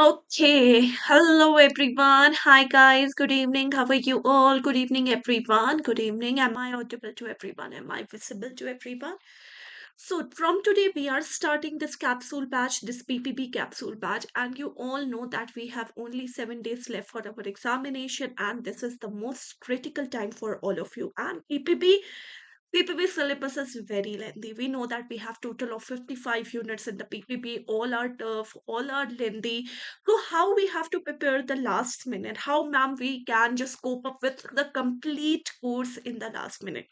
Okay, hello everyone. Hi guys, good evening. How are you all? Good evening, everyone. Good evening. Am I audible to everyone? Am I visible to everyone? So, from today, we are starting this capsule batch, this PPB capsule batch, and you all know that we have only 7 days left for our examination, and this is the most critical time for all of you. And PPB syllabus is very lengthy. We know that we have total of 55 units in the PPB. All are tough, all are lengthy. So how we have to prepare the last minute? How, ma'am, we can just cope up with the complete course in the last minute?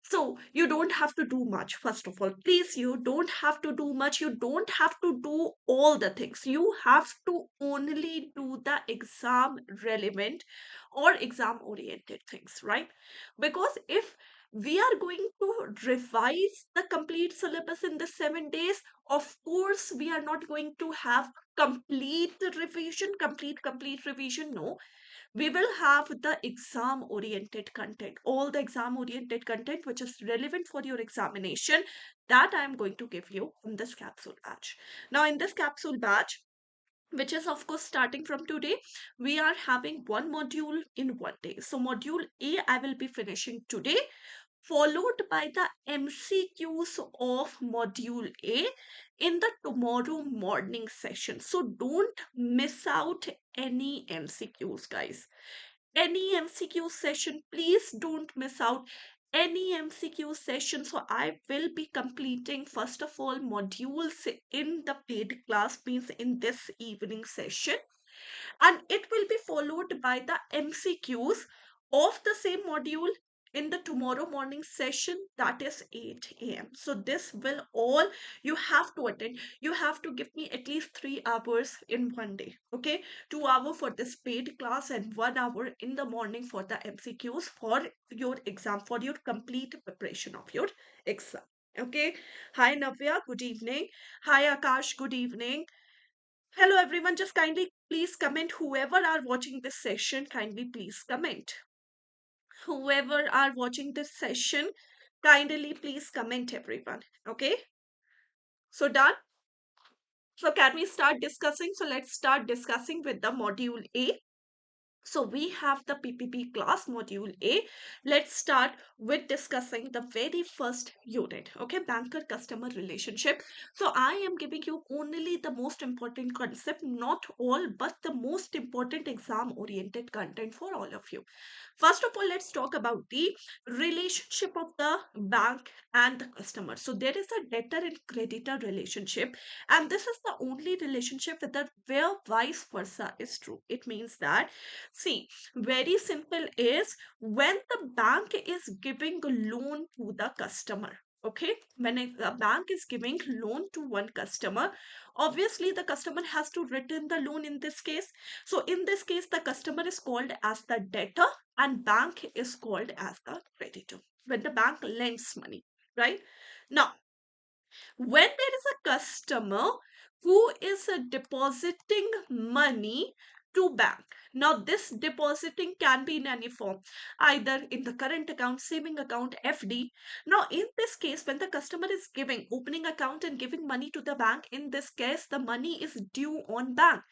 So you don't have to do much. First of all, please, you don't have to do much. You don't have to do all the things. You have to only do the exam relevant or exam oriented things, right? Because if we are going to revise the complete syllabus in the 7 days, of course we are not going to have complete revision. No, we will have the exam oriented content, all the exam oriented content which is relevant for your examination, that I am going to give you in this capsule batch. Now in this capsule batch, which is of course starting from today, we are having one module in one day. So module A I will be finishing today, followed by the MCQs of module A in the tomorrow morning session. So don't miss out any MCQs, guys. Any MCQ session, please don't miss out any MCQ session. So I will be completing first of all modules in the paid class, means in this evening session, and it will be followed by the MCQs of the same module in the tomorrow morning session, that is 8 a.m. So this will all you have to attend. You have to give me at least 3 hours in one day. Okay, 2 hours for this paid class and 1 hour in the morning for the MCQs for your exam, for your complete preparation of your exam. Okay. Hi Navya, good evening. Hi Akash, good evening. Hello everyone, just kindly please comment. Whoever are watching this session, kindly please comment. Whoever are watching this session, kindly please comment everyone. Okay, so done. So can we start discussing? So let's start discussing with the module A. So we have the PPP class module A. Let's start with discussing the very first unit. Okay, banker customer relationship. So I am giving you only the most important concept, not all, but the most important exam oriented content for all of you. First of all, let's talk about the relationship of the bank and the customer. So there is a debtor and creditor relationship, and this is the only relationship where vice versa is true. It means that, see, very simple is when the bank is giving a loan to the customer. Okay, when a bank is giving loan to one customer, obviously the customer has to return the loan in this case. So in this case, the customer is called as the debtor and bank is called as the creditor when the bank lends money, right? Now, when there is a customer who is depositing money to bank, now this depositing can be in any form, either in the current account, saving account, FD. Now in this case, when the customer is giving opening account and giving money to the bank, in this case the money is due on bank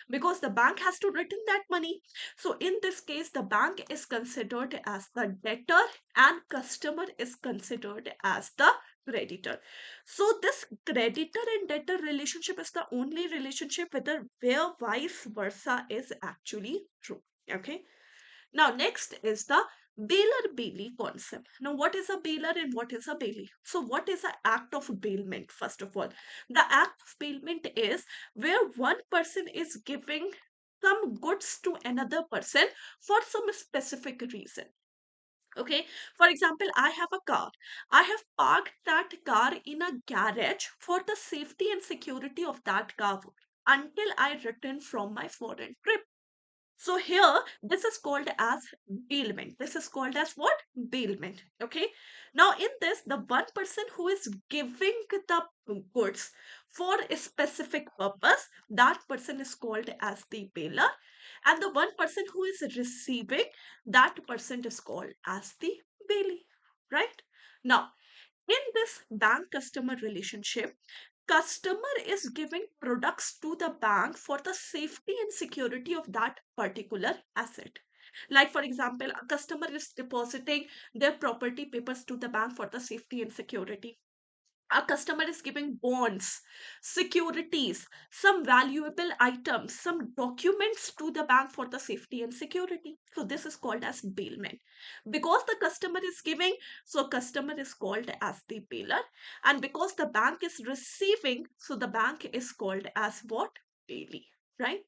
because the bank has to return that money. So in this case, the bank is considered as the debtor and customer is considered as the creditor. So this creditor and debtor relationship is the only relationship where vice versa is actually true. Okay. Now next is the bailer bailey concept. Now what is a bailer and what is a bailey? So what is an act of bailment? First of all, the act of bailment is where one person is giving some goods to another person for some specific reason. Okay, for example, I have a car. I have parked that car in a garage for the safety and security of that car until I return from my foreign trip. So here, this is called as bailment. This is called as what? Bailment. Okay. Now in this, the one person who is giving the goods for a specific purpose, that person is called as the bailer. And the one person who is receiving, that person is called as the bailee. Right? Now, in this bank customer relationship, customer is giving products to the bank for the safety and security of that particular asset. Like, for example, a customer is depositing their property papers to the bank for the safety and security. A customer is giving bonds, securities, some valuable items, some documents to the bank for the safety and security. So this is called as bailment. Because the customer is giving, so customer is called as the bailer. And because the bank is receiving, so the bank is called as what? Bailee, right?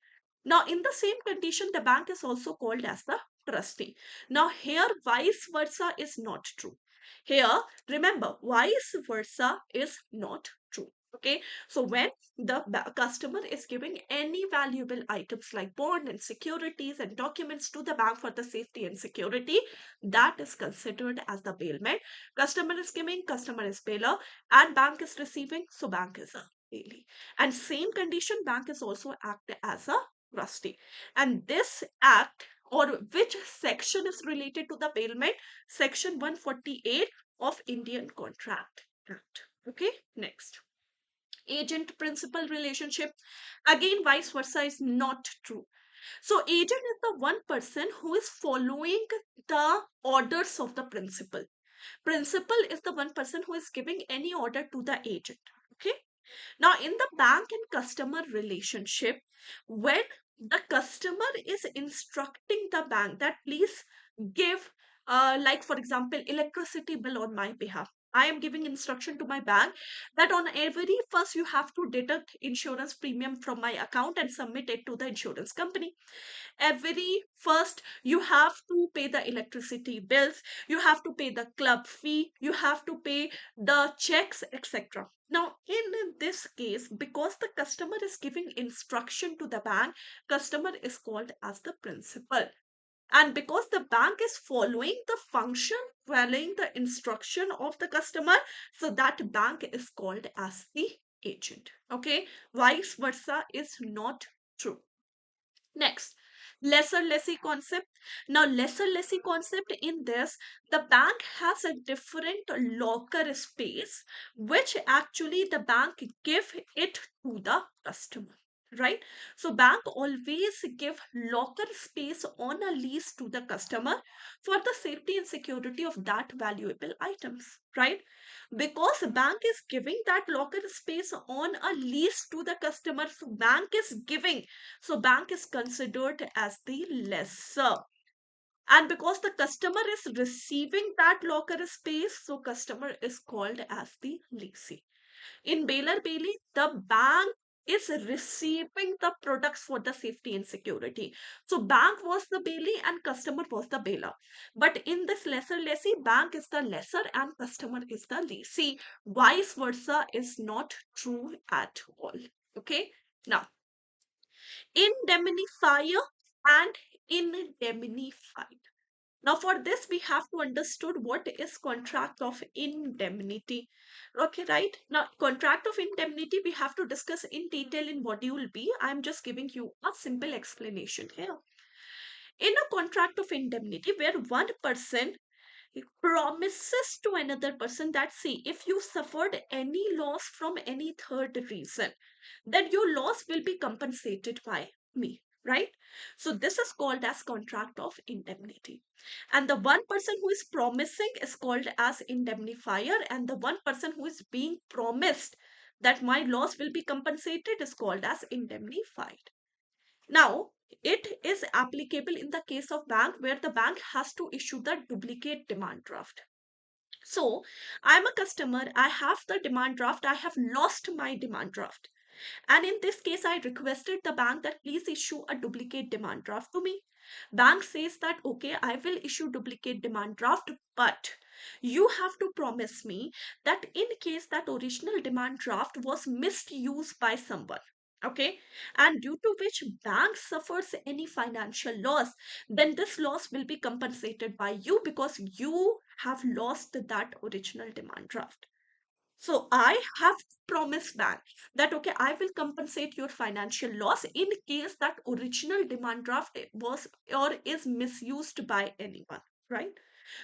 Now, in the same condition, the bank is also called as the trustee. Now, here vice versa is not true. Here, remember, vice versa is not true. Okay, so when the customer is giving any valuable items like bond and securities and documents to the bank for the safety and security, that is considered as the bailment. Customer is giving, customer is bailer, and bank is receiving, so bank is a bailee. And same condition, bank is also act as a trustee. And this act, or which section is related to the bailment? Section 148 of Indian Contract Act. Okay, next. Agent principal relationship. Again, vice versa is not true. So, agent is the one person who is following the orders of the principal. Principal is the one person who is giving any order to the agent. Okay. Now, in the bank and customer relationship, when the customer is instructing the bank that please give, like for example, electricity bill on my behalf. I am giving instruction to my bank that on every first you have to deduct insurance premium from my account and submit it to the insurance company. Every first you have to pay the electricity bills, you have to pay the club fee, you have to pay the checks, etc. Now in this case, because the customer is giving instruction to the bank, customer is called as the principal. And because the bank is following the function, following the instruction of the customer, so that bank is called as the agent. Okay, vice versa is not true. Next, lesser lessee concept. Now, lesser lessee concept, in this, the bank has a different locker space, which actually the bank give it to the customer. Right? So bank always give locker space on a lease to the customer for the safety and security of that valuable items. Right? Because bank is giving that locker space on a lease to the customer, so bank is giving, so bank is considered as the lessor. And because the customer is receiving that locker space, so customer is called as the lessee. In bailer bailee, the bank is receiving the products for the safety and security. So bank was the bailee and customer was the bailer. But in this lesser lessee, bank is the lessor and customer is the lessee. Vice versa is not true at all. Okay. Now, indemnifier and indemnified. Now, for this, we have to understood what is contract of indemnity. Okay, right? Now, contract of indemnity, we have to discuss in detail in module B. I'm just giving you a simple explanation here. In a contract of indemnity, where one person promises to another person that, see, if you suffered any loss from any third reason, then your loss will be compensated by me, right? So this is called as contract of indemnity. And the one person who is promising is called as indemnifier, and the one person who is being promised that my loss will be compensated is called as indemnified. Now, it is applicable in the case of bank, where the bank has to issue the duplicate demand draft. So, I'm a customer, I have the demand draft, I have lost my demand draft. And in this case, I requested the bank that please issue a duplicate demand draft to me. Bank says that, okay, I will issue duplicate demand draft, but you have to promise me that in case that original demand draft was misused by someone, okay, and due to which bank suffers any financial loss, then this loss will be compensated by you because you have lost that original demand draft. So I have promised bank that, okay, I will compensate your financial loss in case that original demand draft was or is misused by anyone, right?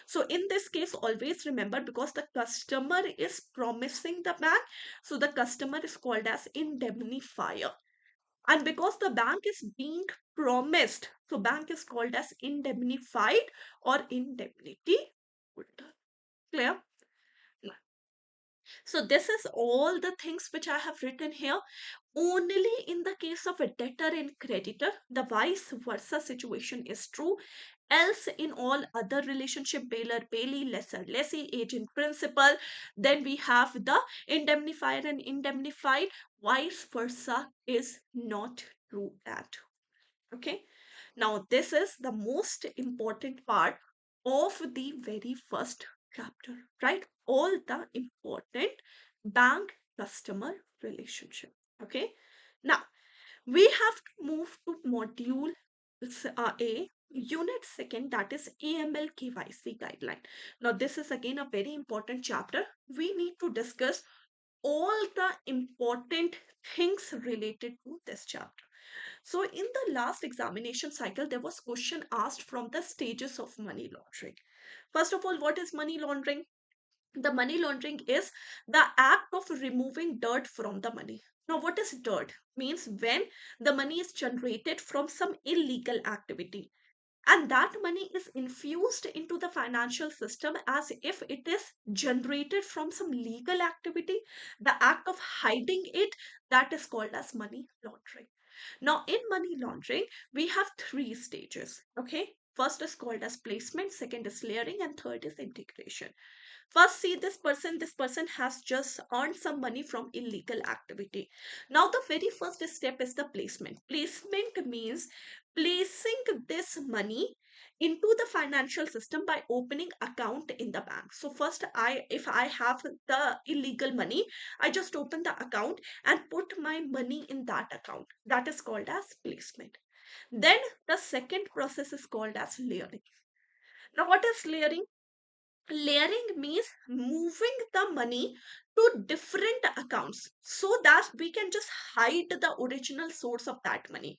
So in this case, always remember, because the customer is promising the bank, so the customer is called as indemnifier. And because the bank is being promised, so bank is called as indemnified or indemnity holder. Clear? So this is all the things which I have written here. Only in the case of a debtor and creditor, the vice versa situation is true. Else, in all other relationship, bailor, bailee, lessor, lessee, agent, principal, then we have the indemnifier and indemnified. Vice versa is not true at. Okay. Now, this is the most important part of the very first chapter, right? All the important bank customer relationship. Okay. Now, we have to move to module A, unit second, that is AML KYC guideline. Now, this is again a very important chapter. We need to discuss all the important things related to this chapter. So in the last examination cycle, there was question asked from the stages of money laundering. First of all, what is money laundering? The money laundering is the act of removing dirt from the money. Now, what is dirt? Means when the money is generated from some illegal activity, and that money is infused into the financial system as if it is generated from some legal activity. The act of hiding it, that is called as money laundering. Now, in money laundering, we have three stages. Okay. First is called as placement, second is layering, and third is integration. First, see this person has just earned some money from illegal activity. Now, the very first step is the placement. Placement means placing this money into the financial system by opening account in the bank. So first, if I have the illegal money, I just open the account and put my money in that account. That is called as placement. Then the second process is called as layering. Now, what is layering? Layering means moving the money to different accounts so that we can just hide the original source of that money,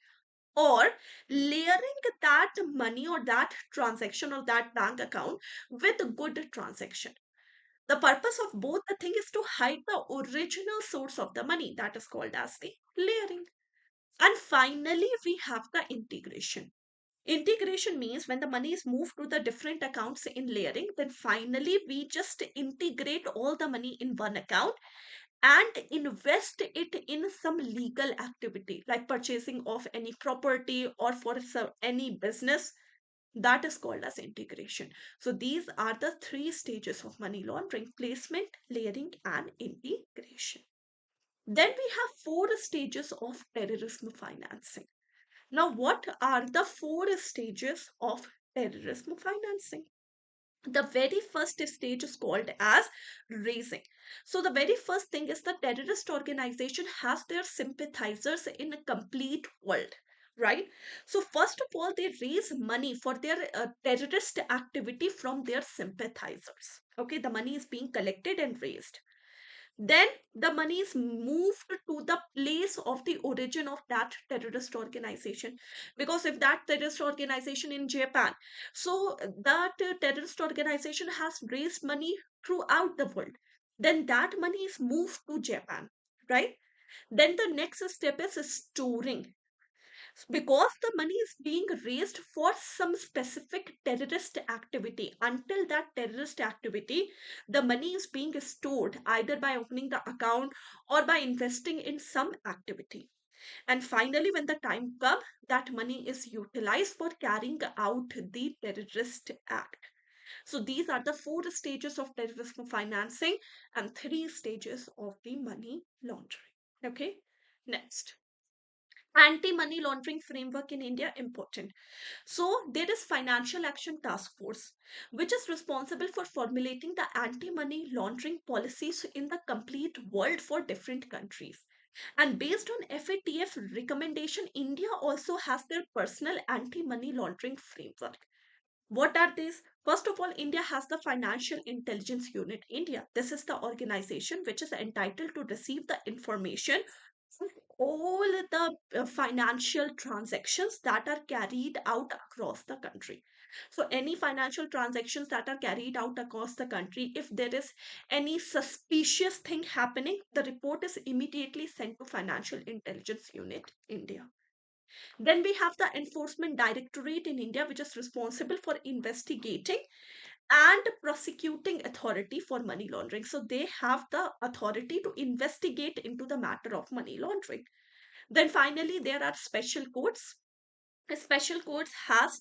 or layering that money or that transaction or that bank account with good transaction. The purpose of both the thing is to hide the original source of the money. That is called as the layering. And finally, we have the integration. Integration means when the money is moved to the different accounts in layering, then finally we just integrate all the money in one account and invest it in some legal activity like purchasing of any property or for any business. That is called as integration. So these are the three stages of money laundering: placement, layering, and integration. Then we have four stages of terrorism financing. Now, what are the four stages of terrorism financing? The very first stage is called as raising. So, the very first thing is the terrorist organization has their sympathizers in a complete world, right? So, first of all, they raise money for their terrorist activity from their sympathizers. Okay, the money is being collected and raised. Then the money is moved to the place of the origin of that terrorist organization. Because if that terrorist organization in Japan, so that terrorist organization has raised money throughout the world, then that money is moved to Japan, right? Then the next step is storing, because the money is being raised for some specific terrorist activity. Until that terrorist activity, the money is being stored either by opening the account or by investing in some activity. And finally, when the time comes, that money is utilized for carrying out the terrorist act. So these are the four stages of terrorism financing and three stages of the money laundering. Okay, next, anti-money laundering framework in India important. So there is Financial Action Task Force, which is responsible for formulating the anti-money laundering policies in the complete world for different countries. And based on FATF recommendation, India also has their personal anti-money laundering framework. What are these? First of all, India has the Financial Intelligence Unit India. This is the organization which is entitled to receive the information of all the financial transactions that are carried out across the country. So any financial transactions that are carried out across the country, if there is any suspicious thing happening, the report is immediately sent to Financial Intelligence Unit India. Then we have the Enforcement Directorate in India, which is responsible for investigating and prosecuting authority for money laundering. So they have the authority to investigate into the matter of money laundering. Then finally, there are special courts. The special courts has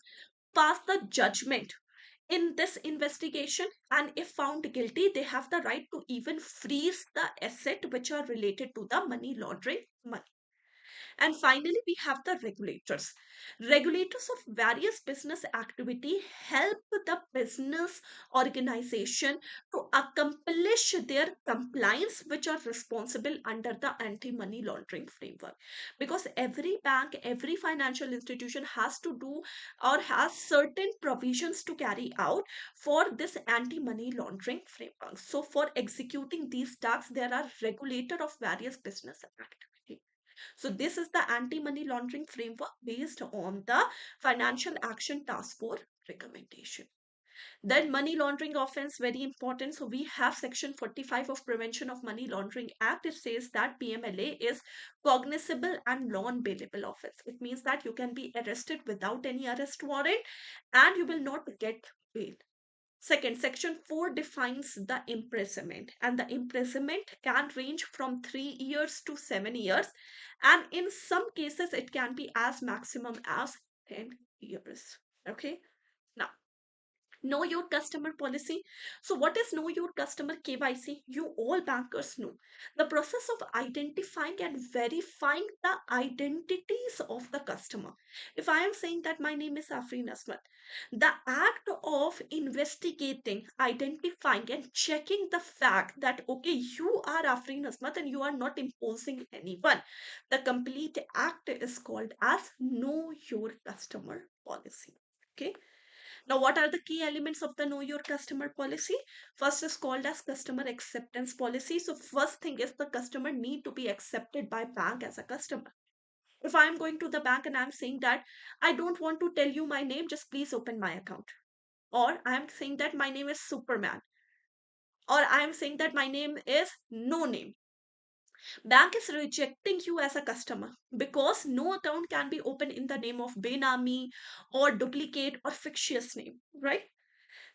passed the judgment in this investigation, and if found guilty, they have the right to even freeze the asset which are related to the money laundering money. And finally, we have the regulators. Regulators of various business activity help the business organization to accomplish their compliance, which are responsible under the anti-money laundering framework. Because every bank, every financial institution has to do or has certain provisions to carry out for this anti-money laundering framework. So for executing these tasks, there are regulator of various business activity. So this is the anti-money laundering framework based on the Financial Action Task Force recommendation. Then money laundering offense, very important. So we have section 45 of Prevention of Money Laundering Act. It says that PMLA is cognizable and non-bailable offense. It means that you can be arrested without any arrest warrant and you will not get bail. Second, section 4 defines the imprisonment, and the imprisonment can range from 3 years to 7 years, and in some cases, it can be as maximum as 10 years. Okay, now know your customer policy. So what is know your customer KYC? You all bankers know the process of identifying and verifying the identities of the customer. If I am saying that my name is Afreen Asmat, the act of investigating, identifying and checking the fact that okay, you are Afreen Asmat and you are not imposing anyone, the complete act is called as know your customer policy. Okay, now, what are the key elements of the Know Your Customer policy? First is called as customer acceptance policy. So, first thing is the customer need to be accepted by bank as a customer. If I'm going to the bank and I'm saying that I don't want to tell you my name, just please open my account. Or I'm saying that my name is Superman. Or I'm saying that my name is No Name. Bank is rejecting you as a customer because no account can be opened in the name of Benami or duplicate or fictitious name, right?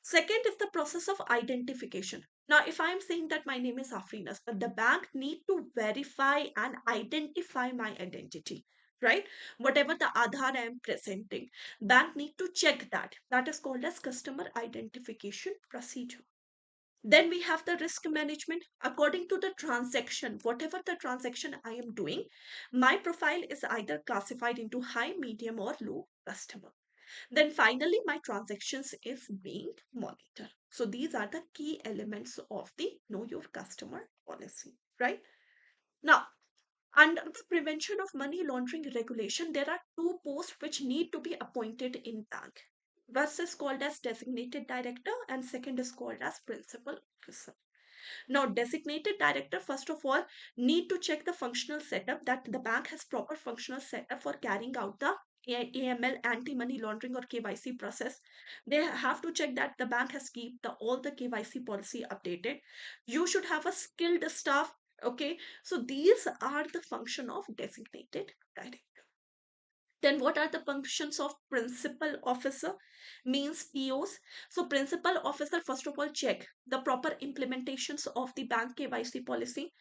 Second is the process of identification. Now, if I'm saying that my name is Afrinas, but the bank need to verify and identify my identity, right? Whatever the Aadhaar I am presenting, bank need to check that. That is called as customer identification procedure. Then we have the risk management. According to the transaction, whatever the transaction I am doing, my profile is either classified into high, medium, or low customer. Then finally, my transactions is being monitored. So these are the key elements of the Know Your Customer policy, right? Now, under the prevention of money laundering regulation, there are two posts which need to be appointed in bank. First is called as designated director and second is called as principal officer. Now, designated director, first of all, need to check the functional setup that the bank has proper functional setup for carrying out the AML anti-money laundering or KYC process. They have to check that the bank has keep all the KYC policy updated. You should have a skilled staff. Okay, so these are the function of designated director. Then what are the functions of principal officer? Means POs. So principal officer first of all check the proper implementations of the bank KYC policy.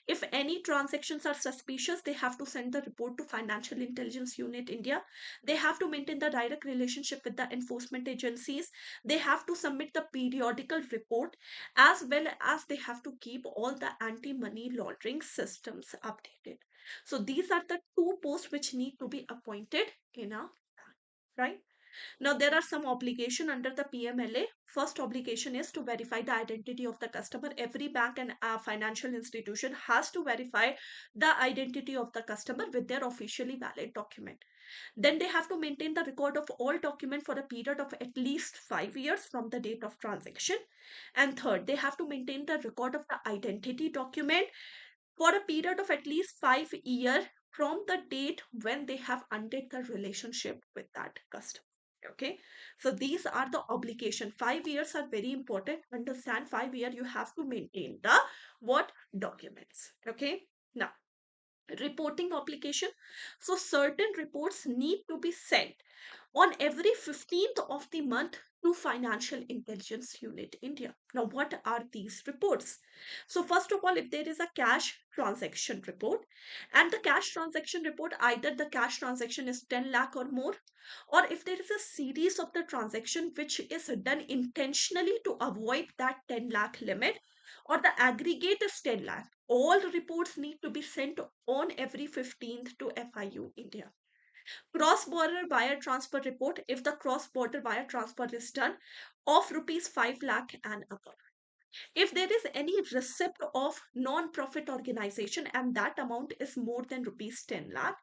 If any transactions are suspicious, they have to send the report to Financial Intelligence Unit India. They have to maintain the direct relationship with the enforcement agencies. They have to submit the periodical report as well as they have to keep all the anti-money laundering systems updated. So these are the two posts which need to be appointed in a bank, right? Now, there are some obligation under the PMLA. First obligation is to verify the identity of the customer. Every bank and financial institution has to verify the identity of the customer with their officially valid document. Then they have to maintain the record of all document for a period of at least 5 years from the date of transaction. And third, they have to maintain the record of the identity document for a period of at least 5 years from the date when they have ended the relationship with that customer. Okay, so these are the obligation. 5 years are very important. Understand, 5 year you have to maintain the what documents. Okay, now reporting obligation. So certain reports need to be sent on every 15th of the month to Financial Intelligence Unit India. Now, what are these reports? So, first of all, if there is a cash transaction report, and the cash transaction report, either the cash transaction is 10 lakh or more, or if there is a series of the transaction which is done intentionally to avoid that 10 lakh limit, or the aggregate is 10 lakh, all reports need to be sent on every 15th to FIU India. Cross-border wire transfer report if the cross-border wire transfer is done of rupees 5 lakh and above. If there is any receipt of non-profit organization and that amount is more than rupees 10 lakh,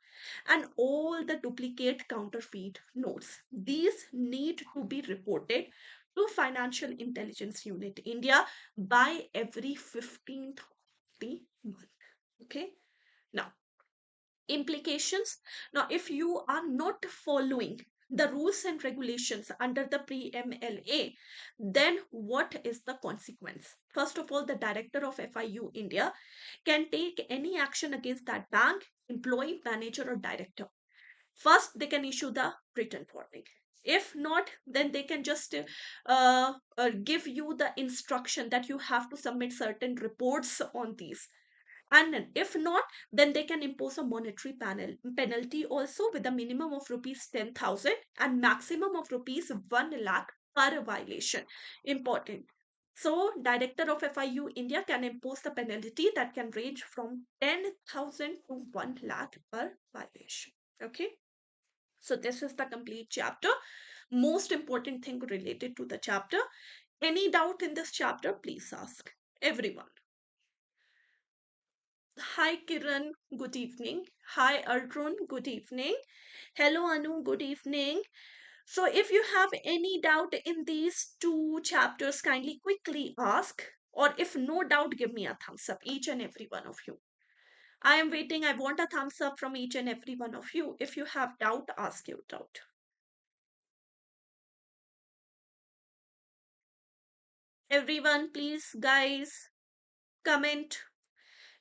and all the duplicate counterfeit notes, these need to be reported to Financial Intelligence Unit India by every 15th of the month. Okay. Now, implications. Now, if you are not following the rules and regulations under the pre-MLA, then what is the consequence? First of all, the director of FIU India can take any action against that bank, employee, manager, or director. First, they can issue the written warning. If not, then they can just give you the instruction that you have to submit certain reports on these, and if not, then they can impose a monetary penalty also with a minimum of rupees 10,000 and maximum of rupees 1 lakh per violation. Important. So, Director of FIU India can impose the penalty that can range from 10,000 to 1 lakh per violation. Okay. So, this is the complete chapter. Most important thing related to the chapter. Any doubt in this chapter, please ask. Everyone. Hi Kiran, good evening. Hi Arjun, good evening. Hello Anu, good evening. So if you have any doubt in these two chapters, kindly quickly ask. Or if no doubt, give me a thumbs up, each and every one of you. I am waiting. I want a thumbs up from each and every one of you. If you have doubt, ask your doubt. Everyone, please, guys, comment.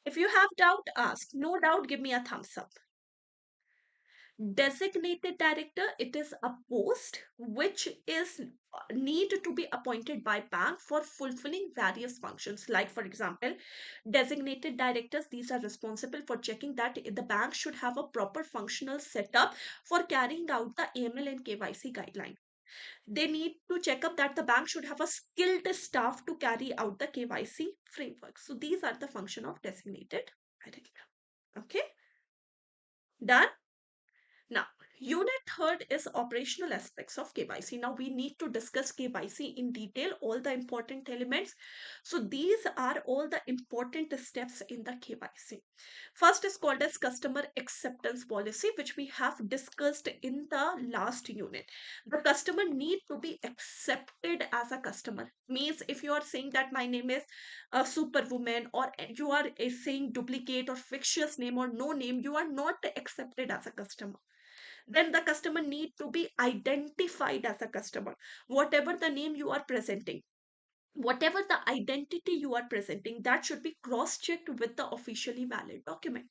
If you have doubt, ask. No doubt, give me a thumbs up. Designated director, it is a post which is need to be appointed by bank for fulfilling various functions, like for example, designated directors, these are responsible for checking that the bank should have a proper functional setup for carrying out the AML and KYC guideline. They need to check up that the bank should have a skilled staff to carry out the KYC framework. So these are the function of designated director. Okay, done. Now, unit third is operational aspects of KYC. Now, we need to discuss KYC in detail, all the important elements. So, these are all the important steps in the KYC. First is called as customer acceptance policy, which we have discussed in the last unit. The customer need to be accepted as a customer. Means if you are saying that my name is a superwoman, or you are saying duplicate or fictitious name or no name, you are not accepted as a customer. Then the customer need to be identified as a customer. Whatever the name you are presenting, whatever the identity you are presenting, that should be cross checked with the officially valid document.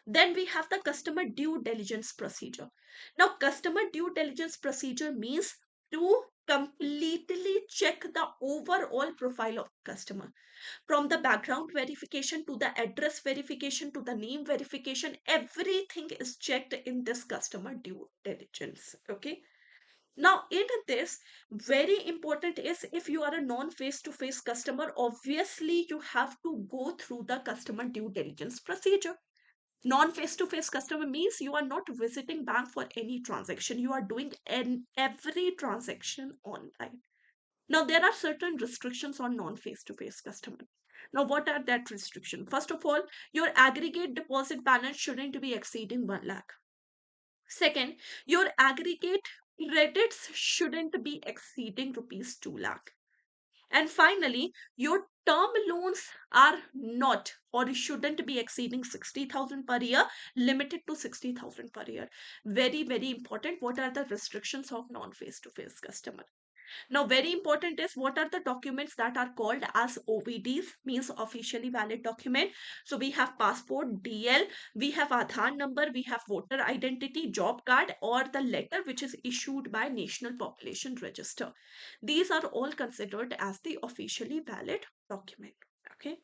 Then we have the customer due diligence procedure. Now, customer due diligence procedure means to completely check the overall profile of customer, from the background verification to the address verification to the name verification. Everything is checked in this customer due diligence. Okay, now in this, very important is, if you are a non face to face customer, obviously you have to go through the customer due diligence procedure. Non face to face customer means you are not visiting bank for any transaction, you are doing every transaction online. Now, there are certain restrictions on non face to face customer. Now, what are that restriction? First of all, your aggregate deposit balance shouldn't be exceeding 1 lakh. Second, your aggregate credits shouldn't be exceeding rupees 2 lakh. And finally, your Term loans are not or shouldn't be exceeding 60,000 per year, limited to 60,000 per year. Very, very important. What are the restrictions of non face to face customer? Now, very important is what are the documents that are called as OVDs, means officially valid document. So we have passport, DL, we have Aadhaar number, we have voter identity, job card, or the letter which is issued by National Population Register. These are all considered as the officially valid document. Okay.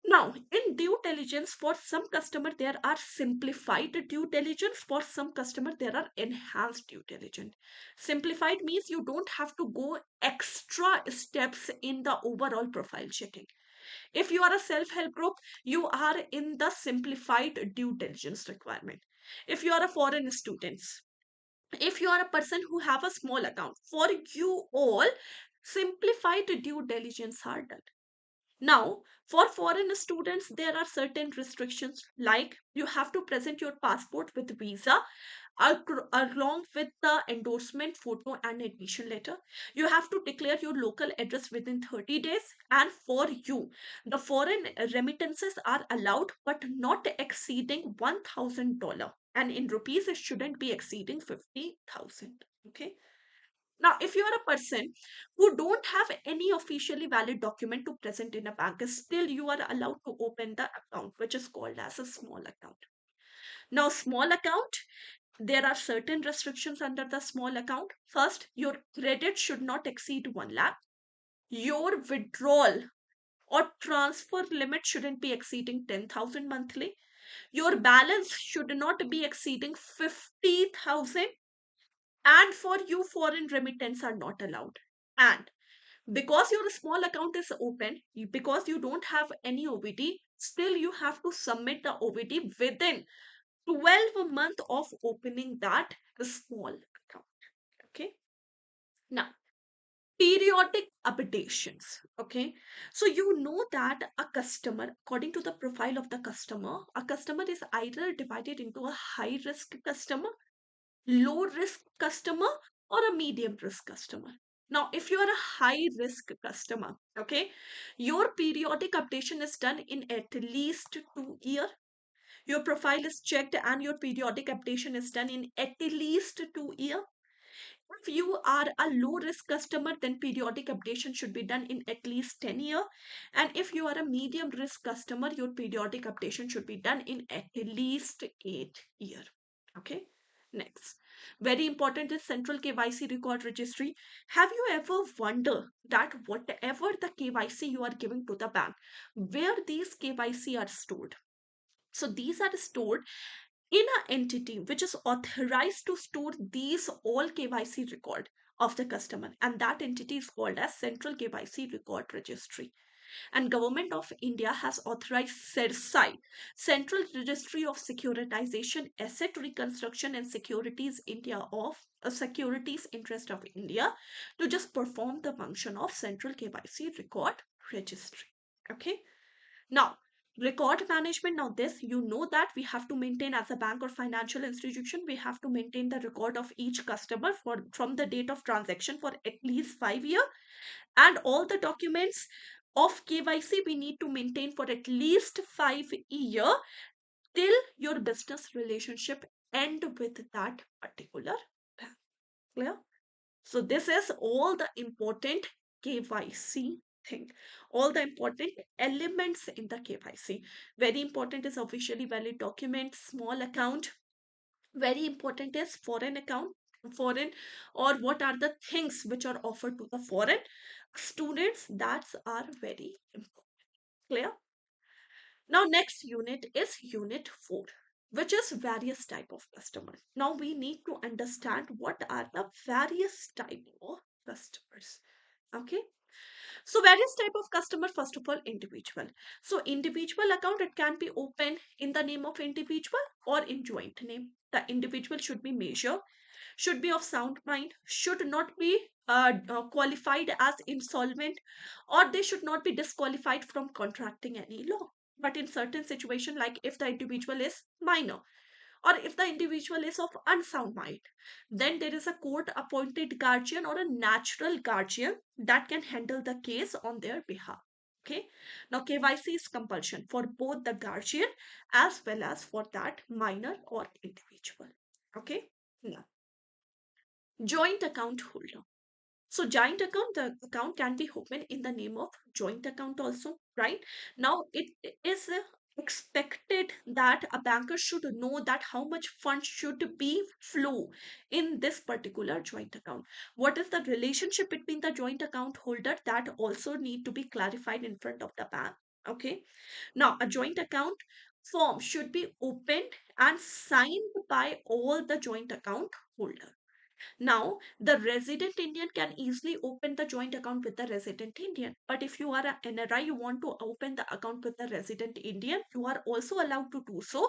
Now, in due diligence, for some customer, there are simplified due diligence. For some customer, there are enhanced due diligence. Simplified means you don't have to go extra steps in the overall profile checking. If you are a self-help group, you are in the simplified due diligence requirement. If you are a foreign student, if you are a person who have a small account, for you all, simplified due diligence are done. Now, for foreign students, there are certain restrictions like you have to present your passport with visa along with the endorsement photo and admission letter. You have to declare your local address within 30 days. And for you, the foreign remittances are allowed but not exceeding $1,000. And in rupees, it shouldn't be exceeding 50,000. Okay. Now, if you are a person who don't have any officially valid document to present in a bank, still you are allowed to open the account, which is called as a small account. Now, small account, there are certain restrictions under the small account. First, your credit should not exceed 1 lakh. Your withdrawal or transfer limit shouldn't be exceeding 10,000 monthly. Your balance should not be exceeding 50,000. And for you, foreign remittance are not allowed. And because your small account is open, because you don't have any OVD, still you have to submit the OVD within 12 months of opening that small account. Okay. Now, periodic updations. Okay. So you know that a customer, according to the profile of the customer, a customer is either divided into a high risk customer, low risk customer, or a medium risk customer. Now, if you are a high risk customer, okay, your periodic updation is done in at least 2 years. Your profile is checked and your periodic updation is done in at least 2 years. If you are a low risk customer, then periodic updation should be done in at least 10 years. And if you are a medium risk customer, your periodic updation should be done in at least 8 years. Okay. Next, very important is central KYC record registry. Have you ever wondered that whatever the KYC you are giving to the bank, where these KYC are stored? So these are stored in an entity which is authorized to store these all KYC record of the customer, and that entity is called as Central KYC Record Registry. And Government of India has authorized CERSAI, Central Registry of Securitization, Asset Reconstruction and Securities India of Securities Interest of India, to just perform the function of Central KYC Record Registry. Okay. Now, record management. Now, this you know that we have to maintain as a bank or financial institution. We have to maintain the record of each customer for from the date of transaction for at least 5 years, and all the documents of KYC we need to maintain for at least 5 years till your business relationship end with that particular bank. Clear? So this is all the important KYC thing, all the important elements in the KYC. Very important is officially valid document, small account. Very important is foreign account, foreign, or what are the things which are offered to the foreign students. That are very important. Clear? Now, next unit is unit 4, which is various type of customers. Now, we need to understand what are the various type of customers. Okay. So various type of customer, first of all, individual. So individual account, it can be open in the name of individual or in joint name. The individual should be major, should be of sound mind, should not be qualified as insolvent, or they should not be disqualified from contracting any law. But in certain situation, like if the individual is minor, or if the individual is of unsound mind, then there is a court appointed guardian or a natural guardian that can handle the case on their behalf. Okay. Now KYC is compulsion for both the guardian as well as for that minor or individual. Okay. Now, joint account holder. So joint account, the account can be opened in the name of joint account also, right? Now it is expected that a banker should know that how much funds should be flow in this particular joint account. What is the relationship between the joint account holder, that also need to be clarified in front of the bank. Okay. Now a joint account form should be opened and signed by all the joint account holder. Now, the resident Indian can easily open the joint account with the resident Indian. But if you are an NRI, you want to open the account with the resident Indian, you are also allowed to do so,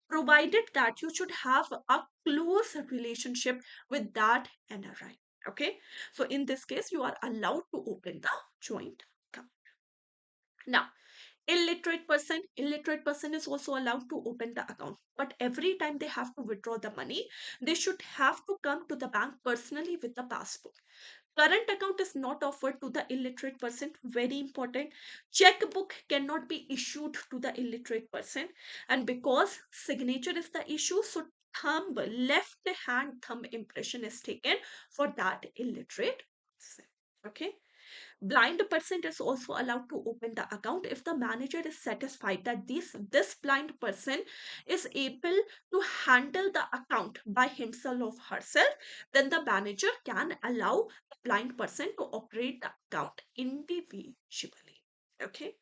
provided that you should have a close relationship with that NRI. Okay. So, in this case, you are allowed to open the joint account. Now, illiterate person is also allowed to open the account, but every time they have to withdraw the money, they should have to come to the bank personally with the passbook. Current account is not offered to the illiterate person, very important. Checkbook cannot be issued to the illiterate person, and because signature is the issue, so thumb, left hand thumb impression is taken for that illiterate person. Okay. Blind person is also allowed to open the account if the manager is satisfied that this blind person is able to handle the account by himself or herself. Then the manager can allow the blind person to operate the account individually. Okay.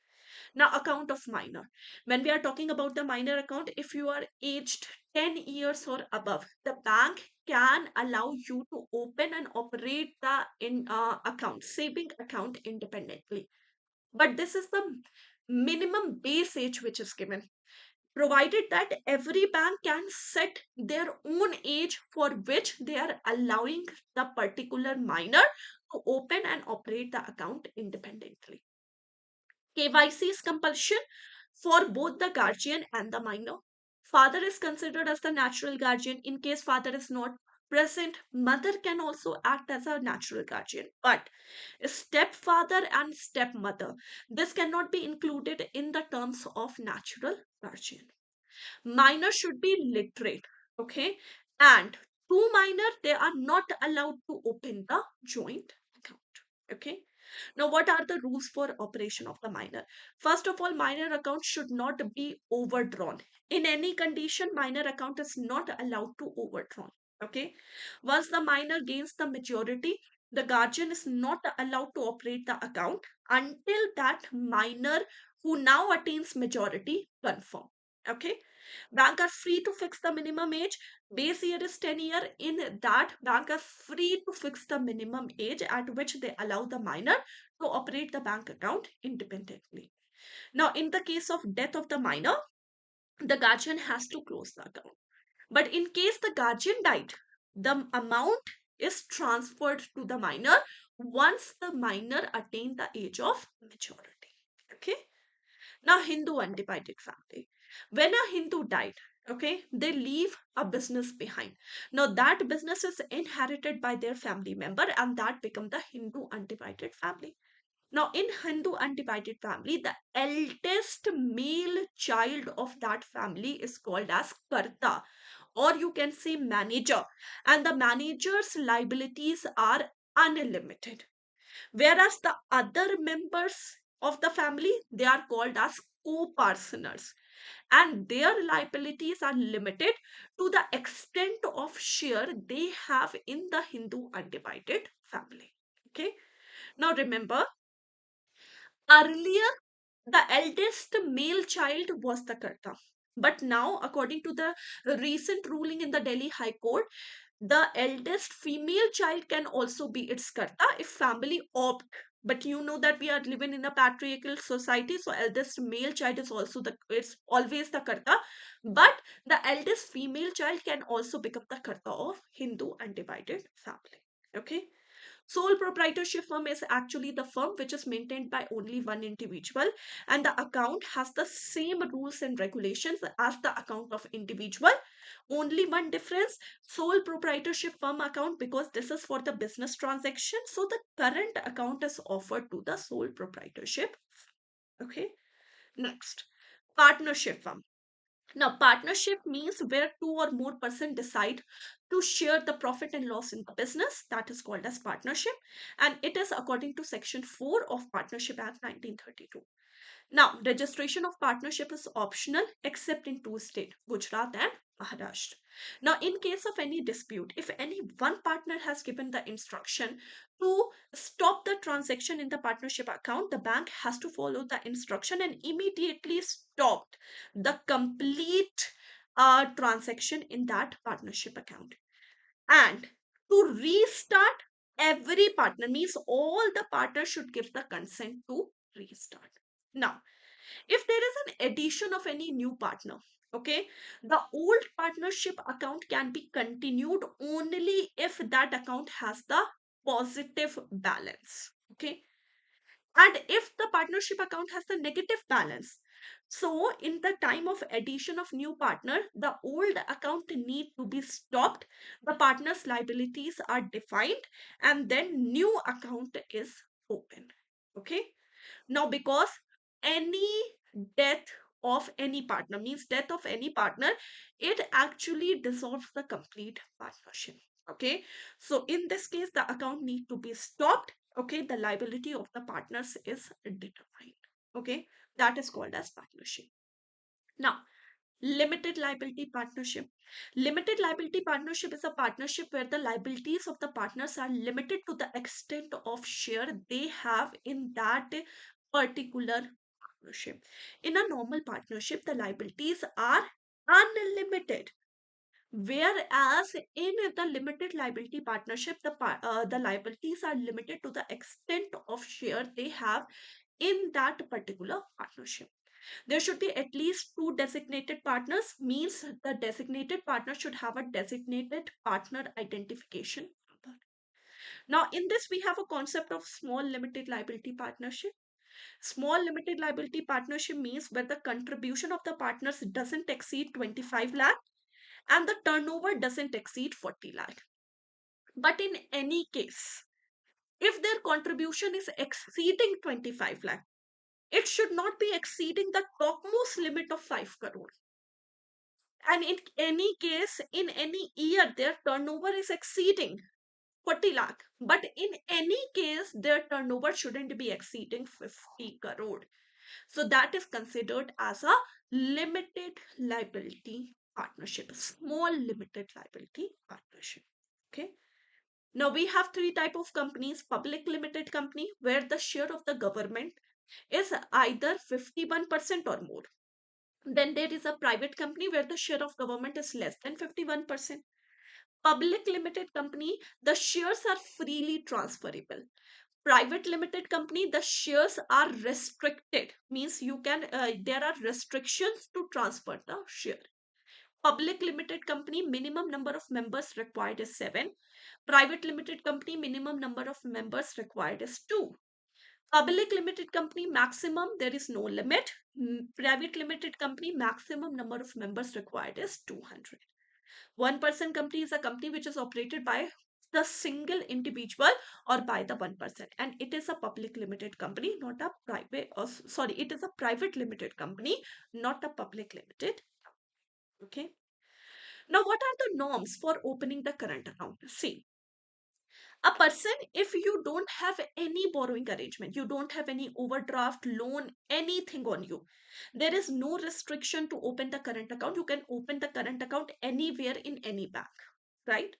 Now, account of minor. When we are talking about the minor account, if you are aged 10 years or above, the bank can allow you to open and operate the account, saving account independently. But this is the minimum base age which is given, provided that every bank can set their own age for which they are allowing the particular minor to open and operate the account independently. KYC is compulsion for both the guardian and the minor. Father is considered as the natural guardian. In case father is not present, mother can also act as a natural guardian. But stepfather and stepmother, this cannot be included in the terms of natural guardian. Minor should be literate. Okay. And two minor, they are not allowed to open the joint account. Okay. Now, what are the rules for operation of the minor? First of all, minor account should not be overdrawn. In any condition, minor account is not allowed to overdrawn. Okay. Once the minor gains the majority, the guardian is not allowed to operate the account until that minor who now attains majority confirm. Okay. Bank are free to fix the minimum age. Base year is 10 year. In that, bank are free to fix the minimum age at which they allow the minor to operate the bank account independently. Now, in the case of death of the minor, the guardian has to close the account. But in case the guardian died, the amount is transferred to the minor once the minor attained the age of maturity. Okay. Now, Hindu undivided family. When a Hindu died, okay, they leave a business behind. Now, that business is inherited by their family member, and that become the Hindu undivided family. Now, in Hindu undivided family, the eldest male child of that family is called as Karta, or you can say manager, and the manager's liabilities are unlimited. Whereas the other members of the family, they are called as co-partners, and their liabilities are limited to the extent of share they have in the Hindu undivided family. Okay. Now remember, earlier the eldest male child was the karta, but now according to the recent ruling in the Delhi High Court, the eldest female child can also be its karta if family opt. But you know that we are living in a patriarchal society, so eldest male child is also the, it's always the karta. But the eldest female child can also become the karta of Hindu undivided family. Okay. Sole proprietorship firm is actually the firm which is maintained by only one individual, and the account has the same rules and regulations as the account of individual. Only one difference, sole proprietorship firm account, because this is for the business transaction, so the current account is offered to the sole proprietorship. Okay. Next, partnership firm. Now, partnership means where two or more person decide to share the profit and loss in the business. That is called as partnership, and it is according to Section 4 of Partnership Act 1932. Now, registration of partnership is optional except in two states, Gujarat and Maharashtra. Now, in case of any dispute, if any one partner has given the instruction to stop the transaction in the partnership account, the bank has to follow the instruction and immediately stop the complete transaction in that partnership account. And to restart, every partner means all the partners should give the consent to restart. Now, if there is an addition of any new partner, okay, the old partnership account can be continued only if that account has the positive balance. Okay, and if the partnership account has the negative balance, so in the time of addition of new partner, the old account need to be stopped, the partner's liabilities are defined, and then new account is opened. Okay, now, because any death of any partner means death of any partner, it actually dissolves the complete partnership. Okay, so in this case, the account need to be stopped. Okay, the liability of the partners is determined. Okay, that is called as partnership. Now, limited liability partnership. Limited liability partnership is a partnership where the liabilities of the partners are limited to the extent of share they have in that particular partnership. In a normal partnership, the liabilities are unlimited. Whereas in the limited liability partnership, the liabilities are limited to the extent of share they have in that particular partnership. There should be at least two designated partners, means the designated partner should have a designated partner identification number. Now, in this, we have a concept of small limited liability partnership. Small limited liability partnership means where the contribution of the partners doesn't exceed 25 lakh and the turnover doesn't exceed 40 lakh. But in any case, if their contribution is exceeding 25 lakh, it should not be exceeding the topmost limit of 5 crore. And in any case, in any year, their turnover is exceeding 40 lakh. But in any case, their turnover shouldn't be exceeding 50 crore. So that is considered as a limited liability partnership, small limited liability partnership. Okay. Now we have three type of companies: public limited company, where the share of the government is either 51% or more. Then there is a private company where the share of government is less than 51%. Public limited company, the shares are freely transferable. Private limited company, the shares are restricted, means you can there are restrictions to transfer the share. Public limited company, minimum number of members required is 7. Private limited company, minimum number of members required is 2. Public limited company, maximum there is no limit. Private limited company, maximum number of members required is 200. One person company is a company which is operated by the single individual or by the one person, and it is a public limited company, not a private, or sorry, it is a private limited company, not a public limited. Okay, now what are the norms for opening the current account? See, a person, if you don't have any borrowing arrangement, you don't have any overdraft loan, anything on you, there is no restriction to open the current account. You can open the current account anywhere in any bank, right?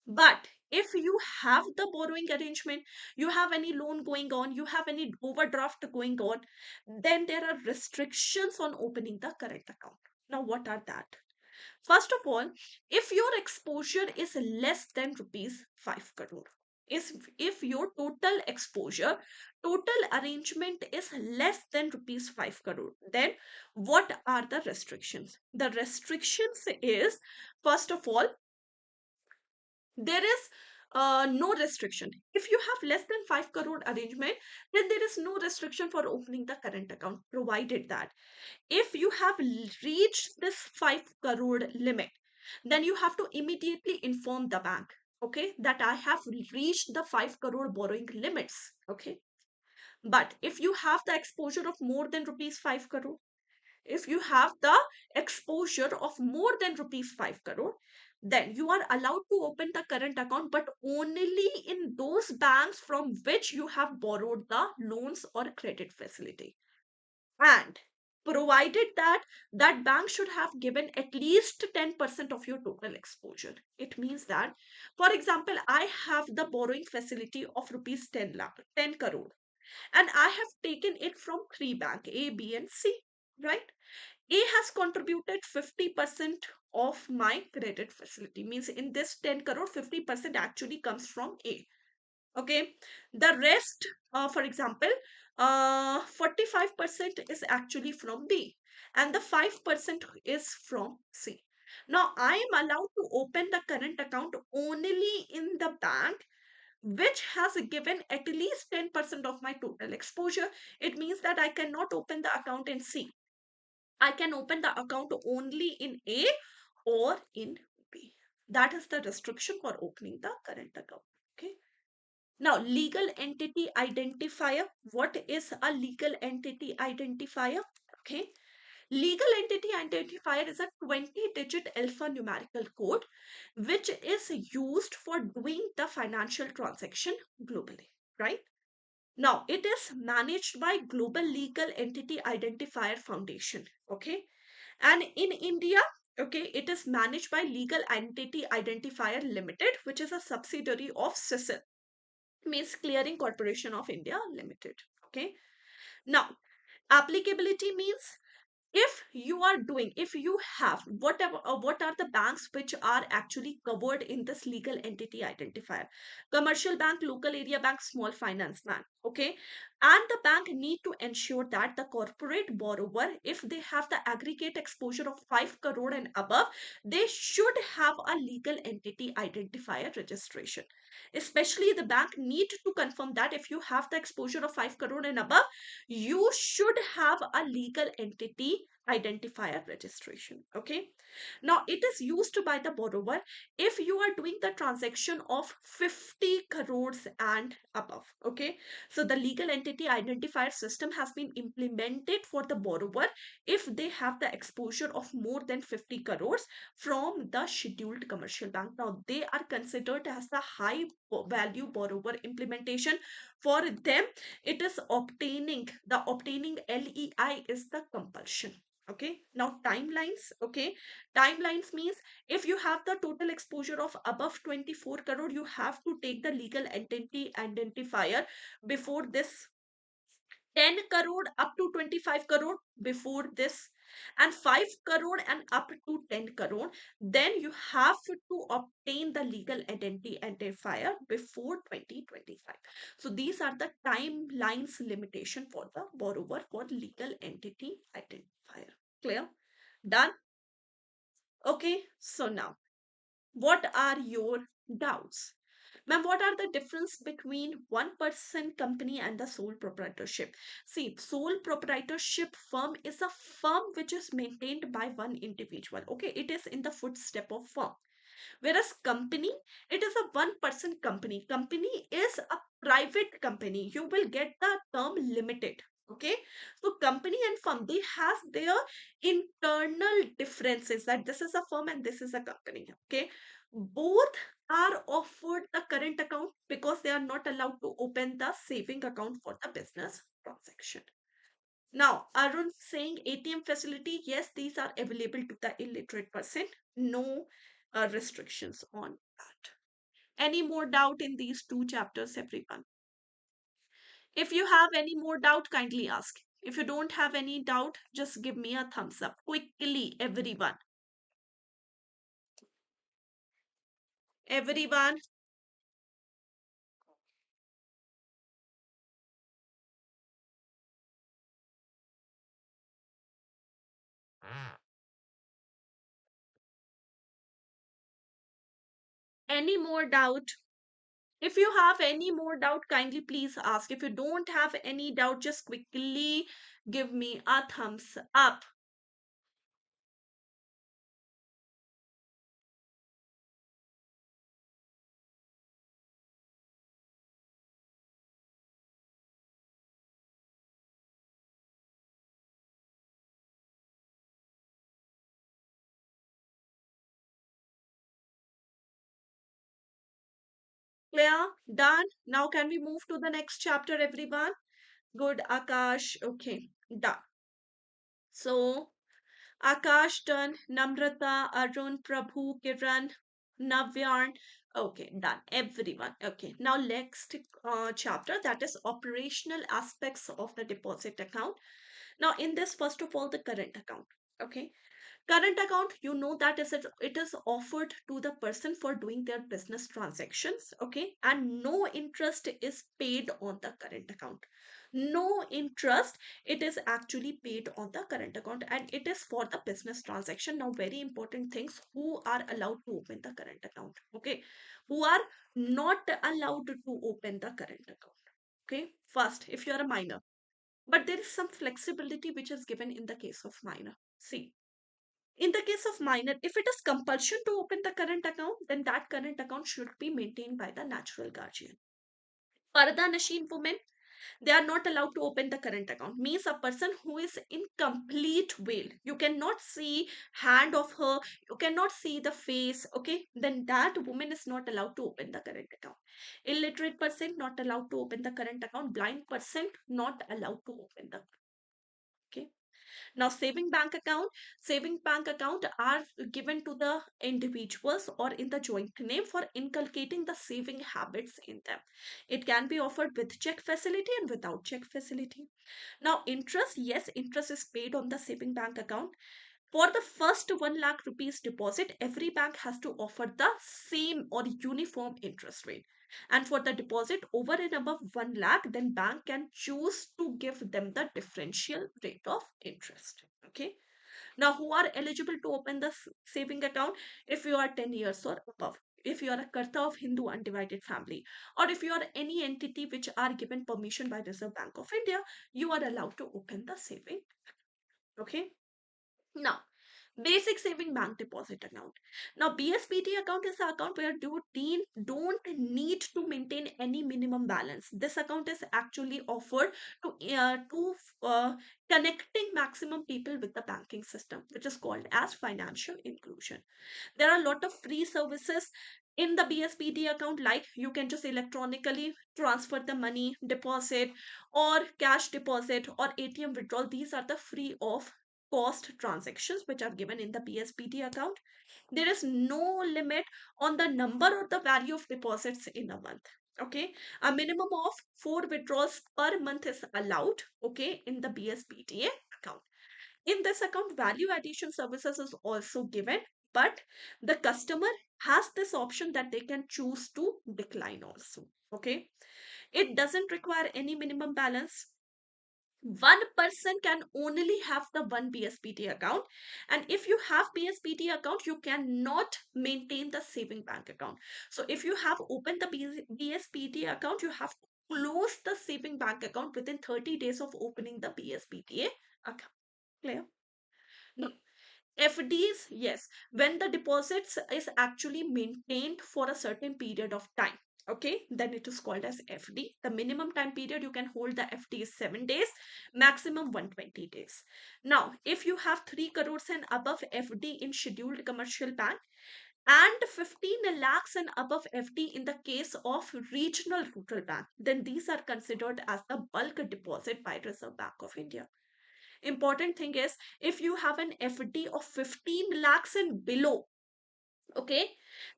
But if you have the borrowing arrangement, you have any loan going on, you have any overdraft going on, then there are restrictions on opening the current account. Now what are that? First of all, if your exposure is less than rupees 5 crore, if your total exposure, total arrangement is less than rupees 5 crore, then what are the restrictions? The restrictions is, first of all, there is no restriction. If you have less than 5 crore arrangement, then there is no restriction for opening the current account, provided that if you have reached this 5 crore limit, then you have to immediately inform the bank, okay, that I have reached the 5 crore borrowing limits. Okay, But if you have the exposure of more than rupees 5 crore, if you have the exposure of more than rupees 5 crore, then you are allowed to open the current account, but only in those banks from which you have borrowed the loans or credit facility. And provided that that bank should have given at least 10% of your total exposure. It means that, for example, I have the borrowing facility of rupees 10 lakh, 10 crore, and I have taken it from three bank, A, B, and C, right? A has contributed 50% of my credit facility. Means in this 10 crore, 50% actually comes from A. Okay. The rest, for example, 45% is actually from B, and the 5% is from C. Now, I am allowed to open the current account only in the bank which has given at least 10% of my total exposure. It means that I cannot open the account in C. I can open the account only in A or in B. That is the restriction for opening the current account. Okay. Now, legal entity identifier. What is a legal entity identifier? Okay. Legal entity identifier is a 20-digit alphanumerical code which is used for doing the financial transaction globally, right? Now, it is managed by Global Legal Entity Identifier Foundation, okay? And in India, okay, it is managed by Legal Entity Identifier Limited, which is a subsidiary of CICIL, means Clearing Corporation of India Limited, okay? Now, applicability means if you have whatever, what are the banks which are actually covered in this legal entity identifier? Commercial bank, local area bank, small finance bank, okay? And the bank need to ensure that the corporate borrower, if they have the aggregate exposure of 5 crore and above, they should have a legal entity identifier registration. Especially the bank need to confirm that if you have the exposure of 5 crore and above, you should have a legal entity identifier registration. Okay. Now it is used by the borrower if you are doing the transaction of 50 crores and above. Okay. So the legal entity identifier system has been implemented for the borrower if they have the exposure of more than 50 crores from the scheduled commercial bank. Now they are considered as the high value borrower implementation. For them, it is obtaining LEI is the compulsion. Okay. Now timelines. Okay. Timelines means if you have the total exposure of above 24 crore, you have to take the legal entity identifier before this. 10 crore up to 25 crore before this, and 5 crore and up to 10 crore, then you have to obtain the legal identity identifier before 2025. So these are the timelines limitation for the borrower for legal entity identifier. Clear? Done? Okay. So now, what are your doubts? Ma'am, what are the difference between one person company and the sole proprietorship? See, sole proprietorship firm is a firm which is maintained by one individual. Okay, it is in the footstep of firm. Whereas company, it is a one person company. Company is a private company. You will get the term limited. Okay, so company and firm, they have their internal differences, that this is a firm and this is a company. Okay, both are offered the current account because they are not allowed to open the saving account for the business transaction. Now, Arun saying ATM facility, yes, these are available to the illiterate person. No restrictions on that. Any more doubt in these two chapters, everyone? If you have any more doubt, kindly ask. If you don't have any doubt, just give me a thumbs up. Quickly, everyone. Everyone, any more doubt? If you have any more doubt, kindly please ask. If you don't have any doubt, just quickly give me a thumbs up. Clear? Done? Now can we move to the next chapter, everyone? Good, Akash. Okay, done. So, Akash done, Namrata, Arun, Prabhu, Kiran, Navyan. Okay, done. Everyone. Okay, now next chapter, that is operational aspects of the deposit account. Now, in this, first of all, the current account. Okay, current account, you know that it is offered to the person for doing their business transactions. Okay, and no interest is paid on the current account. No interest, it is actually paid on the current account, and it is for the business transaction. Now, very important things: who are allowed to open the current account? Okay, who are not allowed to open the current account? Okay, first, if you are a minor, but there is some flexibility which is given in the case of minor. See, in the case of minor, if it is compulsion to open the current account, then that current account should be maintained by the natural guardian. Parda Nashin women, they are not allowed to open the current account. Means a person who is in complete veil. You cannot see hand of her, you cannot see the face, okay? Then that woman is not allowed to open the current account. Illiterate person not allowed to open the current account. Blind person not allowed to open the, okay? Now, saving bank account are given to the individuals or in the joint name for inculcating the saving habits in them. It can be offered with check facility and without check facility. Now, interest, yes, interest is paid on the saving bank account. For the first 1 lakh rupees deposit, every bank has to offer the same or uniform interest rate. And for the deposit over and above 1 lakh, then bank can choose to give them the differential rate of interest. Okay. Now, who are eligible to open the saving account? If you are 10 years or above, if you are a Karta of Hindu undivided family, or if you are any entity which are given permission by Reserve Bank of India, you are allowed to open the saving. Okay. Now, basic saving bank deposit account. Now, BSPT account is the account where you don't need to maintain any minimum balance. This account is actually offered to connecting maximum people with the banking system, which is called as financial inclusion. There are a lot of free services in the BSPT account, like you can just electronically transfer the money, deposit, or cash deposit, or ATM withdrawal. These are the free of cost transactions which are given in the BSPT account. There is no limit on the number or the value of deposits in a month. Okay, a minimum of 4 withdrawals per month is allowed. Okay, in the BSPTA account. In this account, value addition services is also given, but the customer has this option that they can choose to decline also. Okay, it doesn't require any minimum balance. One person can only have the one BSPT account, and if you have BSPT account, you cannot maintain the saving bank account. So if you have opened the BSPT account, you have to close the saving bank account within 30 days of opening the BSPTA account. Clear? No. FDs, yes, when the deposits is actually maintained for a certain period of time. Okay, then it is called as FD. The minimum time period you can hold the FD is 7 days, maximum 120 days. Now, if you have 3 crores and above FD in scheduled commercial bank and 15 lakhs and above FD in the case of regional rural bank, then these are considered as the bulk deposit by Reserve Bank of India. Important thing is, if you have an FD of 15 lakhs and below, okay,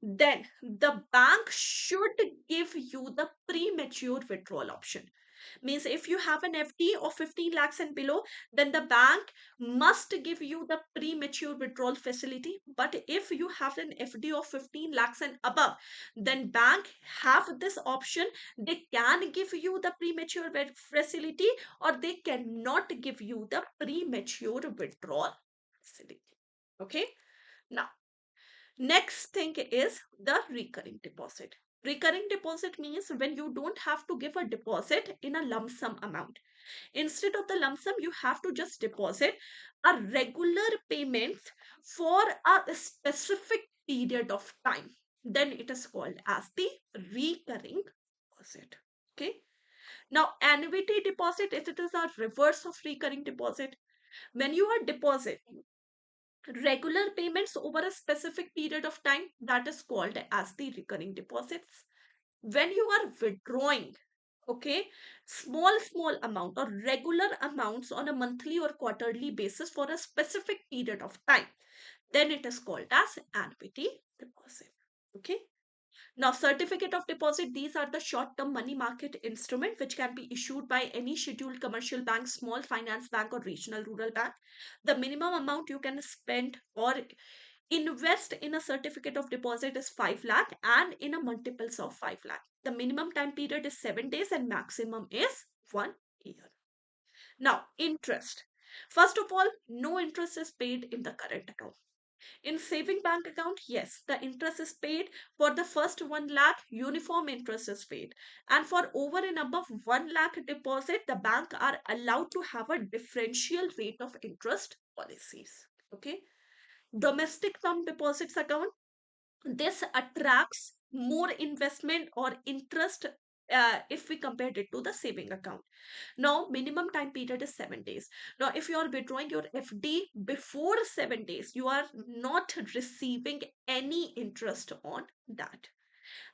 then the bank should give you the premature withdrawal option. Means if you have an FD of 15 lakhs and below, then the bank must give you the premature withdrawal facility. But if you have an FD of 15 lakhs and above, then bank have this option. They can give you the premature facility, or they cannot give you the premature withdrawal facility. Okay. Now, next thing is the recurring deposit. Recurring deposit means when you don't have to give a deposit in a lump sum amount. Instead of the lump sum, you have to just deposit a regular payment for a specific period of time. Then it is called as the recurring deposit. Okay. Now, annuity deposit, it is a reverse of recurring deposit. When you are depositing regular payments over a specific period of time, that is called as the recurring deposits. When you are withdrawing, okay, small amount or regular amounts on a monthly or quarterly basis for a specific period of time, then it is called as annuity deposit. Okay. Now, certificate of deposit, these are the short-term money market instrument which can be issued by any scheduled commercial bank, small finance bank or regional rural bank. The minimum amount you can spend or invest in a certificate of deposit is 5 lakh and in a multiples of 5 lakh. The minimum time period is 7 days and maximum is 1 year. Now, interest. First of all, no interest is paid in the current account. In saving bank account, yes, the interest is paid. For the first 1 lakh, uniform interest is paid. And for over and above 1 lakh deposit, the bank are allowed to have a differential rate of interest policies. Okay. Domestic term deposits account, this attracts more investment or interest if we compared it to the saving account. Now, minimum time period is 7 days. Now, if you are withdrawing your FD before 7 days, you are not receiving any interest on that.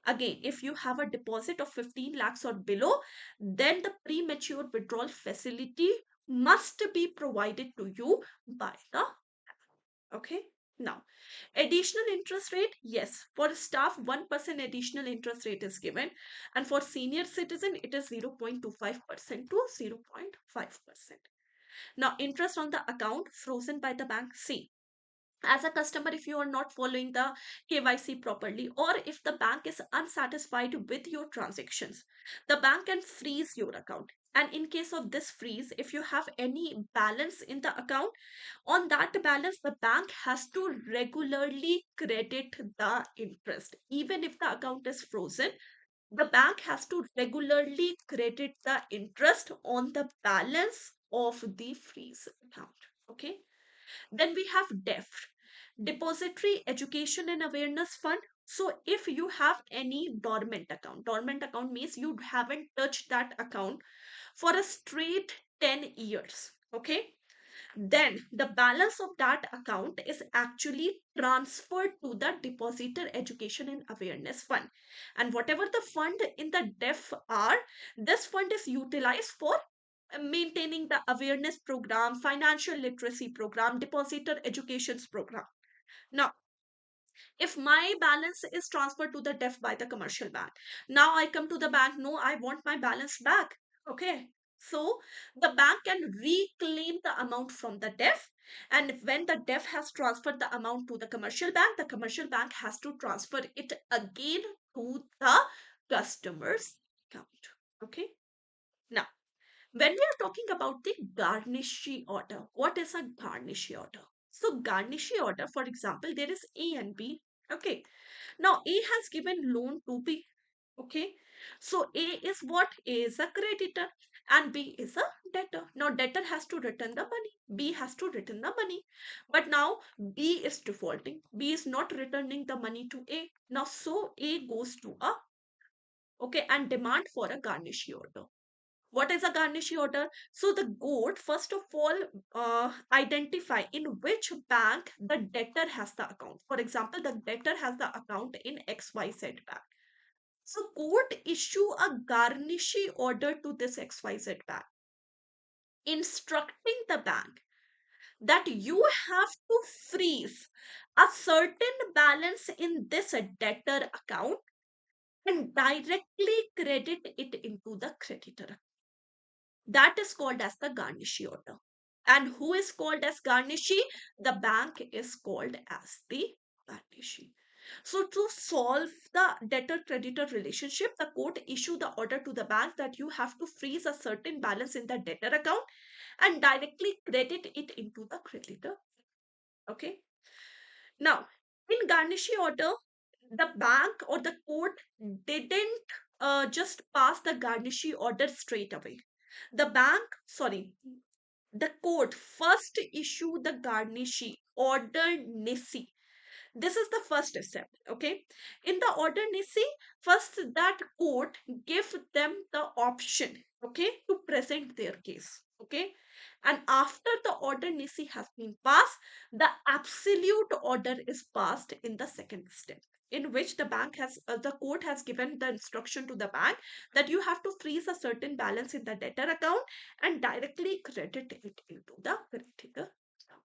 Again, if you have a deposit of 15 lakhs or below, then the premature withdrawal facility must be provided to you by the. Okay. Now, additional interest rate, yes, for staff 1% additional interest rate is given, and for senior citizen it is 0.25% to 0.5%. Now, interest on the account frozen by the bank. See, as a customer, if you are not following the KYC properly, or if the bank is unsatisfied with your transactions, the bank can freeze your account. And in case of this freeze, if you have any balance in the account, on that balance the bank has to regularly credit the interest. Even if the account is frozen, the bank has to regularly credit the interest on the balance of the freeze account. Okay. Then we have DEF, Depository Education and Awareness Fund. So if you have any dormant account means you haven't touched that account for a straight 10 years. Okay. Then the balance of that account is actually transferred to the Depositor Education and Awareness Fund. And whatever the fund in the DEF are, this fund is utilized for maintaining the awareness program, financial literacy program, depositor educations program. Now, if my balance is transferred to the DEF by the commercial bank, now I come to the bank, no, I want my balance back. Okay. So the bank can reclaim the amount from the DEF. And when the DEF has transferred the amount to the commercial bank has to transfer it again to the customer's account. Okay. Now, when we are talking about the garnishee order, what is a garnishee order? So, garnishee order, for example, there is A and B. Okay. Now, A has given loan to B. Okay. So, A is what? A is a creditor and B is a debtor. Now, debtor has to return the money. B has to return the money. But now, B is defaulting. B is not returning the money to A. Now, so A goes to a, okay, and demand for a garnishee order. What is a garnishee order? So the court first of all identify in which bank the debtor has the account. For example, the debtor has the account in XYZ bank. So court issue a garnishee order to this XYZ bank, instructing the bank that you have to freeze a certain balance in this debtor account and directly credit it into the creditor. That is called as the garnishee order. And who is called as garnishee? The bank is called as the garnishee. So to solve the debtor-creditor relationship, the court issue the order to the bank that you have to freeze a certain balance in the debtor account and directly credit it into the creditor. Okay. Now, in garnishee order, the bank or the court didn't just pass the garnishee order straight away. The court first issued the garnishee order nisi. This is the first step. Okay, in the order nisi, first that court give them the option, okay, to present their case. Okay, and after the order nisi has been passed, the absolute order is passed in the second step, in which the court has given the instruction to the bank that you have to freeze a certain balance in the debtor account and directly credit it into the creditor account.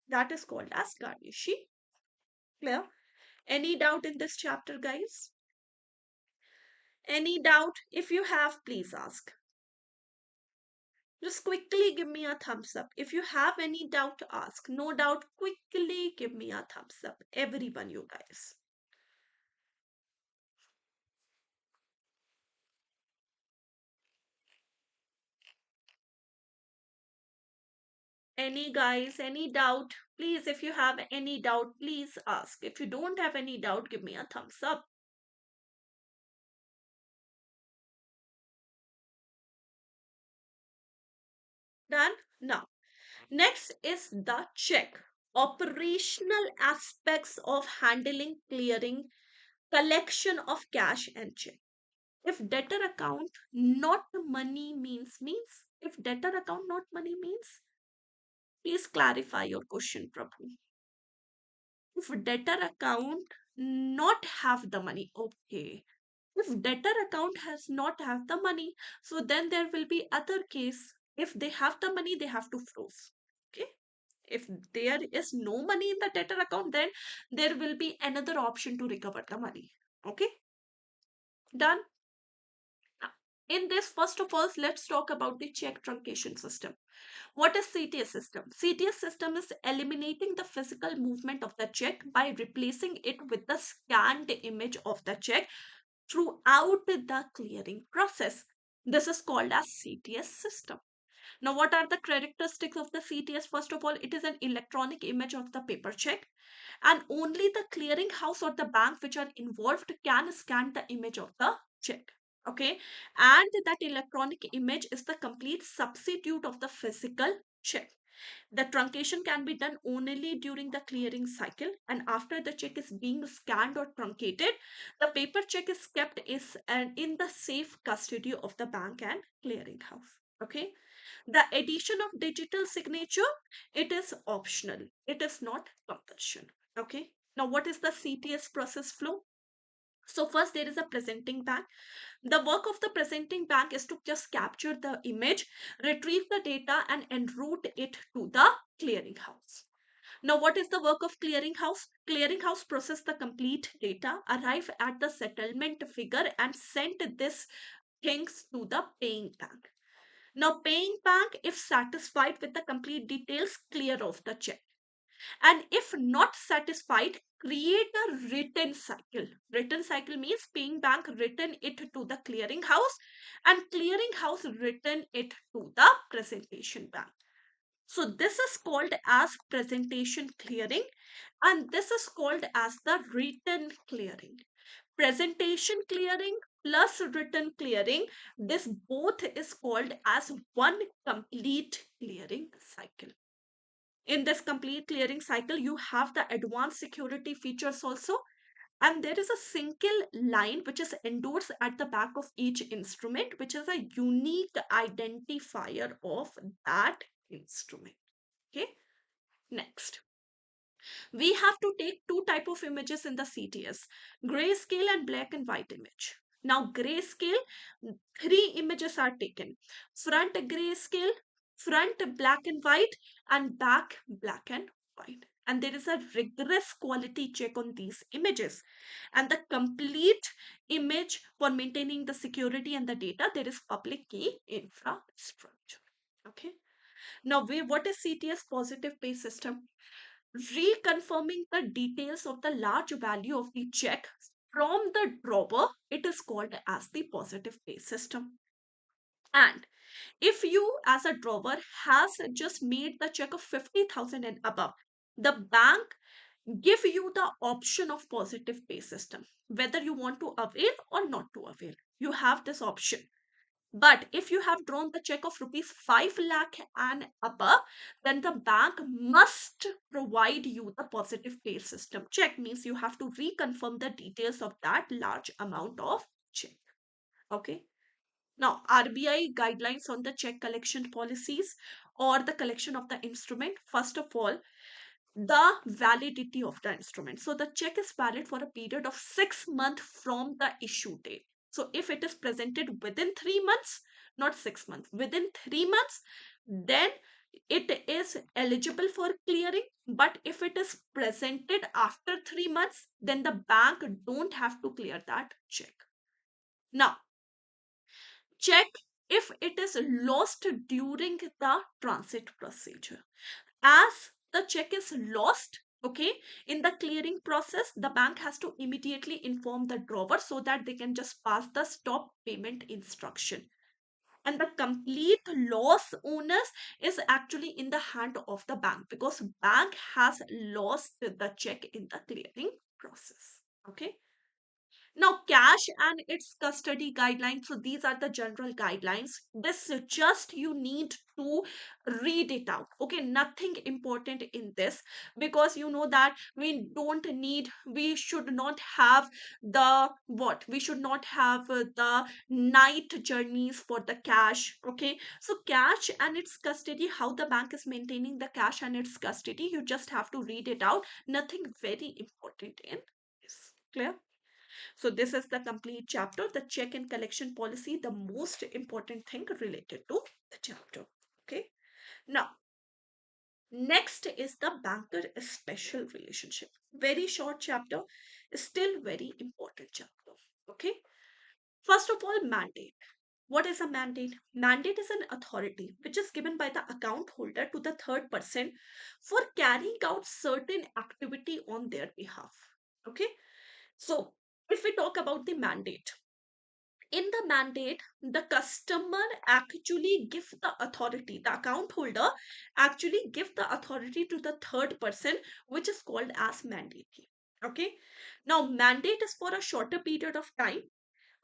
That is called as garnishi. Clear? Any doubt in this chapter, guys? Any doubt? If you have, please ask. Just quickly give me a thumbs up. If you have any doubt, ask. No doubt, quickly give me a thumbs up. Everyone, you guys. Any guys, any doubt? Please, if you have any doubt, please ask. If you don't have any doubt, give me a thumbs up. Done? Now, next is the check. Operational aspects of handling, clearing, collection of cash and check. If debtor account not money means, if debtor account not money means, please clarify your question, Prabhu. If debtor account not have the money, okay. If debtor account has not have the money, so then there will be other case. If they have the money, they have to froze. Okay. If there is no money in the debtor account, then there will be another option to recover the money. Okay. Done. In this, first of all, let's talk about the check truncation system. What is CTS system? CTS system is eliminating the physical movement of the check by replacing it with the scanned image of the check throughout the clearing process. This is called as CTS system. Now, what are the characteristics of the CTS? First of all, it is an electronic image of the paper check, and only the clearing house or the bank which are involved can scan the image of the check. Okay, and that electronic image is the complete substitute of the physical check. The truncation can be done only during the clearing cycle, and after the check is being scanned or truncated, the paper check is kept in the safe custody of the bank and clearing house. Okay, the addition of digital signature, it is optional, it is not compulsion. Okay, now what is the CTS process flow? So first there is a presenting bank. The work of the presenting bank is to just capture the image, retrieve the data, and enroute it to the clearinghouse. Now, what is the work of clearinghouse? Clearinghouse process the complete data, arrive at the settlement figure, and send this things to the paying bank. Now, paying bank, if satisfied with the complete details, clear off the check. And if not satisfied, create a written cycle. Written cycle means paying bank written it to the clearing house and clearing house written it to the presentation bank. So this is called as presentation clearing, and this is called as the written clearing. Presentation clearing plus written clearing, this both is called as one complete clearing cycle. In this complete clearing cycle, you have the advanced security features also, and there is a single line which is endorsed at the back of each instrument, which is a unique identifier of that instrument. Okay, next. We have to take two type of images in the CTS, grayscale and black and white image. Now grayscale, three images are taken: front grayscale, front black and white, and back black and white. And there is a rigorous quality check on these images. And the complete image for maintaining the security and the data, there is public key infrastructure. Okay. Now, what is CTS positive pay system? Reconfirming the details of the large value of the check from the drawer, it is called as the positive pay system. And if you as a drawer has just made the check of 50,000 and above, the bank give you the option of positive pay system, whether you want to avail or not to avail. You have this option. But if you have drawn the check of rupees 5 lakh and above, then the bank must provide you the positive pay system check. Means you have to reconfirm the details of that large amount of check. Okay. Now, RBI guidelines on the check collection policies or the collection of the instrument. First of all, the validity of the instrument. So the check is valid for a period of 6 months from the issue date. So if it is presented within 3 months, not 6 months, within 3 months, then it is eligible for clearing. But if it is presented after 3 months, then the bank don't have to clear that check. Now, check if it is lost during the transit procedure. As the check is lost, okay, in the clearing process, the bank has to immediately inform the drawer so that they can just pass the stop payment instruction. And the complete loss onus is actually in the hand of the bank, because bank has lost the check in the clearing process. Okay. Now, cash and its custody guidelines. So these are the general guidelines. This just you need to read it out. Okay, nothing important in this, because you know that we should not have the what? We should not have the night journeys for the cash. Okay, so cash and its custody, how the bank is maintaining the cash and its custody, you just have to read it out. Nothing very important in this. Clear? So this is the complete chapter, the check and collection policy, the most important thing related to the chapter. Okay. Now, next is the banker special relationship. Very short chapter, still very important chapter. Okay. First of all, mandate. What is a mandate? Mandate is an authority which is given by the account holder to the third person for carrying out certain activity on their behalf. Okay. So, if we talk about the mandate, in the mandate, the customer actually give the authority, the account holder actually give the authority to the third person, which is called as mandate. Okay. Now, mandate is for a shorter period of time.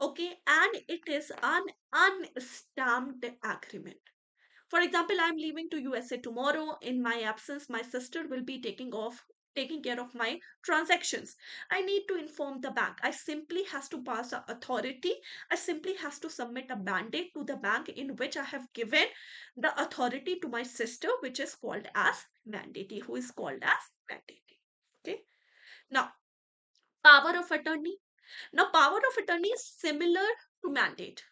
Okay. And it is an unstamped agreement. For example, I'm leaving to USA tomorrow. In my absence, my sister will be taking care of my transactions. I need to inform the bank. I simply has to pass a authority. I simply has to submit a mandate to the bank in which I have given the authority to my sister, which is called as mandate, who is called as mandate. Okay. Now, power of attorney. Now, power of attorney is similar to mandate.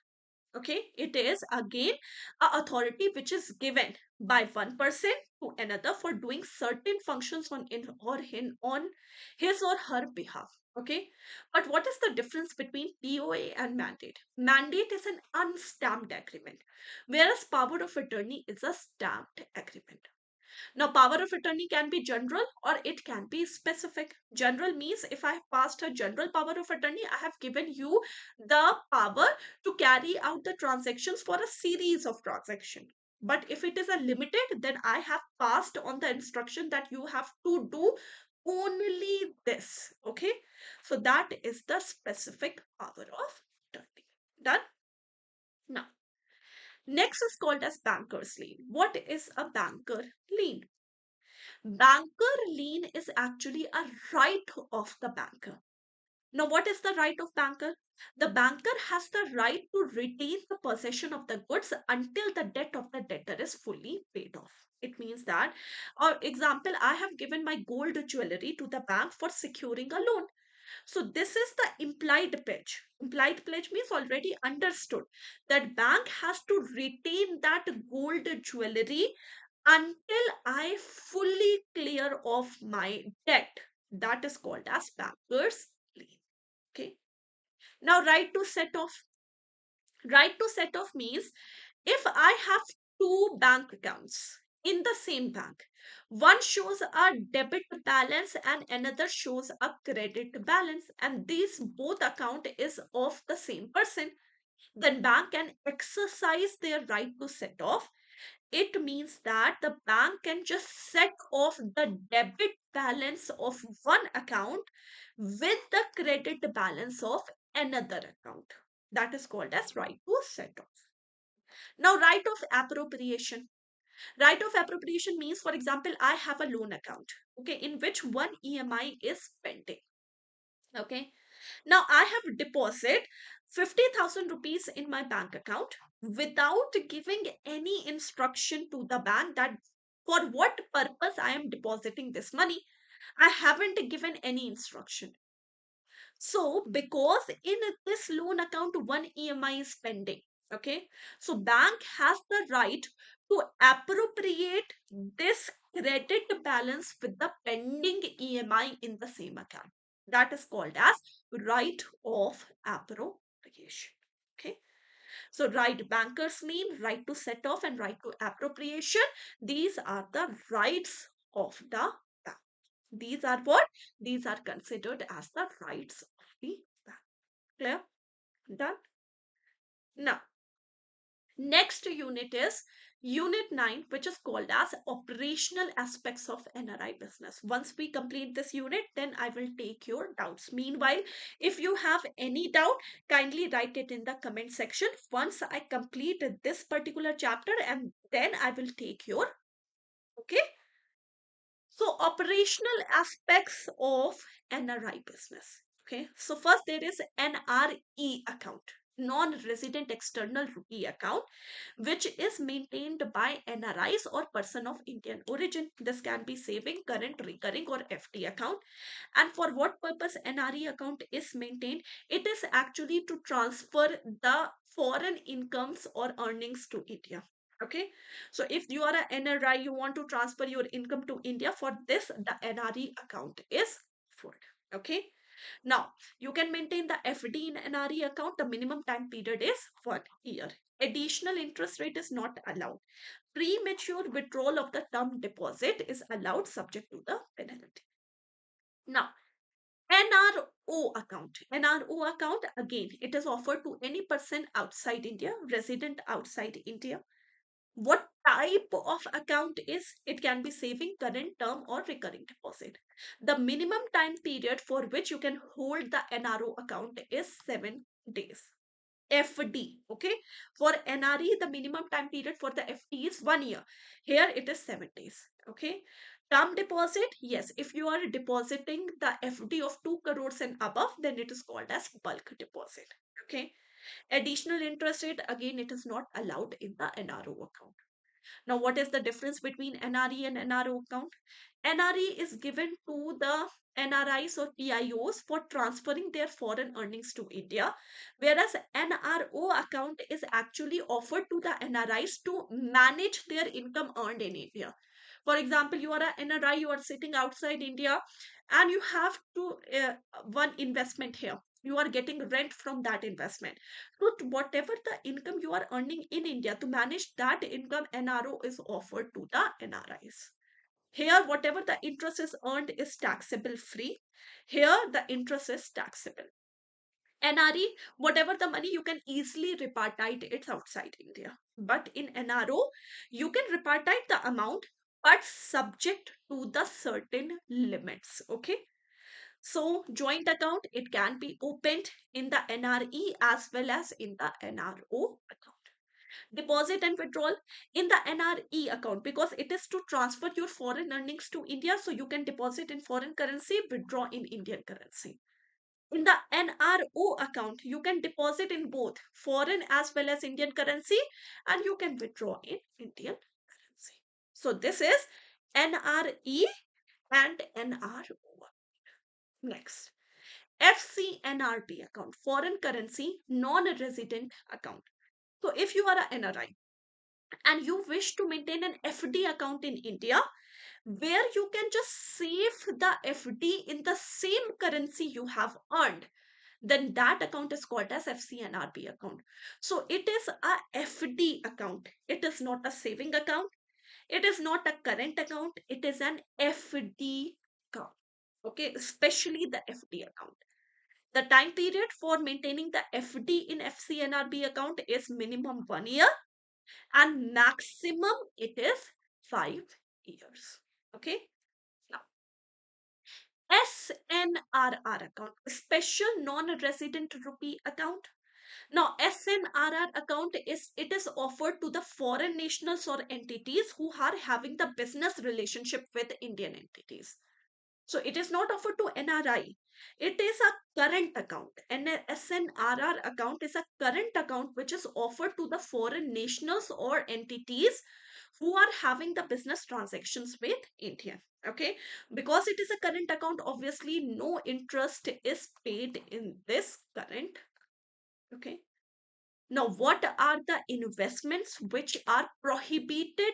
Okay, it is again a authority which is given by one person to another for doing certain functions on his or her behalf. Okay, but what is the difference between POA and mandate? Mandate is an unstamped agreement, whereas power of attorney is a stamped agreement. Now, power of attorney can be general or it can be specific. General means if I have passed a general power of attorney, I have given you the power to carry out the transactions for a series of transactions. But if it is a limited, then I have passed on the instruction that you have to do only this. Okay. So that is the specific power of attorney. Done? Now, next is called as banker's lien. What is a banker lien? Banker lien is actually a right of the banker. Now, what is the right of banker? The banker has the right to retain the possession of the goods until the debt of the debtor is fully paid off. It means that, or example, I have given my gold jewelry to the bank for securing a loan. So this is the implied pledge. Implied pledge means already understood that bank has to retain that gold jewelry until I fully clear off my debt. That is called as banker's lien. Okay. Now, right to set off. Right to set off means if I have two bank accounts in the same bank, one shows a debit balance and another shows a credit balance, and these both account is of the same person, then bank can exercise their right to set off. It means that the bank can just set off the debit balance of one account with the credit balance of another account. That is called as right to set off. Now, right of appropriation. Right of appropriation means, for example, I have a loan account, okay, in which one EMI is pending. Okay. Now I have deposit 50,000 rupees in my bank account without giving any instruction to the bank that for what purpose I am depositing this money. I haven't given any instruction. So, because in this loan account, one EMI is pending. Okay. So, bank has the right to appropriate this credit balance with the pending EMI in the same account. That is called as right of appropriation. Okay. So, right bankers mean right to set off and right to appropriation. These are the rights of the bank. These are what? These are considered as the rights of the bank. Clear? Done? Now, next unit is Unit 9, which is called as Operational Aspects of NRI Business. Once we complete this unit, then I will take your doubts. Meanwhile, if you have any doubt, kindly write it in the comment section. Once I complete this particular chapter, and then I will take your, okay? So, operational aspects of NRI business. Okay. So, first there is NRE account, non-resident external rupee account, which is maintained by NRIs or person of Indian origin. This can be saving, current, recurring, or FD account. And for what purpose NRE account is maintained? It is actually to transfer the foreign incomes or earnings to India. Okay. So if you are a NRI, you want to transfer your income to India, for this, the NRE account is for. Okay. Now, you can maintain the FD in NRE account. The minimum time period is 1 year. Additional interest rate is not allowed. Premature withdrawal of the term deposit is allowed subject to the penalty. Now, NRO account. NRO account, again, it is offered to any person outside India, resident outside India. What type of account is? It can be saving, current, term, or recurring deposit. The minimum time period for which you can hold the NRO account is 7 days. FD, okay? For NRE, the minimum time period for the FD is 1 year. Here it is 7 days, okay? Term deposit, yes, if you are depositing the FD of 2 crores and above, then it is called as bulk deposit, okay? Additional interest rate, again, it is not allowed in the NRO account. Now, what is the difference between NRE and NRO account? NRE is given to the NRIs or PIOs for transferring their foreign earnings to India, whereas NRO account is actually offered to the NRIs to manage their income earned in India. For example, you are an NRI, you are sitting outside India, and you have to one investment here. You are getting rent from that investment. So, whatever the income you are earning in India, to manage that income, NRO is offered to the NRIs. Here, whatever the interest is earned is taxable free. Here, the interest is taxable. NRE, whatever the money you can easily repartite it outside India. But in NRO, you can repartite the amount, but subject to the certain limits. Okay. So, joint account, it can be opened in the NRE as well as in the NRO account. Deposit and withdrawal in the NRE account, because it is to transfer your foreign earnings to India, so you can deposit in foreign currency, withdraw in Indian currency. In the NRO account, you can deposit in both foreign as well as Indian currency, and you can withdraw in Indian currency. So this is NRE and NRO. Next, FCNRB account, foreign currency non-resident account. So if you are a NRI and you wish to maintain an FD account in India, where you can just save the FD in the same currency you have earned, then that account is called as FCNRB account. So it is a FD account. It is not a saving account. It is not a current account. It is an FD account. Okay, especially the FD account. The time period for maintaining the FD in FCNRB account is minimum 1 year, and maximum it is 5 years. Okay. Now, SNRR account, special non-resident rupee account. Now, SNRR account is offered to the foreign nationals or entities who are having the business relationship with Indian entities. So it is not offered to NRI. It is a current account. And a SNRR account is a current account which is offered to the foreign nationals or entities who are having the business transactions with India. Okay, because it is a current account, obviously no interest is paid in this current. Okay, now, what are the investments which are prohibited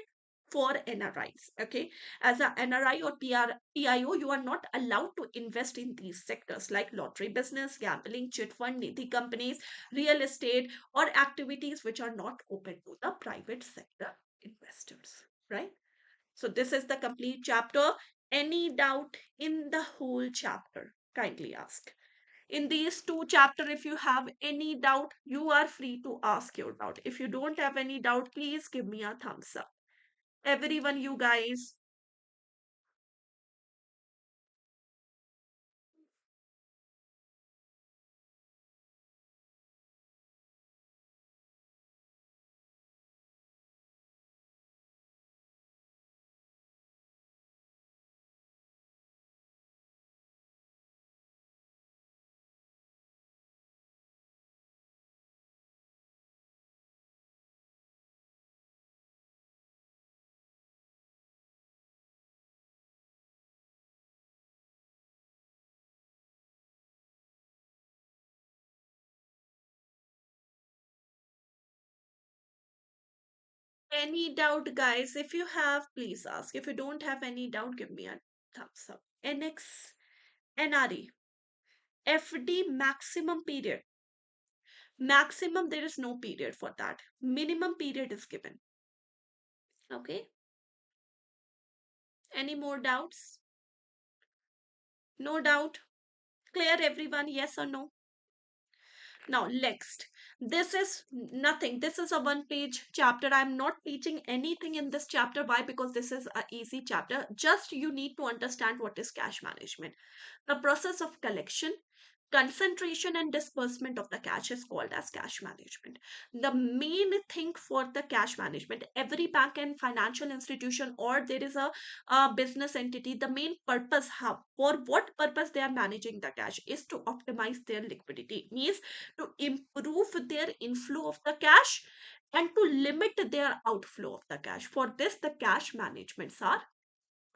for NRIs? Okay, as a NRI or PIO, you are not allowed to invest in these sectors like lottery business, gambling, chit fund, nidhi companies, real estate, or activities which are not open to the private sector investors. Right? So, this is the complete chapter. Any doubt in the whole chapter? Kindly ask. In these two chapter, if you have any doubt, you are free to ask your doubt. If you don't have any doubt, please give me a thumbs up. Everyone, you guys. Any doubt, guys? If you have, please ask. If you don't have any doubt, give me a thumbs up. NX, NRE, FD maximum period. Maximum, there is no period for that. Minimum period is given. Okay. Any more doubts? No doubt. Clear, everyone? Yes or no? Now, next, this is nothing. This is a one page chapter. I'm not teaching anything in this chapter. Why? Because this is a easy chapter. Just you need to understand what is cash management. The process of collection, concentration and disbursement of the cash is called as cash management. The main thing for the cash management, every bank and financial institution or there is a business entity, the main purpose, how for what purpose they are managing the cash is to optimize their liquidity, means to improve their inflow of the cash and to limit their outflow of the cash. For this the cash managements are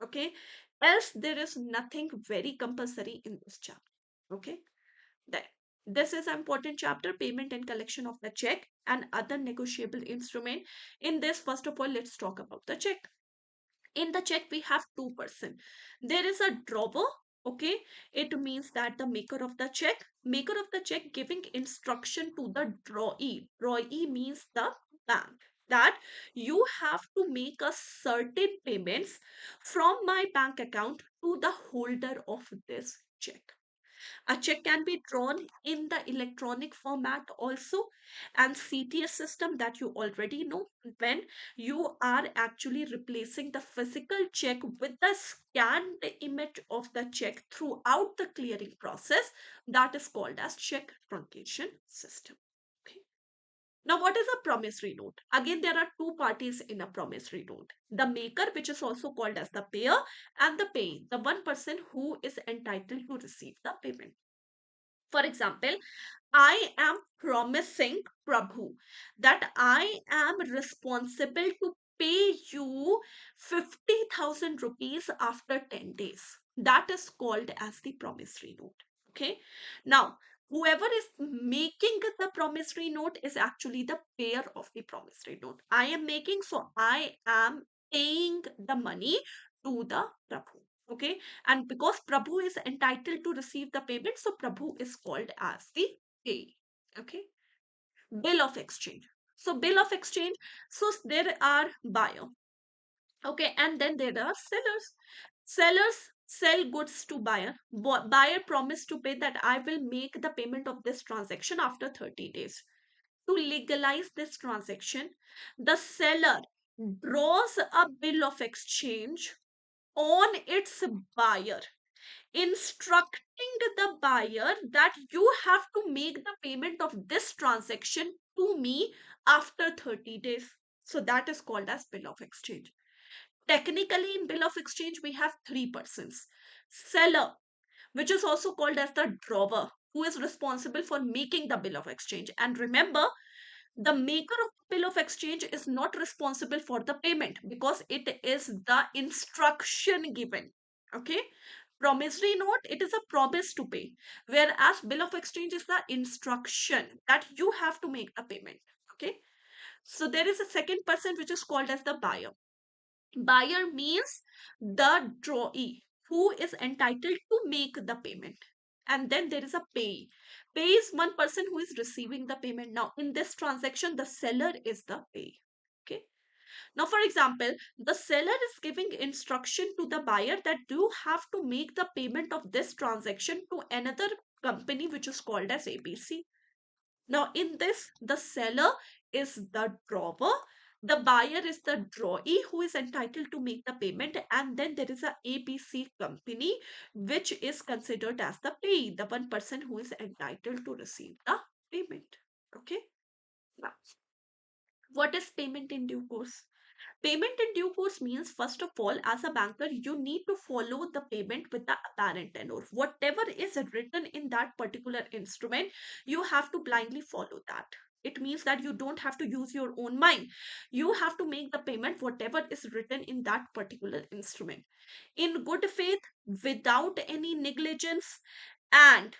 okay, else there is nothing very compulsory in this chapter. Okay, that this is an important chapter, payment and collection of the check and other negotiable instrument. In this, first of all, let's talk about the check. In the check we have two-person, there is a drawer. Okay, it means that the maker of the check giving instruction to the drawee means the bank, that you have to make a certain payments from my bank account to the holder of this check. A check can be drawn in the electronic format also, and CTS system that you already know, when you are actually replacing the physical check with the scanned image of the check throughout the clearing process, that is called as check truncation system. Okay. Now, what is a promissory note? Again, there are two parties in a promissory note. The maker, which is also called as the payer, and the payee, the one person who is entitled to receive the payment. For example, I am promising Prabhu that I am responsible to pay you 50,000 rupees after 10 days. That is called as the promissory note. Okay. Now, whoever is making the promissory note is actually the payer of the promissory note. I am making, so I am paying the money to the Prabhu. Okay, and because Prabhu is entitled to receive the payment, so Prabhu is called as the payee. Okay, bill of exchange. So bill of exchange, so there are buyer. Okay, and then there are sellers. Sellers sell goods to buyer. Buyer promise to pay that I will make the payment of this transaction after 30 days. To legalize this transaction, the seller draws a bill of exchange on its buyer instructing the buyer that you have to make the payment of this transaction to me after 30 days. So that is called as bill of exchange. Technically, in bill of exchange, we have three persons: seller, which is also called as the drawer, who is responsible for making the bill of exchange. And remember, the maker of the bill of exchange is not responsible for the payment because it is the instruction given. Okay. Promissory note, it is a promise to pay, whereas bill of exchange is the instruction that you have to make the payment. Okay. So there is a second person which is called as the buyer. Buyer means the drawee who is entitled to make the payment. And then there is a pay. Pay is one person who is receiving the payment. Now, in this transaction, the seller is the pay. Okay. Now, for example, the seller is giving instruction to the buyer that you have to make the payment of this transaction to another company which is called as ABC. Now, in this, the seller is the drawer, the buyer is the drawee who is entitled to make the payment, and then there is a ABC company which is considered as the payee, the one person who is entitled to receive the payment. Okay. Now, what is payment in due course? Payment in due course means, first of all, as a banker, you need to follow the payment with the apparent tenor. Whatever is written in that particular instrument, you have to blindly follow that. It means that you don't have to use your own mind. You have to make the payment whatever is written in that particular instrument, in good faith, without any negligence, and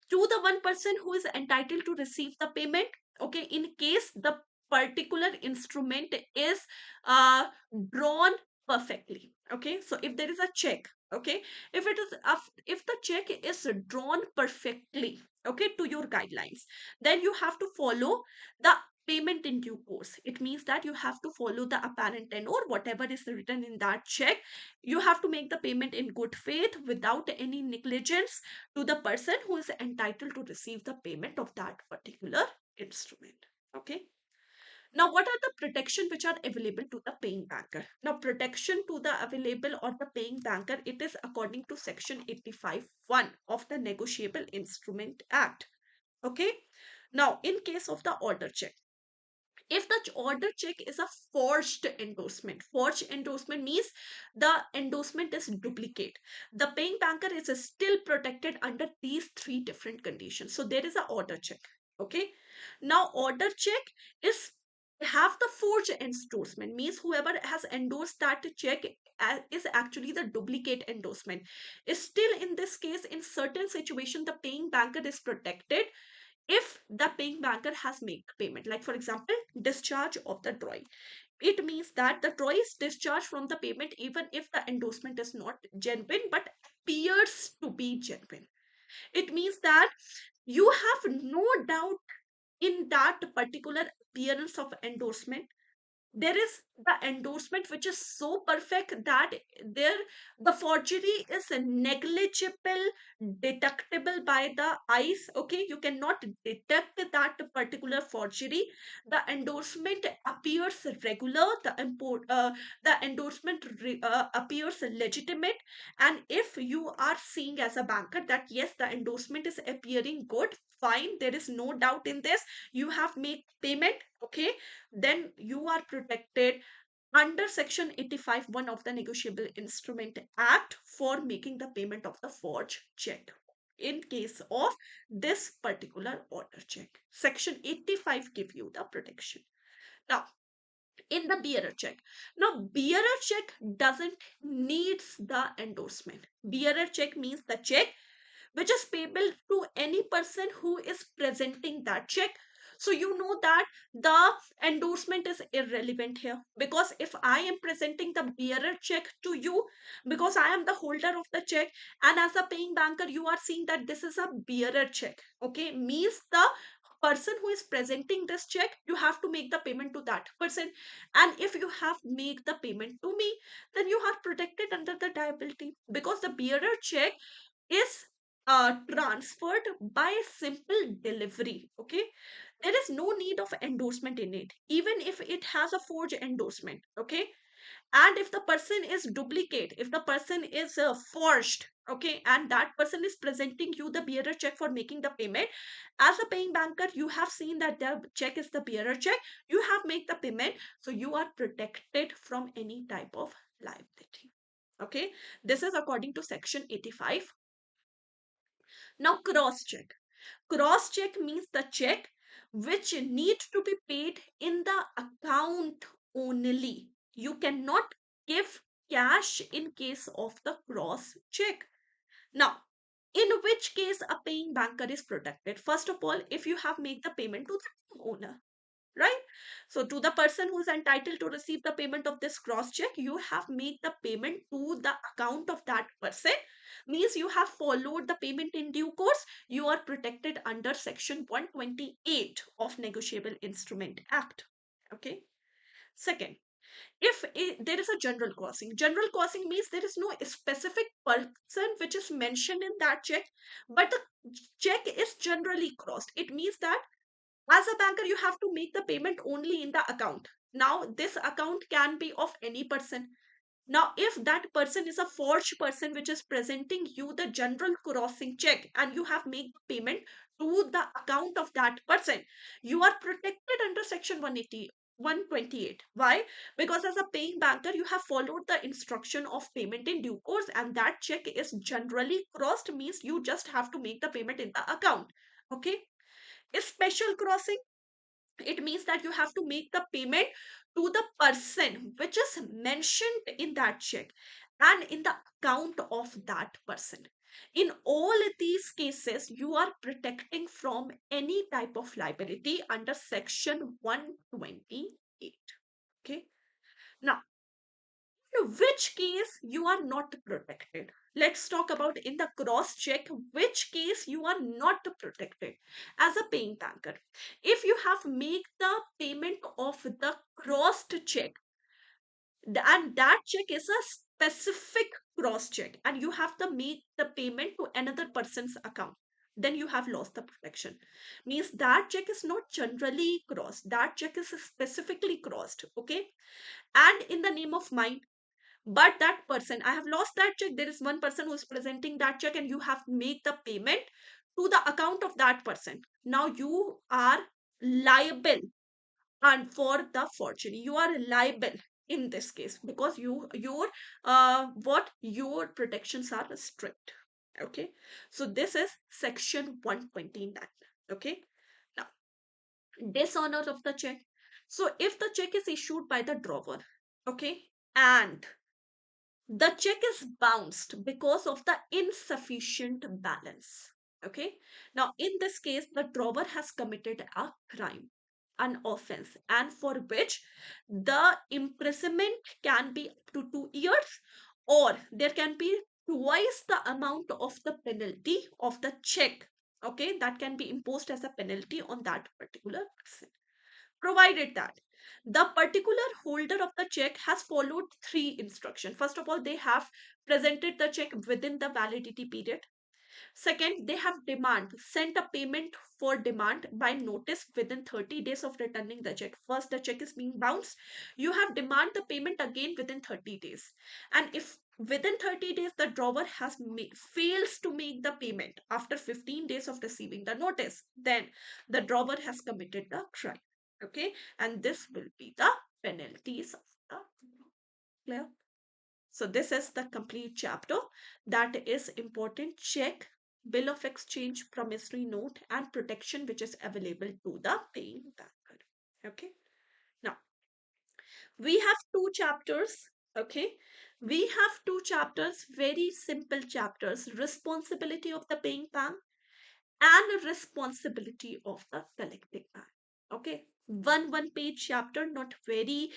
to the one person who is entitled to receive the payment. Okay, in case the particular instrument is uh, drawn perfectly. Okay, so if there is a check, okay, if it is if the check is drawn perfectly, okay, to your guidelines, then you have to follow the payment in due course. It means that you have to follow the apparent tenor, whatever is written in that check. You have to make the payment in good faith without any negligence to the person who is entitled to receive the payment of that particular instrument. Okay. Now, what are the protection which are available to the paying banker? Now, protection to the available or the paying banker, it is according to section 85(1) of the Negotiable Instrument Act. Okay. Now, in case of the order check, if the order check is a forged endorsement means the endorsement is duplicate. The paying banker is still protected under these three different conditions. So there is a order check. Okay. Now, order check is have the forged endorsement means whoever has endorsed that check is actually the duplicate endorsement. Is still in this case, in certain situation, the paying banker is protected if the paying banker has made payment. Like for example, discharge of the drawing. It means that the drawing is discharged from the payment even if the endorsement is not genuine but appears to be genuine. It means that you have no doubt in that particular appearance of endorsement. There is the endorsement which is so perfect that there the forgery is negligible, detectable by the eyes. Okay, you cannot detect that particular forgery. The endorsement appears regular, the endorsement appears legitimate. And if you are seeing as a banker that yes, the endorsement is appearing good, fine, there is no doubt in this, you have made payment. Okay, then you are protected under section 85(1) of the Negotiable Instrument Act for making the payment of the forged check in case of this particular order check. Section 85 give you the protection. Now, in the bearer check, now bearer check doesn't needs the endorsement. Bearer check means the check which is payable to any person who is presenting that check. So you know that the endorsement is irrelevant here, because if I am presenting the bearer check to you, because I am the holder of the check, and as a paying banker you are seeing that this is a bearer check, okay, means the person who is presenting this check, you have to make the payment to that person. And if you have make the payment to me, then you are protected under the liability, because the bearer check is transferred by simple delivery. Okay, there is no need of endorsement in it, even if it has a forged endorsement. Okay, and if the person is duplicate, if the person is forged, okay, and that person is presenting you the bearer check for making the payment. As a paying banker, you have seen that the check is the bearer check, you have made the payment, so you are protected from any type of liability. Okay, this is according to section 85. Now cross check. Cross check means the check which need to be paid in the account only. You cannot give cash in case of the cross check. Now, in which case a paying banker is protected? First of all, if you have made the payment to the owner, right? So to the person who is entitled to receive the payment of this cross check, you have made the payment to the account of that person, means you have followed the payment in due course, you are protected under section 128 of Negotiable Instrument Act. Okay. Second, if there is a general crossing means there is no specific person which is mentioned in that check, but the check is generally crossed. It means that as a banker, you have to make the payment only in the account. Now, this account can be of any person. Now, if that person is a forged person which is presenting you the general crossing check and you have made the payment to the account of that person, you are protected under section 180, 128. Why? Because as a paying banker, you have followed the instruction of payment in due course and that check is generally crossed, means you just have to make the payment in the account. Okay. A special crossing, it means that you have to make the payment to the person which is mentioned in that check and in the account of that person. In all these cases, you are protecting from any type of liability under section 128. Okay. Now, in which case you are not protected? Let's talk about in the cross check which case you are not protected as a paying banker. If you have made the payment of the crossed check and that check is a specific cross check and you have to make the payment to another person's account, then you have lost the protection. Means that check is not generally crossed, that check is specifically crossed. Okay, and in the name of mine, but that person, I have lost that check, there is one person who is presenting that check and you have made the payment to the account of that person. Now you are liable, and for the forgery you are liable in this case because your what your protections are strict. Okay, so this is section 129. Okay. Now, dishonor of the check. So if the check is issued by the drawer, okay, and the check is bounced because of the insufficient balance. Okay. Now, in this case, the drawer has committed a crime, an offense, and for which the imprisonment can be up to 2 years, or there can be twice the amount of the penalty of the check. Okay, that can be imposed as a penalty on that particular person, provided that the particular holder of the check has followed three instructions. First of all, they have presented the check within the validity period. Second, they have sent a payment for demand by notice within 30 days of returning the check. First, the check is being bounced. You have demand the payment again within 30 days. And if within 30 days the drawer fails to make the payment after 15 days of receiving the notice, then the drawer has committed the crime. Okay, and this will be the penalties of the clear. So this is the complete chapter that is important. Check, bill of exchange, promissory note, and protection which is available to the paying banker. Okay. Now we have two chapters. Okay. We have two chapters, very simple chapters: responsibility of the paying bank and responsibility of the collecting bank. Okay, one page chapter, not very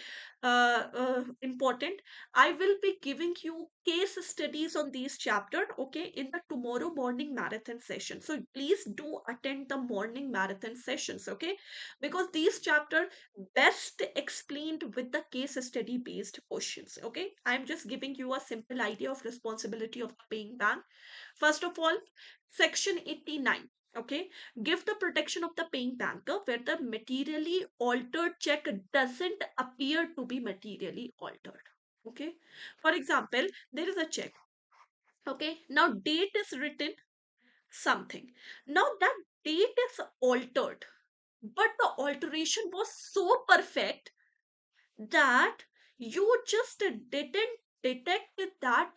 important. I will be giving you case studies on these chapter, okay, in the tomorrow morning marathon session. So please do attend the morning marathon sessions, okay, because these chapter best explained with the case study based questions. Okay, I'm just giving you a simple idea of responsibility of the paying bank. First of all, section 89, okay, give the protection of the paying banker where the materially altered check doesn't appear to be materially altered. Okay, for example, there is a check, Okay, now date is written something. Now that date is altered, but the alteration was so perfect that you just didn't detect that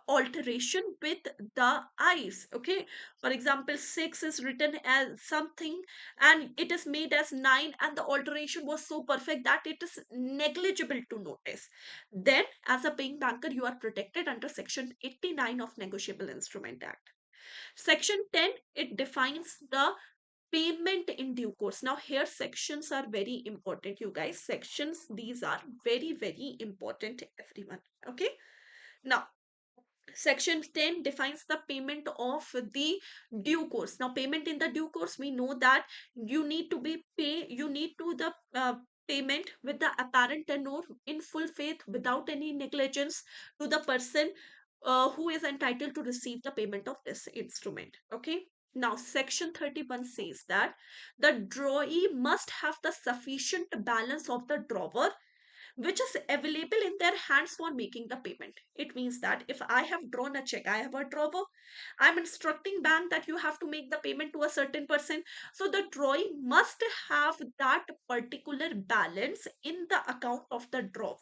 alteration with the eyes. Okay, for example, 6 is written as something and it is made as 9, and the alteration was so perfect that it is negligible to notice. Then as a paying banker, you are protected under section 89 of Negotiable Instrument Act. Section 10, it defines the payment in due course. Now here sections are very important, you guys. Sections, these are very, very important, everyone. Okay, now section 10 defines the payment of the due course. Now payment in the due course, we know that you need to the payment with the apparent tenor in full faith without any negligence to the person who is entitled to receive the payment of this instrument. Okay, now section 31 says that the drawee must have the sufficient balance of the drawer which is available in their hands for making the payment. It means that if I have drawn a check, I have a drawer, I'm instructing bank that you have to make the payment to a certain person. So the drawee must have that particular balance in the account of the drawer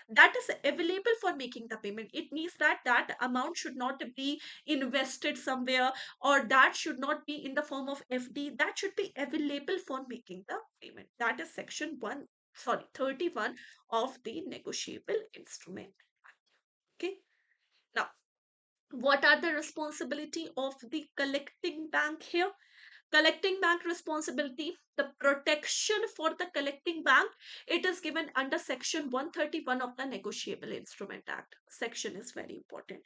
that is available for making the payment. It means that that amount should not be invested somewhere, or that should not be in the form of FD. That should be available for making the payment. That is section 1, sorry, 31 of the Negotiable Instrument. Okay, now what are the responsibility of the collecting bank here? Collecting bank responsibility, the protection for the collecting bank, it is given under section 131 of the Negotiable Instrument Act. Section is very important.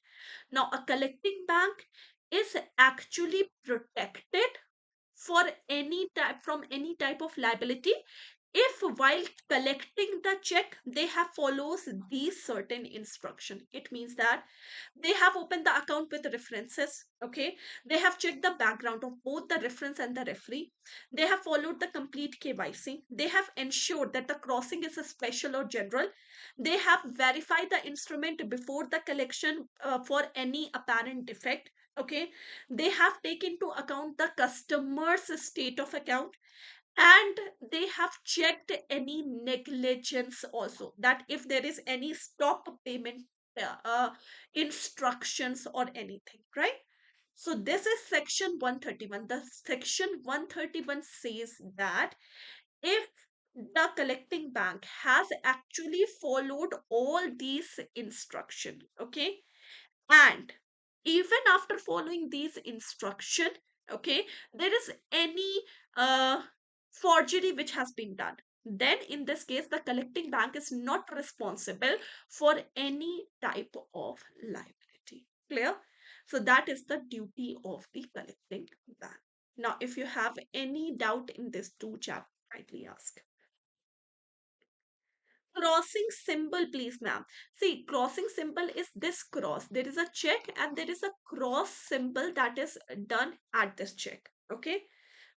Now a collecting bank is actually protected for any type, from any type of liability, if while collecting the check they have follows these certain instruction. It means that they have opened the account with references. Okay, they have checked the background of both the reference and the referee. They have followed the complete KYC. They have ensured that the crossing is a special or general. They have verified the instrument before the collection for any apparent defect. Okay, they have taken into account the customer's state of account, and they have checked any negligence also, that if there is any stop payment instructions or anything, right? So this is section 131. The section 131 says that if the collecting bank has actually followed all these instruction, okay, and even after following these instruction, okay, there is any uh, forgery which has been done, then in this case the collecting bank is not responsible for any type of liability. Clear? So that is the duty of the collecting bank. Now if you have any doubt in this two chapter, kindly ask. Crossing symbol, please, ma'am. See, crossing symbol is this cross. There is a check and there is a cross symbol that is done at this check. Okay.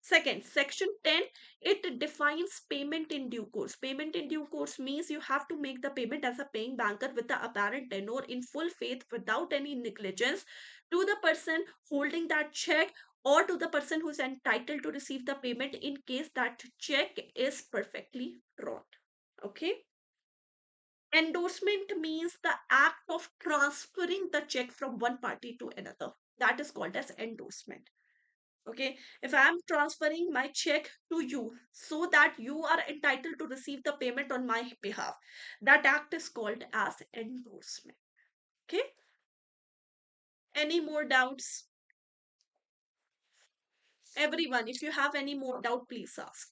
Second, section 10, it defines payment in due course. Payment in due course means you have to make the payment as a paying banker with the apparent tenor in full faith without any negligence to the person holding that check, or to the person who is entitled to receive the payment in case that check is perfectly drawn. Okay. Endorsement means the act of transferring the check from one party to another. That is called as endorsement. Okay. If I am transferring my check to you so that you are entitled to receive the payment on my behalf, that act is called as endorsement. Okay. Any more doubts? Everyone, if you have any more doubt, please ask.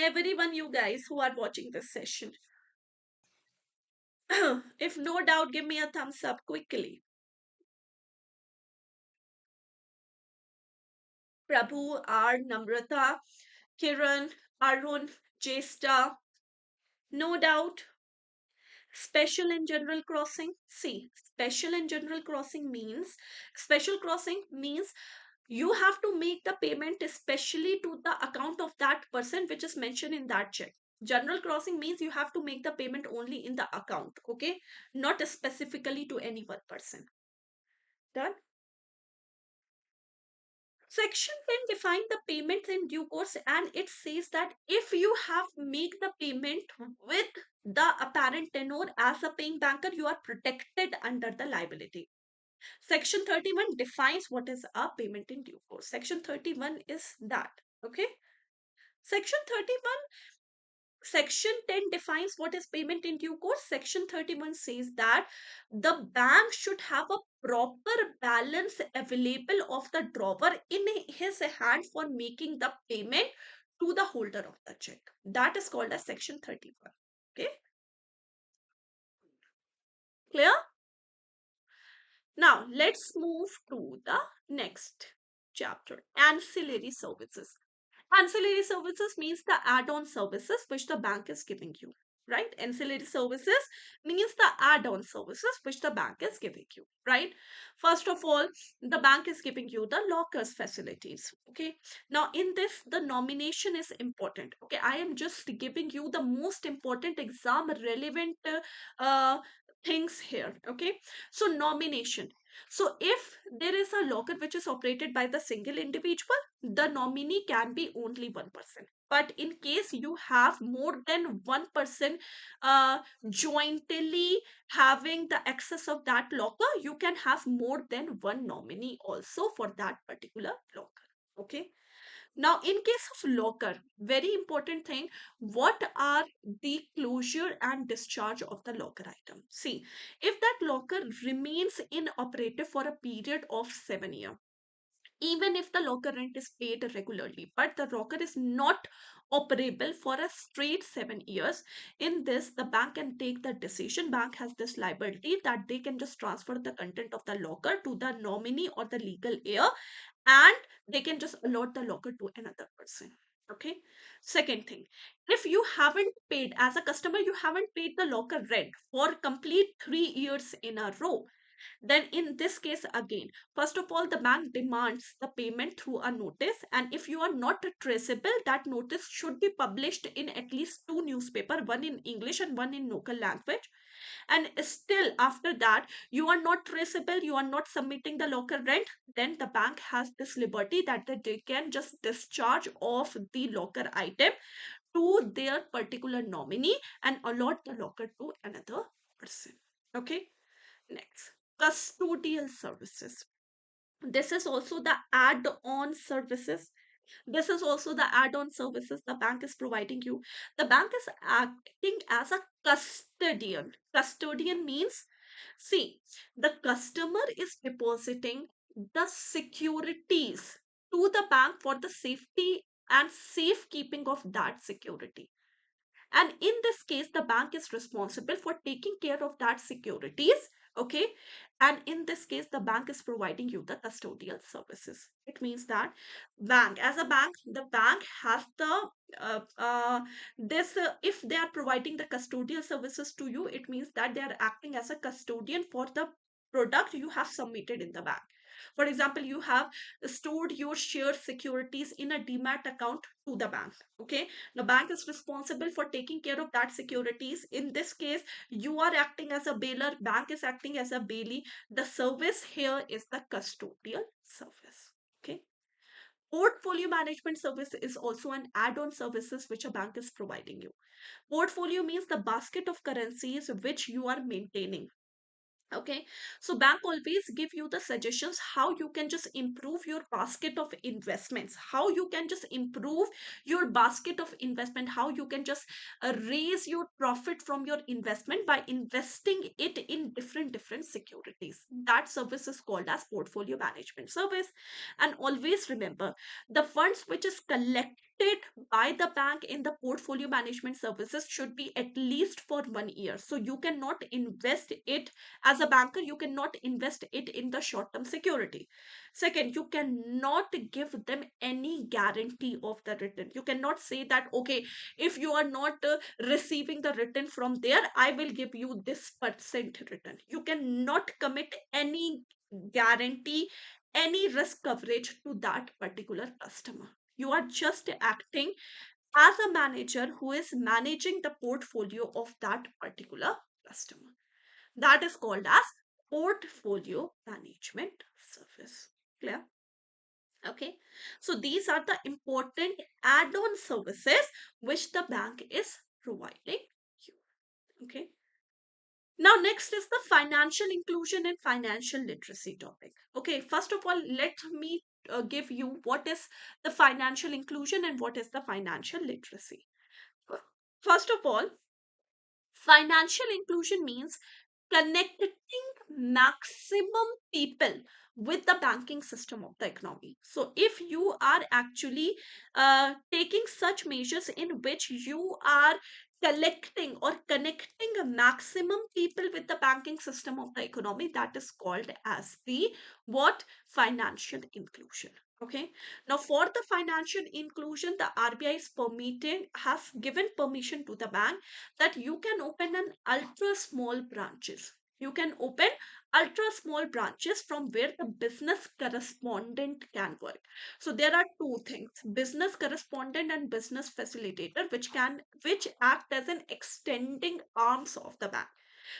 Everyone, you guys who are watching this session. If no doubt, give me a thumbs up quickly. Prabhu, R, Namrata, Kiran, Arun, Jesta, no doubt. Special and general crossing. See, special crossing means you have to make the payment especially to the account of that person which is mentioned in that check. General crossing means you have to make the payment only in the account, okay, not specifically to any one person. Done. Section 10 define the payments in due course, and it says that if you have make the payment with the apparent tenor as a paying banker, you are protected under the liability. Section 31 defines what is a payment in due course. Section 31 is that. Okay. Section 31, Section 10 defines what is payment in due course. Section 31 says that the bank should have a proper balance available of the drawer in his hand for making the payment to the holder of the check. That is called as Section 31. Okay. Clear? Now, let's move to the next chapter, ancillary services. Ancillary services means the add-on services which the bank is giving you, right? Ancillary services means the add-on services which the bank is giving you, right? First of all, the bank is giving you the lockers facilities, okay? Now, in this, the nomination is important, okay? I am just giving you the most important exam relevant things here, okay? So, nomination. So, if there is a locker which is operated by the single individual, the nominee can be only one person. But in case you have more than one person jointly having the access of that locker, you can have more than one nominee also for that particular locker. Okay. Now, in case of locker, very important thing, what are the closure and discharge of the locker item? See, if that locker remains inoperative for a period of 7 years, even if the locker rent is paid regularly, but the locker is not operable for a straight 7 years, in this the bank can take the decision. Bank has this liability that they can just transfer the content of the locker to the nominee or the legal heir, and they can just allot the locker to another person. Okay. Second thing, if you haven't paid as a customer, you haven't paid the locker rent for complete 3 years in a row, then in this case again, first of all, the bank demands the payment through a notice, and if you are not traceable, that notice should be published in at least two newspaper, one in English and one in local language. And still after that you are not traceable, you are not submitting the local rent, then the bank has this liberty that they can just discharge of the locker item to their particular nominee and allot the locker to another person. Okay. Next, custodial services. This is also the add-on services. This is also the add-on services the bank is providing you. The bank is acting as a custodian. Custodian means, see, the customer is depositing the securities to the bank for the safety and safekeeping of that security. And in this case, the bank is responsible for taking care of that securities. Okay. And in this case, the bank is providing you the custodial services. It means that bank, as a bank, the bank has the this if they are providing the custodial services to you, it means that they are acting as a custodian for the product you have submitted in the bank. For example, you have stored your share securities in a demat account to the bank. Okay. The bank is responsible for taking care of that securities. In this case, you are acting as a bailer, bank is acting as a bailee. The service here is the custodial service. Okay. Portfolio management service is also an add-on services which a bank is providing you. Portfolio means the basket of currencies which you are maintaining. Okay. So bank always give you the suggestions how you can just improve your basket of investments, how you can just improve your basket of investment, how you can just raise your profit from your investment by investing it in different securities. That service is called as portfolio management service. And always remember, the funds which is collected by the bank in the portfolio management services should be at least for 1 year. So you cannot invest it as a banker, you cannot invest it in the short term security. Second, you cannot give them any guarantee of the return. You cannot say that, okay, if you are not receiving the return from there, I will give you this percent return. You cannot commit any guarantee, any risk coverage to that particular customer. You are just acting as a manager who is managing the portfolio of that particular customer. That is called as portfolio management service. Clear? Okay. So these are the important add-on services which the bank is providing you. Okay. Now, next is the financial inclusion and financial literacy topic. Okay, first of all, let me give you what is the financial inclusion and what is the financial literacy. First of all, financial inclusion means connecting maximum people with the banking system of the economy. So if you are actually taking such measures in which you are collecting or connecting a maximum people with the banking system of the economy, that is called as the what? Financial inclusion. Okay. Now for the financial inclusion, the RBI is has given permission to the bank that you can open an ultra small branches. You can open ultra small branches from where the business correspondent can work. So there are two things: business correspondent and business facilitator, which act as an extending arms of the bank.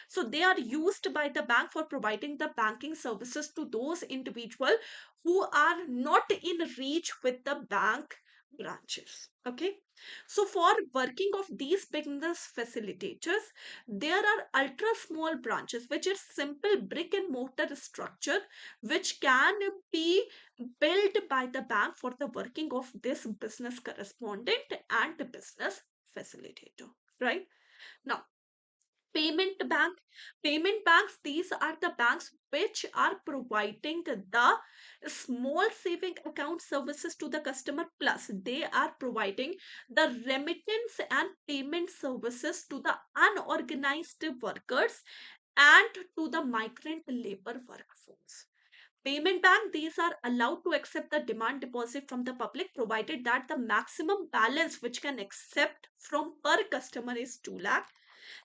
So they are used by the bank for providing the banking services to those individuals who are not in reach with the bank branches. Okay. So for working of these business facilitators, there are ultra small branches, which is simple brick and mortar structure, which can be built by the bank for the working of this business correspondent and the business facilitator. Right. Now, payment banks, these are the banks which are providing the small saving account services to the customer, plus they are providing the remittance and payment services to the unorganized workers and to the migrant labor workforce. Payment bank, these are allowed to accept the demand deposit from the public, provided that the maximum balance which can accept from per customer is 2 lakh.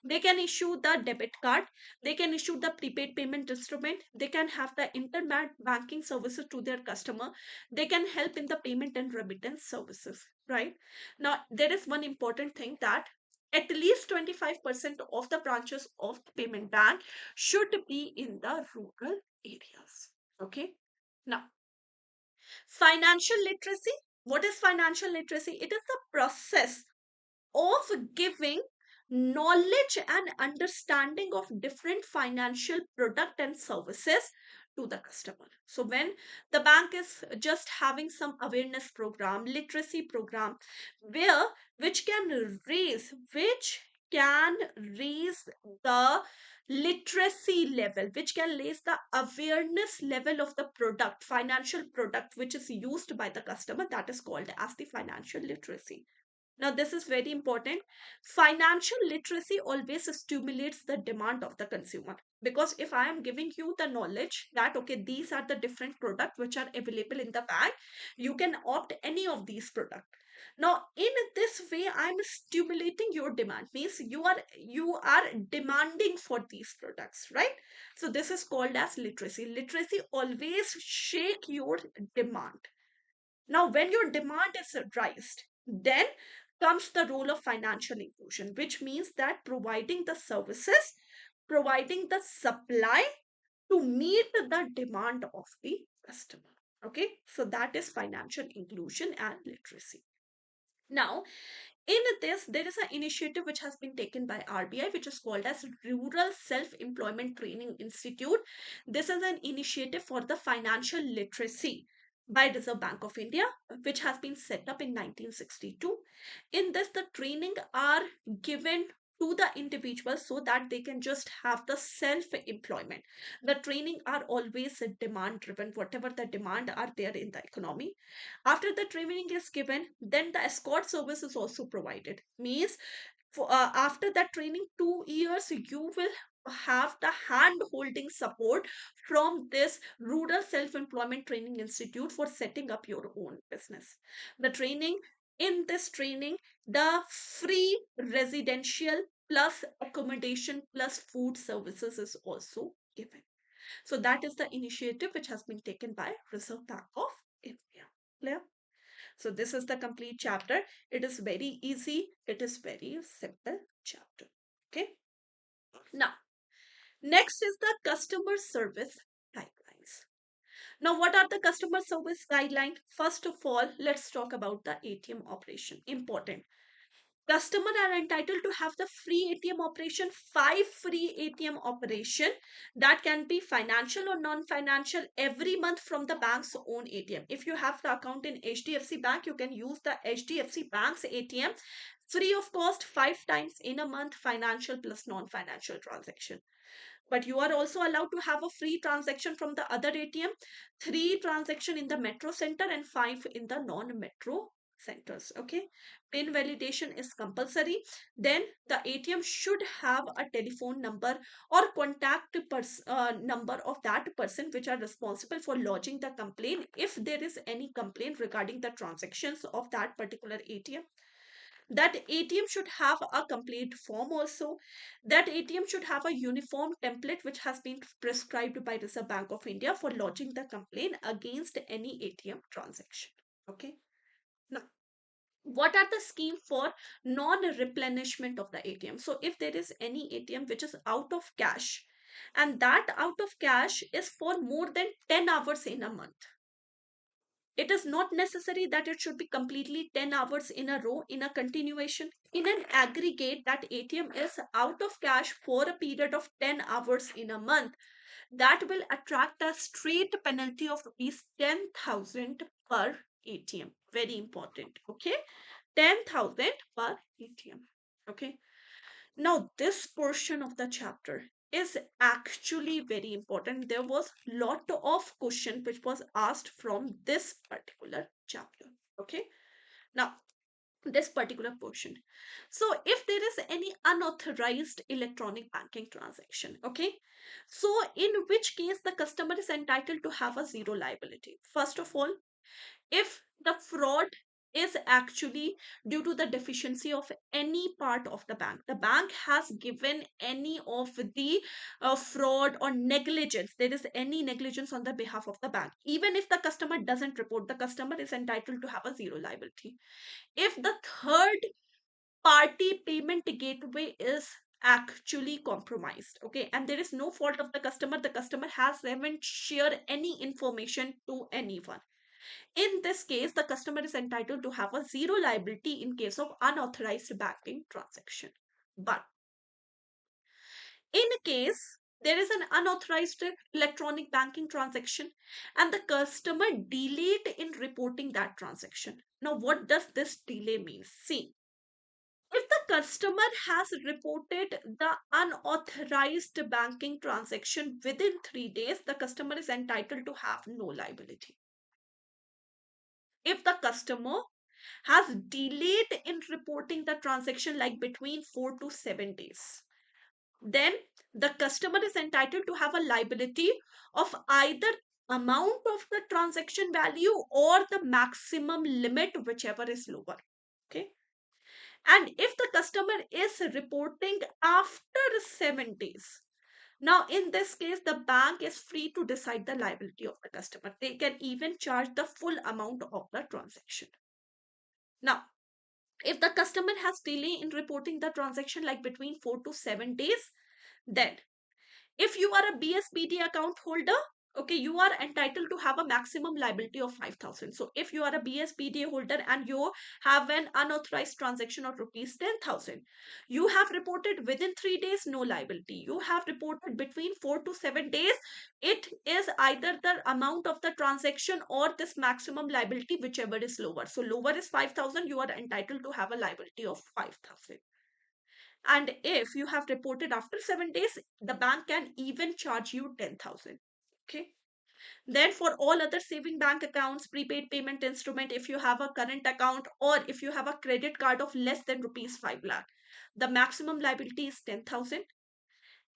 They can issue the debit card, they can issue the prepaid payment instrument, they can have the internet banking services to their customer, they can help in the payment and remittance services. Right. Now there is one important thing, that at least 25% of the branches of the payment bank should be in the rural areas. Okay. Now, financial literacy. What is financial literacy? It is the process of giving knowledge and understanding of different financial product and services to the customer. So when the bank is just having some awareness program, literacy program, where which can raise the literacy level, which can raise the awareness level of the product, financial product which is used by the customer, that is called as the financial literacy. Now, this is very important. Financial literacy always stimulates the demand of the consumer. Because if I am giving you the knowledge that, okay, these are the different products which are available in the bank, you can opt any of these products. Now, in this way, I am stimulating your demand. Means you are demanding for these products, right? So this is called as literacy. Literacy always shake your demand. Now, when your demand is raised, then comes the role of financial inclusion, which means that providing the services, providing the supply to meet the demand of the customer. Okay, so that is financial inclusion and literacy. Now, in this, there is an initiative which has been taken by RBI, which is called as Rural Self-Employment Training Institute. This is an initiative for the financial literacy by Reserve Bank of India, which has been set up in 1962. In this, the training are given to the individual so that they can just have the self-employment. The training are always demand driven, whatever the demand are there in the economy. After the training is given, then the escort service is also provided. Means after that training 2 years you will have the hand holding support from this rural self-employment training institute for setting up your own business. The training, in this training, the free residential plus accommodation plus food services is also given. So that is the initiative which has been taken by Reserve Bank of India. Clear? So this is the complete chapter. It is very easy. It is very simple chapter. Okay. Now, next is the customer service guidelines. Now, what are the customer service guidelines? First of all, let's talk about the ATM operation. Important. Customer are entitled to have the free ATM operation, 5 free ATM operation that can be financial or non-financial every month from the bank's own ATM. If you have the account in HDFC Bank, you can use the HDFC Bank's ATM free of cost 5 times in a month, financial plus non-financial transaction. But you are also allowed to have a free transaction from the other ATM, 3 transaction in the metro center and 5 in the non-metro centers. Okay, pin validation is compulsory. Then the ATM should have a telephone number or contact number of that person which are responsible for lodging the complaint if there is any complaint regarding the transactions of that particular ATM. That ATM should have a complete form also. That ATM should have a uniform template which has been prescribed by Reserve Bank of India for lodging the complaint against any ATM transaction. Okay. Now, what are the scheme for non-replenishment of the ATM? So if there is any ATM which is out of cash and that out of cash is for more than 10 hours in a month, it is not necessary that it should be completely 10 hours in a row in a continuation. In an aggregate, that ATM is out of cash for a period of 10 hours in a month. That will attract a straight penalty of rupees 10,000 per ATM. Very important. Okay. 10,000 per ATM. Okay. Now, this portion of the chapter is actually very important. There was lot of question which was asked from this particular chapter. Okay. Now, this particular portion. So, if there is any unauthorized electronic banking transaction, okay, so in which case the customer is entitled to have a zero liability. First of all, if the fraud is actually due to the deficiency of any part of the bank has given any of the fraud or negligence, there is any negligence on the behalf of the bank, even if the customer doesn't report, the customer is entitled to have a zero liability. If the third party payment gateway is actually compromised, okay, and there is no fault of the customer has haven't shared any information to anyone, in this case, the customer is entitled to have a zero liability in case of unauthorized banking transaction. But in case there is an unauthorized electronic banking transaction and the customer delayed in reporting that transaction. Now, what does this delay mean? See, if the customer has reported the unauthorized banking transaction within 3 days, the customer is entitled to have no liability. If the customer has delayed in reporting the transaction like between 4 to 7 days, then the customer is entitled to have a liability of either amount of the transaction value or the maximum limit, whichever is lower. Okay. And if the customer is reporting after 7 days, now in this case the bank is free to decide the liability of the customer. They can even charge the full amount of the transaction. Now, if the customer has delay in reporting the transaction like between 4 to 7 days, then if you are a BSBD account holder, okay, you are entitled to have a maximum liability of 5,000. So if you are a BSBD holder and you have an unauthorized transaction of rupees 10,000, you have reported within 3 days, no liability. You have reported between 4 to 7 days, it is either the amount of the transaction or this maximum liability, whichever is lower. So lower is 5,000, you are entitled to have a liability of 5,000. And if you have reported after 7 days, the bank can even charge you 10,000. Okay. Then for all other saving bank accounts, prepaid payment instrument, if you have a current account or if you have a credit card of less than rupees 5 lakh, the maximum liability is 10,000.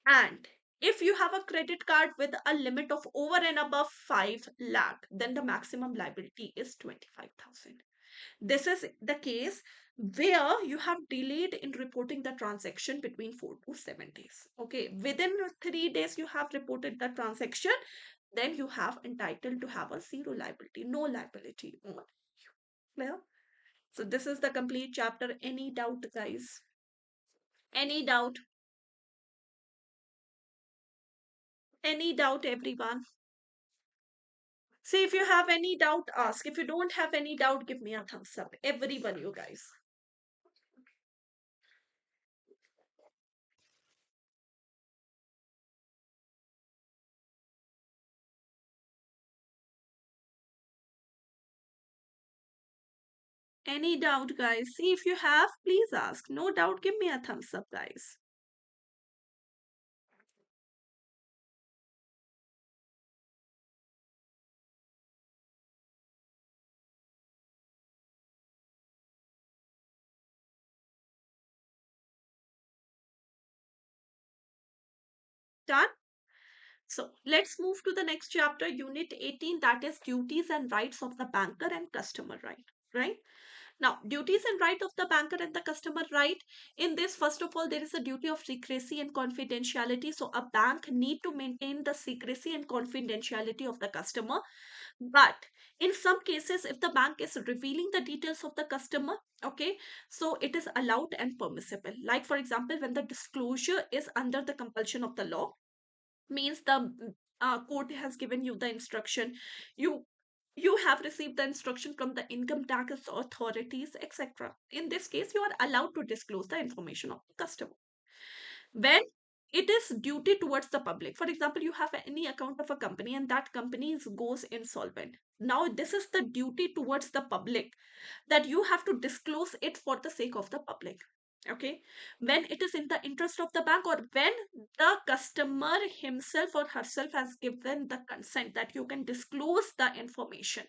And if you have a credit card with a limit of over and above 5 lakh, then the maximum liability is 25,000. This is the case where you have delayed in reporting the transaction between 4 to 7 days. Okay, within 3 days you have reported the transaction, then you have entitled to have a zero liability, no liability on you. Clear? So this is the complete chapter. Any doubt, guys? Any doubt? Any doubt, everyone? See, if you have any doubt, ask. If you don't have any doubt, give me a thumbs up. Everyone, you guys. Any doubt, guys? See, if you have, please ask. No doubt, give me a thumbs up, guys. Done? So let's move to the next chapter, Unit 18, that is duties and rights of the banker and customer right? Now, duties and right of the banker and the customer right. In this, first of all, there is a duty of secrecy and confidentiality. So a bank need to maintain the secrecy and confidentiality of the customer. But in some cases, if the bank is revealing the details of the customer, okay, so it is allowed and permissible. Like for example, when the disclosure is under the compulsion of the law, means the court has given you the instruction, you you have received the instruction from the income tax authorities, etc. In this case, you are allowed to disclose the information of the customer. When it is duty towards the public, for example, you have any account of a company and that company goes insolvent, now this is the duty towards the public, that you have to disclose it for the sake of the public. Okay, when it is in the interest of the bank, or when the customer himself or herself has given the consent that you can disclose the information,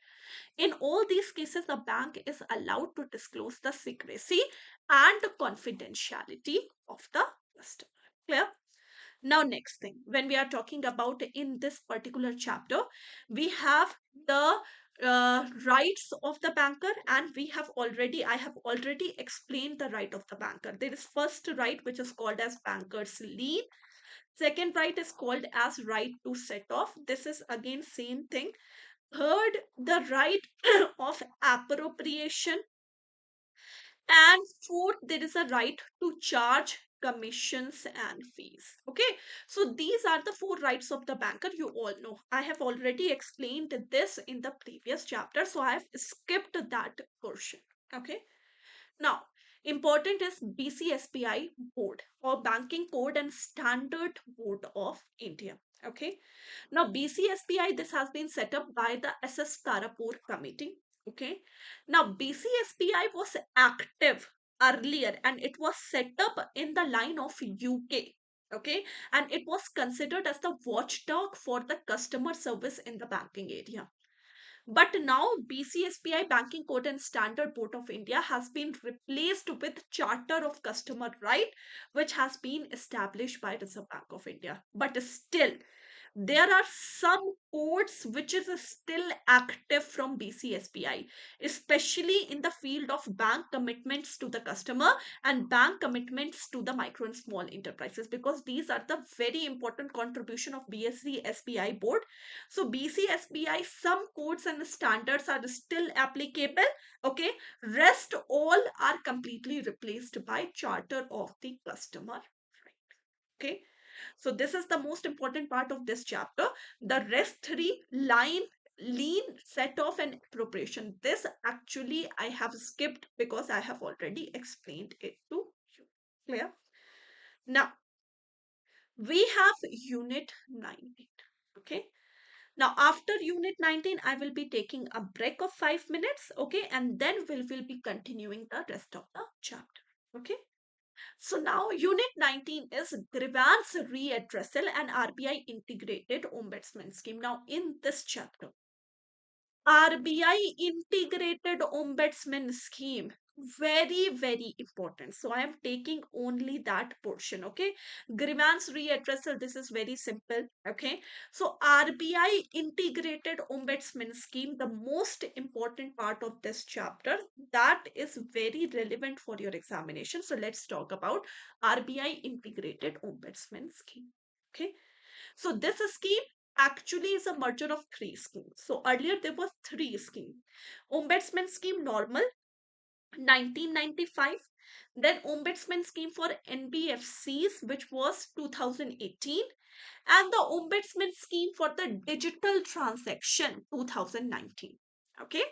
in all these cases the bank is allowed to disclose the secrecy and confidentiality of the customer. Clear? Now, next thing, when we are talking about in this particular chapter, we have the rights of the banker, and I have already explained the right of the banker. There is first right, which is called as banker's lien. Second right is called as right to set off. This is again same thing. Third, the right of appropriation. And fourth, there is a right to charge commissions and fees. Okay, so these are the four rights of the banker. You all know. I have already explained this in the previous chapter, so I have skipped that portion. Okay, now important is BCSPI board, or Banking Code and Standard Board of India. Okay, now, BCSPI, this has been set up by the SS Tarapur Committee. Okay. Now, BCSPI was active earlier and it was set up in the line of UK. Okay. And it was considered as the watchdog for the customer service in the banking area. But now BCSPI, Banking Code and Standard Board of India, has been replaced with Charter of Customer Right, which has been established by Reserve Bank of India. But still, there are some codes which is still active from BCSPI, especially in the field of bank commitments to the customer and bank commitments to the micro and small enterprises, because these are the very important contribution of BCSPI board. So BCSPI, some codes and standards are still applicable. Okay, rest all are completely replaced by Charter of the Customer. Okay, so this is the most important part of this chapter. The rest three, line, lean, set off and appropriation. This actually I have skipped because I have already explained it to you. Clear? Now we have unit 19. Okay. Now after unit 19, I will be taking a break of 5 minutes. Okay. And then we'll be continuing the rest of the chapter. Okay. So now Unit 19 is grievance readdressal and RBI integrated ombudsman scheme. Now in this chapter, RBI integrated ombudsman scheme, very very important. So I am taking only that portion. Okay, grievance readdressal, this is very simple. Okay, so RBI integrated ombudsman scheme, the most important part of this chapter, that is very relevant for your examination. So let's talk about RBI integrated ombudsman scheme. Okay, so this scheme actually is a merger of three schemes. So earlier there was three schemes. Ombudsman scheme normal 1995, then ombudsman scheme for NBFCs which was 2018, and the ombudsman scheme for the digital transaction 2019. Okay,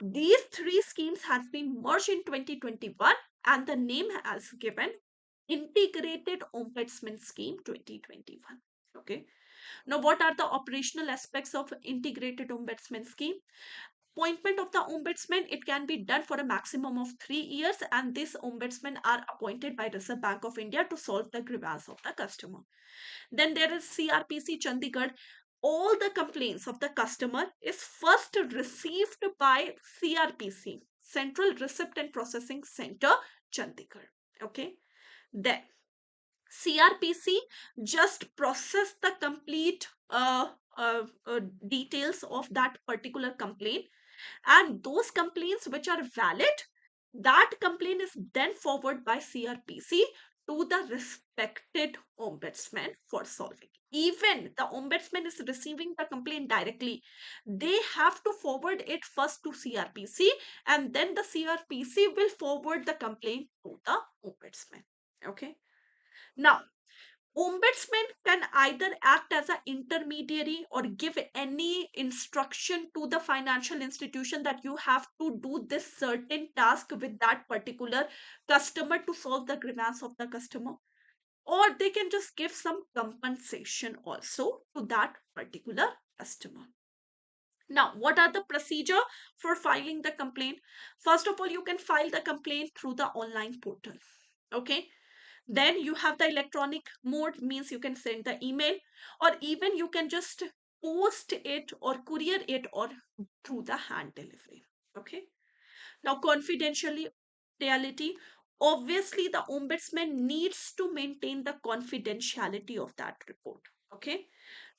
these three schemes has been merged in 2021 and the name has given integrated ombudsman scheme 2021. Okay, now, what are the operational aspects of integrated ombudsman scheme? Appointment of the ombudsman, it can be done for a maximum of 3 years, and these ombudsmen are appointed by Reserve Bank of India to solve the grievance of the customer. Then there is CRPC Chandigarh. All the complaints of the customer is first received by CRPC, Central Receipt and Processing Center, Chandigarh. Okay. Then CRPC just process the complete details of that particular complaint, and those complaints which are valid, that complaint is then forwarded by CRPC to the respected ombudsman for solving. Even the ombudsman is receiving the complaint directly, they have to forward it first to CRPC, and then the CRPC will forward the complaint to the ombudsman. Okay, now ombudsman can either act as an intermediary or give any instruction to the financial institution that you have to do this certain task with that particular customer to solve the grievance of the customer, or they can just give some compensation also to that particular customer. Now, what are the procedure for filing the complaint? First of all, you can file the complaint through the online portal. Okay, then you have the electronic mode, means you can send the email, or even you can just post it or courier it or through the hand delivery. Okay, now confidentiality, obviously the ombudsman needs to maintain the confidentiality of that report. Okay,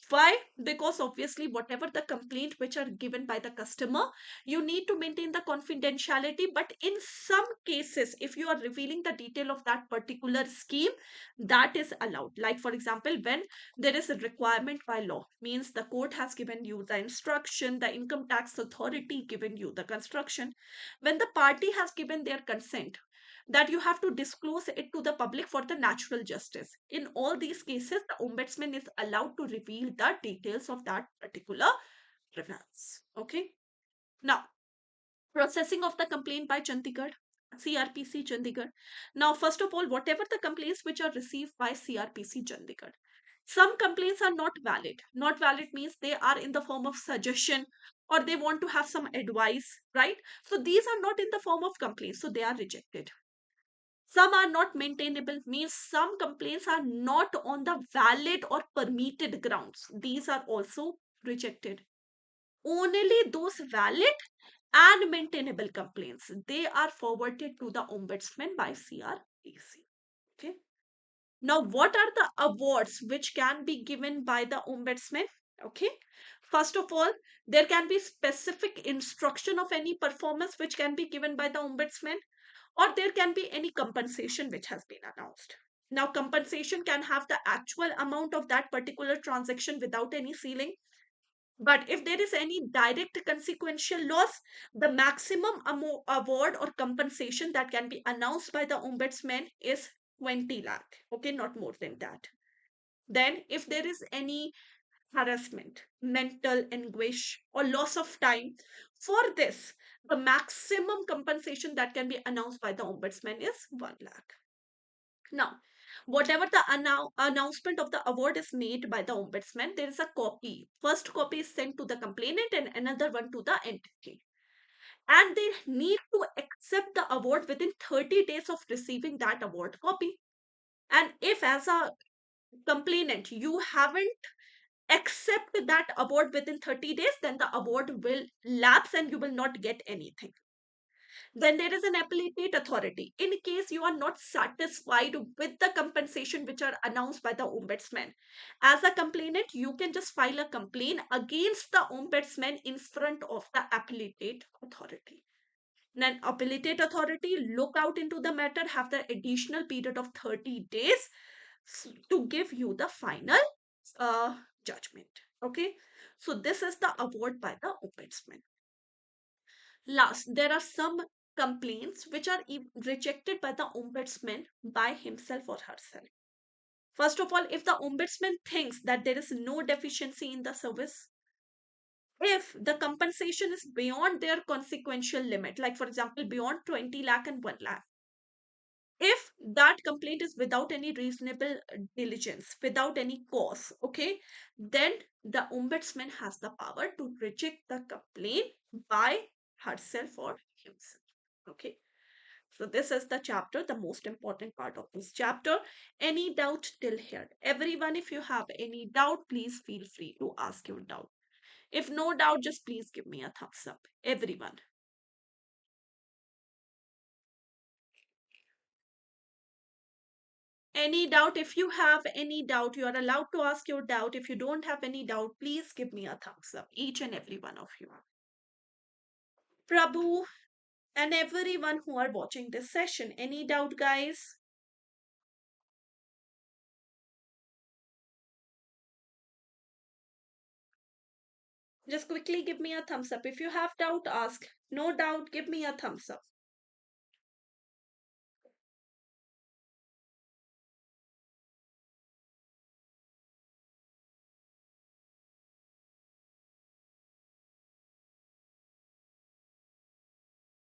why? Because obviously, whatever the complaint which are given by the customer, you need to maintain the confidentiality. But in some cases, if you are revealing the detail of that particular scheme, that is allowed. Like for example, when there is a requirement by law, means the court has given you the instruction, the income tax authority given you the construction. When the party has given their consent, that you have to disclose it to the public for the natural justice. In all these cases, the ombudsman is allowed to reveal the details of that particular grievance. Okay. Now, processing of the complaint by Chandigarh, CRPC Chandigarh. Now, first of all, whatever the complaints which are received by CRPC Chandigarh, some complaints are not valid. Not valid means they are in the form of suggestion or they want to have some advice, right? So these are not in the form of complaints, so they are rejected. Some are not maintainable, means some complaints are not on the valid or permitted grounds. These are also rejected. Only those valid and maintainable complaints, they are forwarded to the ombudsman by CRPC. Okay. Now, what are the awards which can be given by the ombudsman? Okay. First of all, there can be specific instruction of any performance which can be given by the ombudsman, or there can be any compensation which has been announced. Now, compensation can have the actual amount of that particular transaction without any ceiling. But if there is any direct consequential loss, the maximum award or compensation that can be announced by the ombudsman is 20 lakh. Okay, not more than that. Then, if there is any harassment, mental anguish, or loss of time, for this, the maximum compensation that can be announced by the ombudsman is 1 lakh. Now, whatever the announcement of the award is made by the ombudsman, there is a copy. First copy is sent to the complainant and another one to the entity. and they need to accept the award within 30 days of receiving that award copy. And if, as a complainant, you haven't accepted that award within 30 days, then the award will lapse and you will not get anything. Then there is an appellate authority. In case you are not satisfied with the compensation which are announced by the ombudsman, as a complainant, you can just file a complaint against the ombudsman in front of the appellate authority. Then appellate authority look out into the matter, have the additional period of 30 days to give you the final judgment. Okay, so this is the award by the ombudsman. Last, there are some complaints which are rejected by the ombudsman by himself or herself. First of all, if the ombudsman thinks that there is no deficiency in the service, if the compensation is beyond their consequential limit, like for example, beyond 20 lakh and 1 lakh, if that complaint is without any reasonable diligence, without any cause, okay, then the ombudsman has the power to reject the complaint by herself or himself. Okay, so this is the chapter, the most important part of this chapter. Any doubt till here? Everyone, if you have any doubt, please feel free to ask your doubt. If no doubt, just please give me a thumbs up. Everyone. Any doubt? If you have any doubt, you are allowed to ask your doubt. If you don't have any doubt, please give me a thumbs up, each and every one of you. Prabhu and everyone who are watching this session, any doubt, guys? Just quickly give me a thumbs up. If you have doubt, ask. No doubt, give me a thumbs up.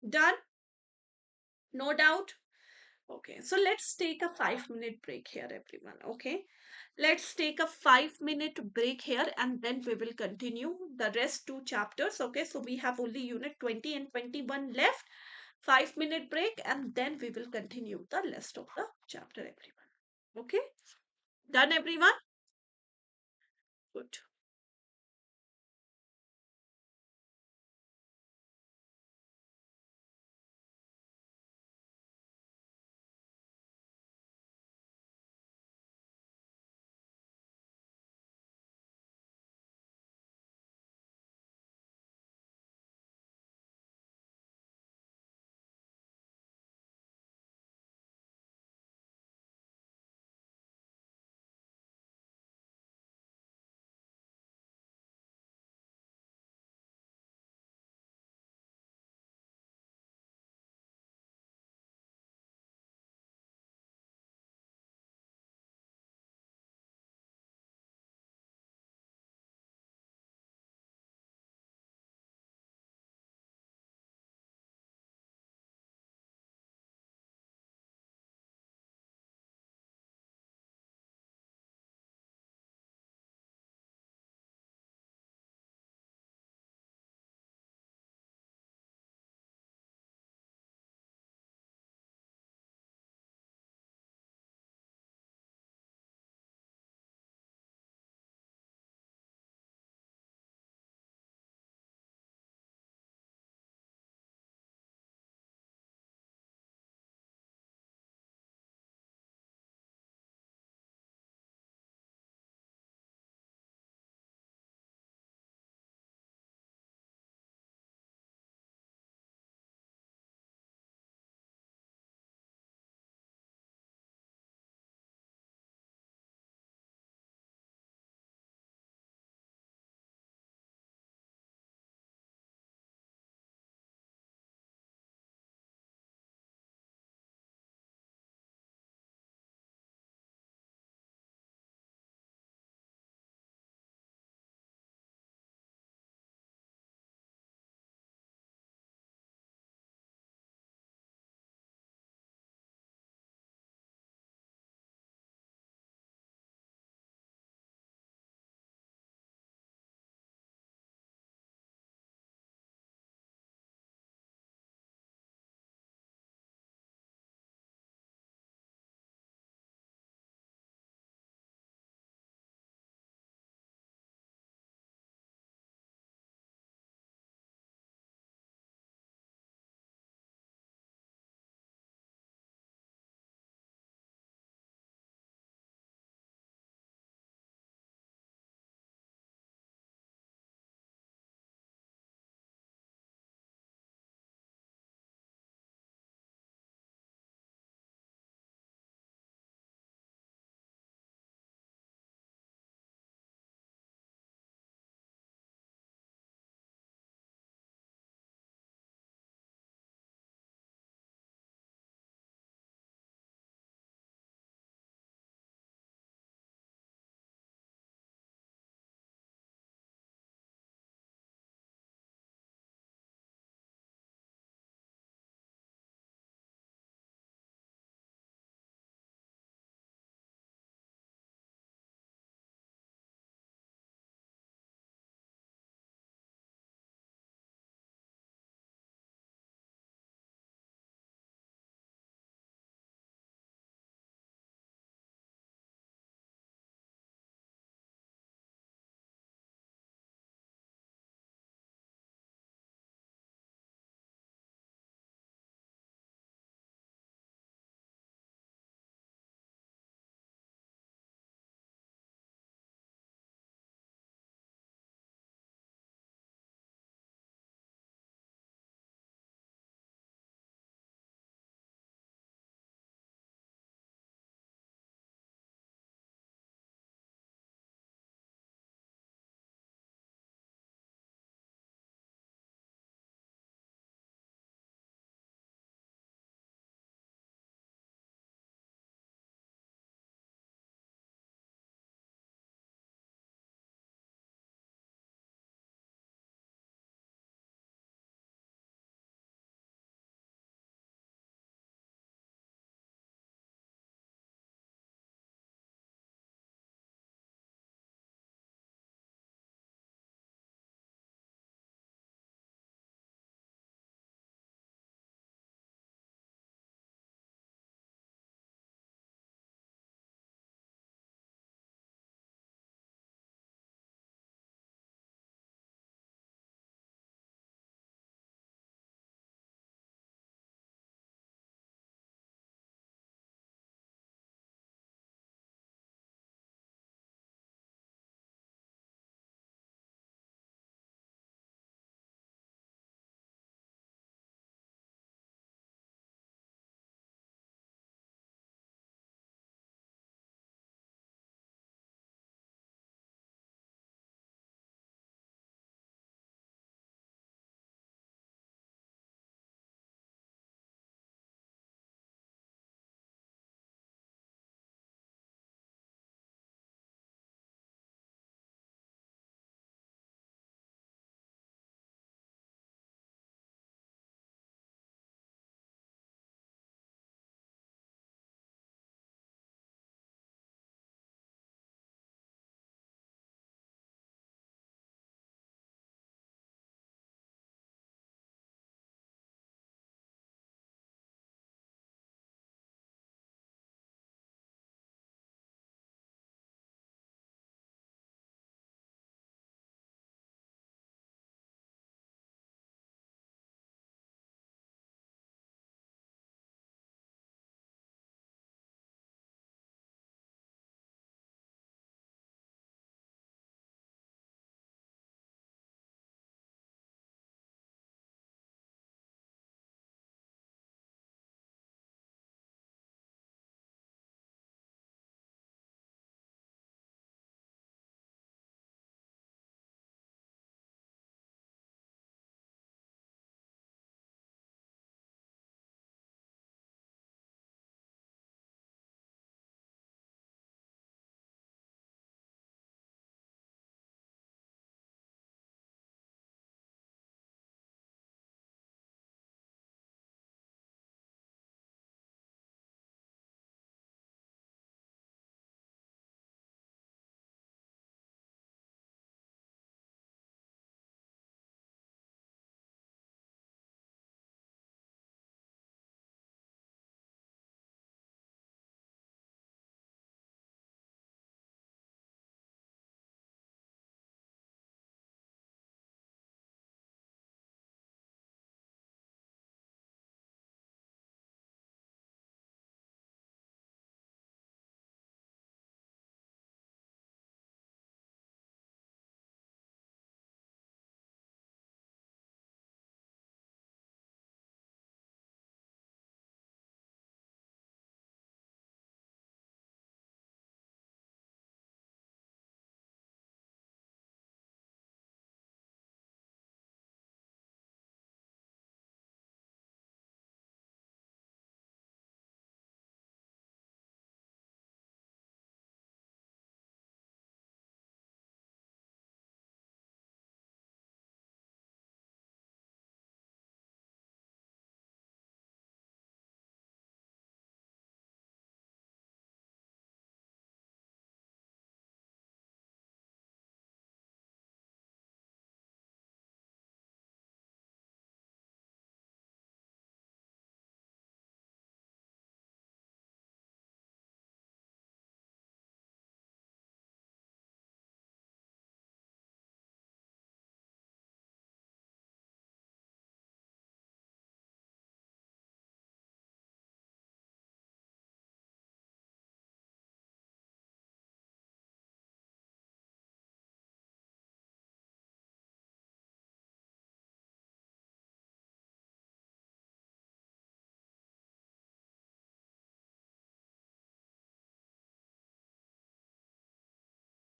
Done? No doubt? Okay, so let's take a 5 minute break here, everyone. Okay, let's take a 5 minute break here and then we will continue the rest two chapters. Okay, so we have only unit 20 and 21 left. 5 minute break and then we will continue the rest of the chapter, everyone. Okay, done, everyone? Good.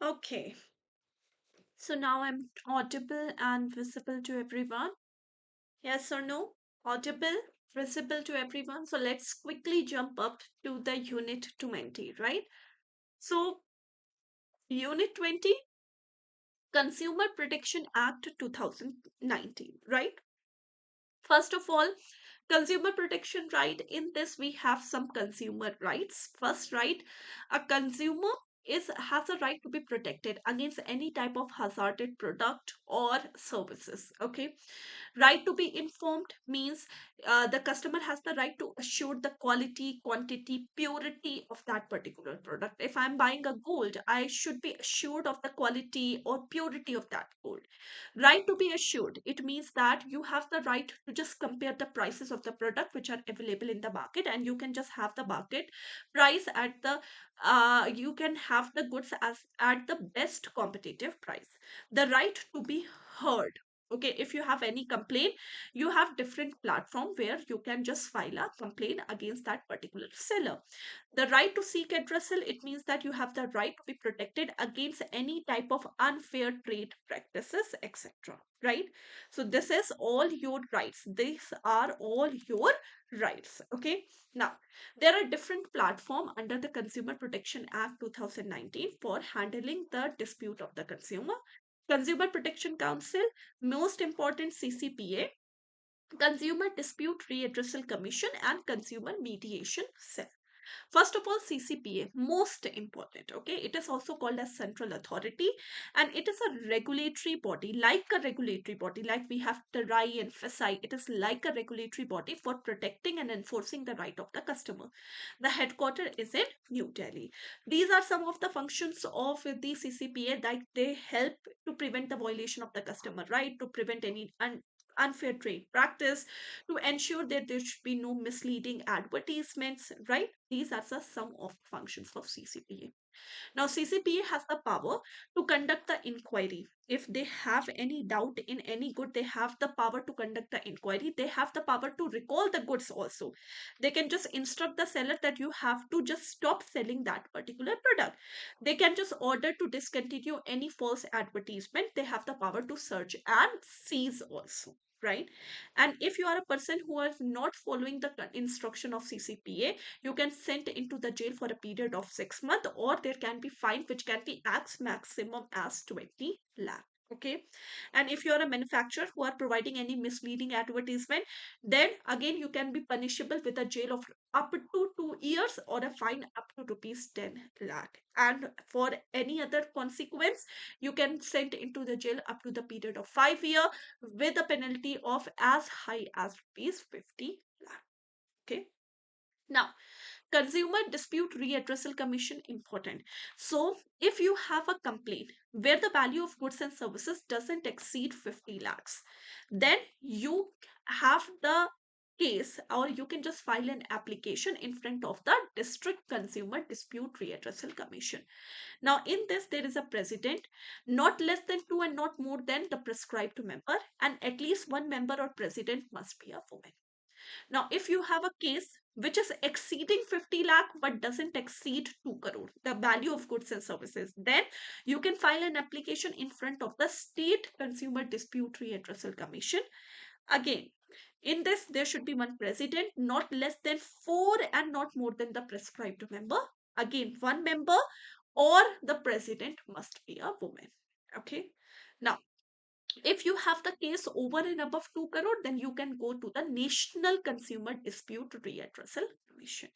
Okay, so now I'm audible and visible to everyone. Yes or no? Audible, visible to everyone. So let's quickly jump up to the unit 20, right? So, unit 20, Consumer Protection Act 2019, right? First of all, consumer protection right. In this, we have some consumer rights. First right, a consumer is has a right to be protected against any type of hazarded product or services. Okay, right to be informed means the customer has the right to assure the quality, quantity, purity of that particular product. If I'm buying a gold, I should be assured of the quality or purity of that gold. Right to be assured, it means that you have the right to just compare the prices of the product which are available in the market, and you can just have the market price at the you can have the goods as at the best competitive price. The right to be heard. Okay, if you have any complaint, you have different platform where you can just file a complaint against that particular seller. The right to seek addressal, it means that you have the right to be protected against any type of unfair trade practices, etc. Right? So this is all your rights. These are all your rights. Okay. Now, there are different platform under the Consumer Protection Act 2019 for handling the dispute of the consumer. Consumer Protection Council, most important CCPA, Consumer Dispute Readdressal Commission, and Consumer Mediation Cell. First of all, CCPA, most important, okay? It is also called as central authority, and it is a regulatory body, like we have the RAI and FSI. It is like a regulatory body for protecting and enforcing the right of the customer. The headquarter is in New Delhi. These are some of the functions of the CCPA that they help to prevent the violation of the customer right, to prevent any unfair trade practice, to ensure that there should be no misleading advertisements, right? These are the some of the functions of CCPA. Now, CCPA has the power to conduct the inquiry. If they have any doubt in any good, they have the power to conduct the inquiry. They have the power to recall the goods also. They can just instruct the seller that you have to just stop selling that particular product. They can just order to discontinue any false advertisement. They have the power to search and seize also. Right, and if you are a person who is not following the instruction of CCPA, you can sent into the jail for a period of 6 months, or there can be fine which can be as maximum as 20 lakh. Okay, and if you are a manufacturer who are providing any misleading advertisement, then again you can be punishable with a jail of up to 2 years or a fine up to rupees 10 lakh. And for any other consequence, you can send into the jail up to the period of 5 years with a penalty of as high as rupees 50 lakh. Okay, now, Consumer Dispute Readdressal Commission important. So, if you have a complaint where the value of goods and services doesn't exceed 50 lakhs, then you have the case, or you can just file an application in front of the District Consumer Dispute Readdressal Commission. Now, in this, there is a president, not less than two and not more than the prescribed member, and at least one member or president must be a woman. Now, if you have a case which is exceeding 50 lakh but doesn't exceed 2 crore, the value of goods and services, then you can file an application in front of the State Consumer Dispute Readdressal Commission. Again, in this, there should be one president, not less than four and not more than the prescribed member. Again, one member or the president must be a woman. Okay. Now, if you have the case over and above 2 crore, then you can go to the National Consumer Dispute Readdressal Commission.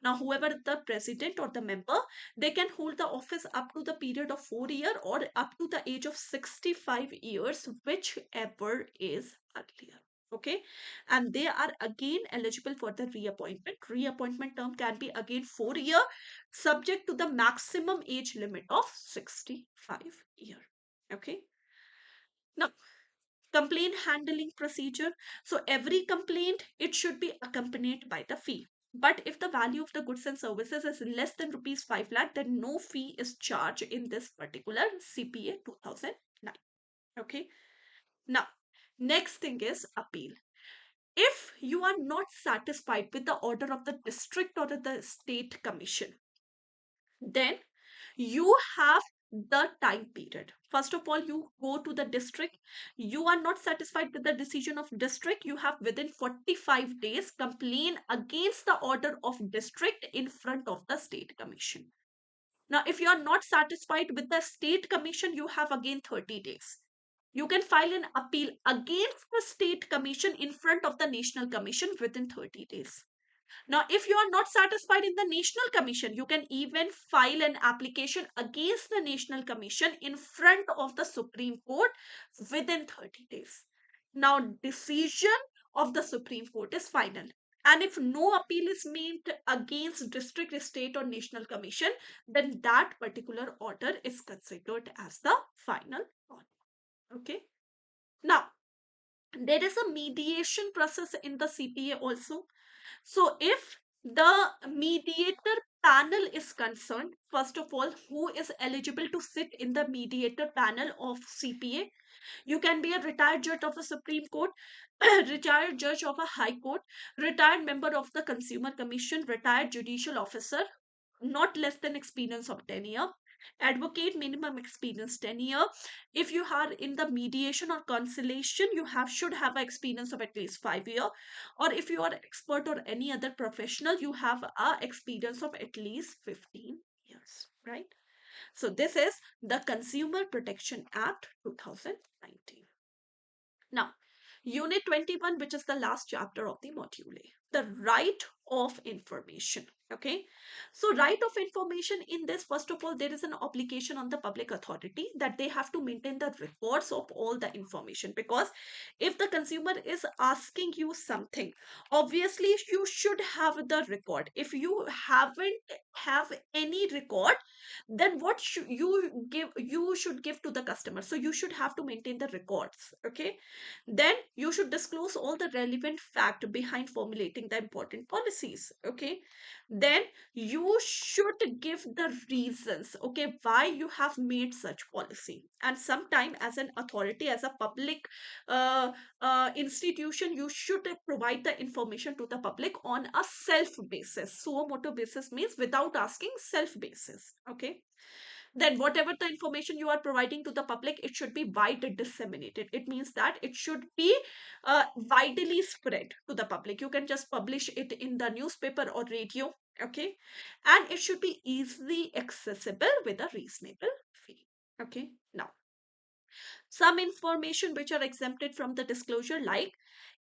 Now, whoever the president or the member, they can hold the office up to the period of 4 years or up to the age of 65 years, whichever is earlier. Okay, and they are again eligible for the reappointment. Reappointment term can be again 4 years, subject to the maximum age limit of 65 years. Okay, now complaint handling procedure. So every complaint, it should be accompanied by the fee. But if the value of the goods and services is less than rupees 5 lakh, then no fee is charged in this particular CPA 2009. Okay. Now, next thing is appeal. If you are not satisfied with the order of the district or the state commission, then you have the time period. First of all, you go to the district. You are not satisfied with the decision of district. You have within 45 days complain against the order of district in front of the state commission. Now, if you are not satisfied with the state commission, you have again 30 days. You can file an appeal against the state commission in front of the national commission within 30 days. Now, if you are not satisfied in the National Commission, you can even file an application against the National Commission in front of the Supreme Court within 30 days. Now, decision of the Supreme Court is final. And if no appeal is made against district, state, or national commission, then that particular order is considered as the final order. Okay. Now, there is a mediation process in the CPA also. So, if the mediator panel is concerned, first of all, who is eligible to sit in the mediator panel of CPA? You can be a retired judge of a Supreme Court, retired judge of a High Court, retired member of the Consumer Commission, retired judicial officer, not less than experience of 10 years, advocate minimum experience 10 years. If you are in the mediation or conciliation, you should have an experience of at least 5 years. Or if you are expert or any other professional, you have a experience of at least 15 years, right? So this is the Consumer Protection Act 2019. Now, Unit 21, which is the last chapter of the module A, the right of information. Okay, so right of information in this, first of all, there is an obligation on the public authority that they have to maintain the records of all the information, because if the consumer is asking you something, obviously you should have the record. If you haven't have any record, then what should you give? You should give to the customer. So you should have to maintain the records. Okay, then you should disclose all the relevant fact behind formulating the important policies. Okay, then you should give the reasons, okay, why you have made such policy. And sometime as an authority, as a public institution, you should provide the information to the public on a self basis. Suo motu basis means without asking, self basis. Okay, then whatever the information you are providing to the public, it should be widely disseminated. It means that it should be widely spread to the public. You can just publish it in the newspaper or radio. Okay, and it should be easily accessible with a reasonable fee. Okay, now some information which are exempted from the disclosure, like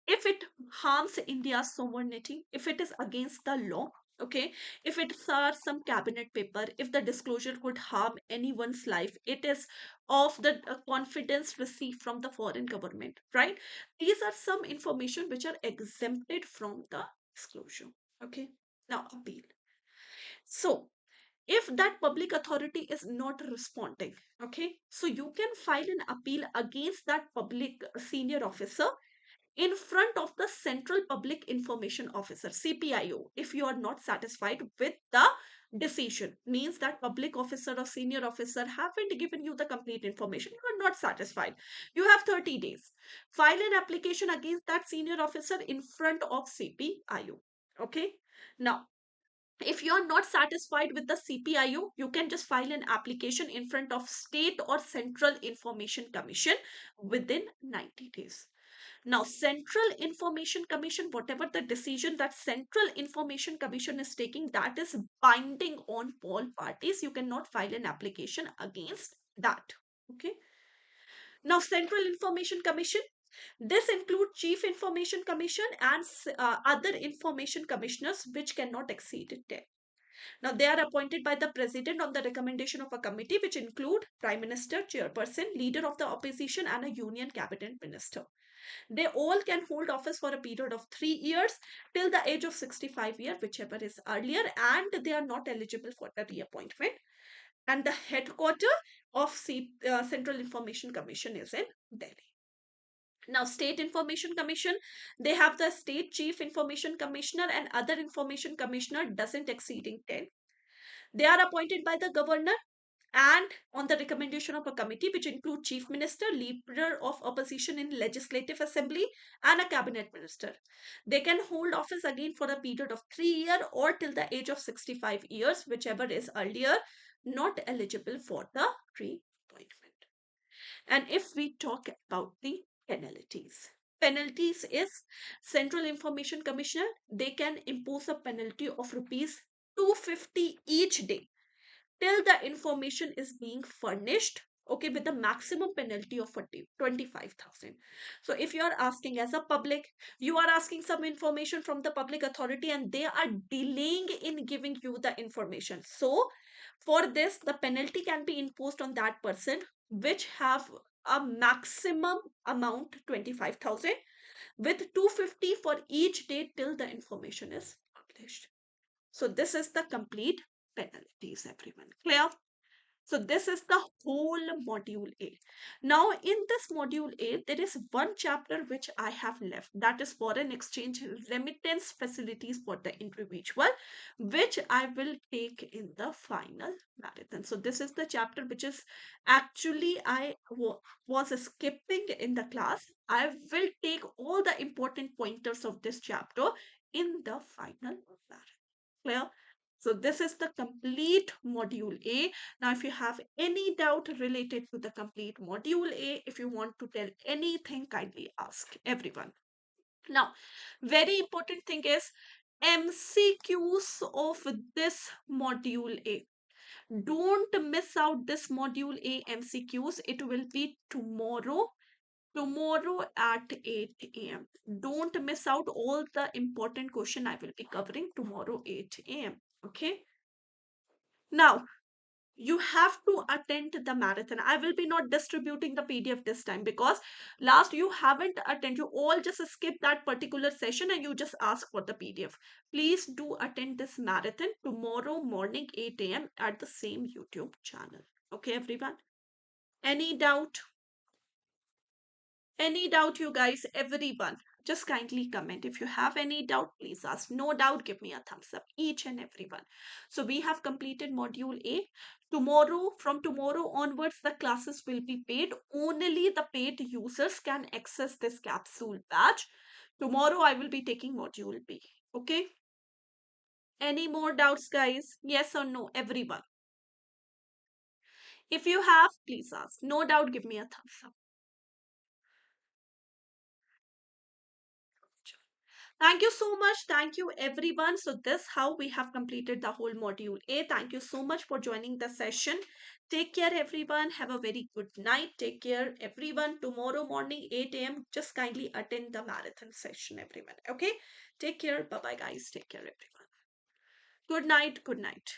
if it harms India's sovereignty, if it is against the law, okay, if it's some cabinet paper, if the disclosure could harm anyone's life, it is of the confidence received from the foreign government, right? These are some information which are exempted from the disclosure. Okay, now appeal. So if that public authority is not responding, okay, so you can file an appeal against that public senior officer in front of the Central Public Information Officer, CPIO. If you are not satisfied with the decision, means that public officer or senior officer haven't given you the complete information, you are not satisfied, you have 30 days. File an application against that senior officer in front of CPIO. Okay, now if you are not satisfied with the CPIO, you can just file an application in front of State or Central Information Commission within 90 days. Now, Central Information Commission, whatever the decision that Central Information Commission is taking, that is binding on all parties. You cannot file an application against that. Okay. Now, Central Information Commission, this includes Chief Information Commission and other information commissioners which cannot exceed 10. Now, they are appointed by the president on the recommendation of a committee which include prime minister, chairperson, leader of the opposition, and a union cabinet minister. They all can hold office for a period of 3 years till the age of 65 years, whichever is earlier, and they are not eligible for the reappointment. And the headquarter of Central Information Commission is in Delhi. Now, State Information Commission, they have the State Chief Information Commissioner and other information commissioner doesn't exceeding 10. They are appointed by the governor and on the recommendation of a committee which include chief minister, leader of opposition in legislative assembly, and a cabinet minister. They can hold office again for a period of 3 years or till the age of 65 years, whichever is earlier. not eligible for the reappointment. And if we talk about the penalties is Central Information Commissioner, they can impose a penalty of rupees 250 each day till the information is being furnished, okay, with the maximum penalty of 25,000. So if you are asking as a public, you are asking some information from the public authority and they are delaying in giving you the information, so for this the penalty can be imposed on that person which have a maximum amount 25,000 with 250 for each day till the information is published. So this is the complete penalties, everyone. Clear? So this is the whole module A. Now in this module A, there is one chapter which I have left. That is foreign exchange remittance facilities for the individual, which I will take in the final marathon. So this is the chapter which is actually was skipping in the class. I will take all the important pointers of this chapter in the final marathon. Clear? So this is the complete module A. Now, if you have any doubt related to the complete module A, if you want to tell anything, kindly ask everyone. Now, very important thing is MCQs of this module A. Don't miss out this module A MCQs. It will be tomorrow at 8 a.m. Don't miss out all the important question I will be covering tomorrow 8 a.m. Okay. Now, you have to attend the marathon. I will be not distributing the PDF this time because last you haven't attended. You all just skip that particular session and you just ask for the PDF. Please do attend this marathon tomorrow morning 8 a.m. at the same YouTube channel. Okay, everyone? Any doubt? Any doubt, you guys, everyone? Just kindly comment. If you have any doubt, please ask. No doubt, give me a thumbs up, each and everyone. So we have completed module A. Tomorrow, from tomorrow onwards, the classes will be paid. Only the paid users can access this capsule batch. Tomorrow, I will be taking module B. Okay? Any more doubts, guys? Yes or no, everyone? If you have, please ask. No doubt, give me a thumbs up. Thank you so much. Thank you, everyone. So this how we have completed the whole module A. Thank you so much for joining the session. Take care, everyone. Have a very good night. Take care, everyone. Tomorrow morning, 8 a.m. Just kindly attend the marathon session, everyone. Okay? Take care. Bye-bye, guys. Take care, everyone. Good night. Good night.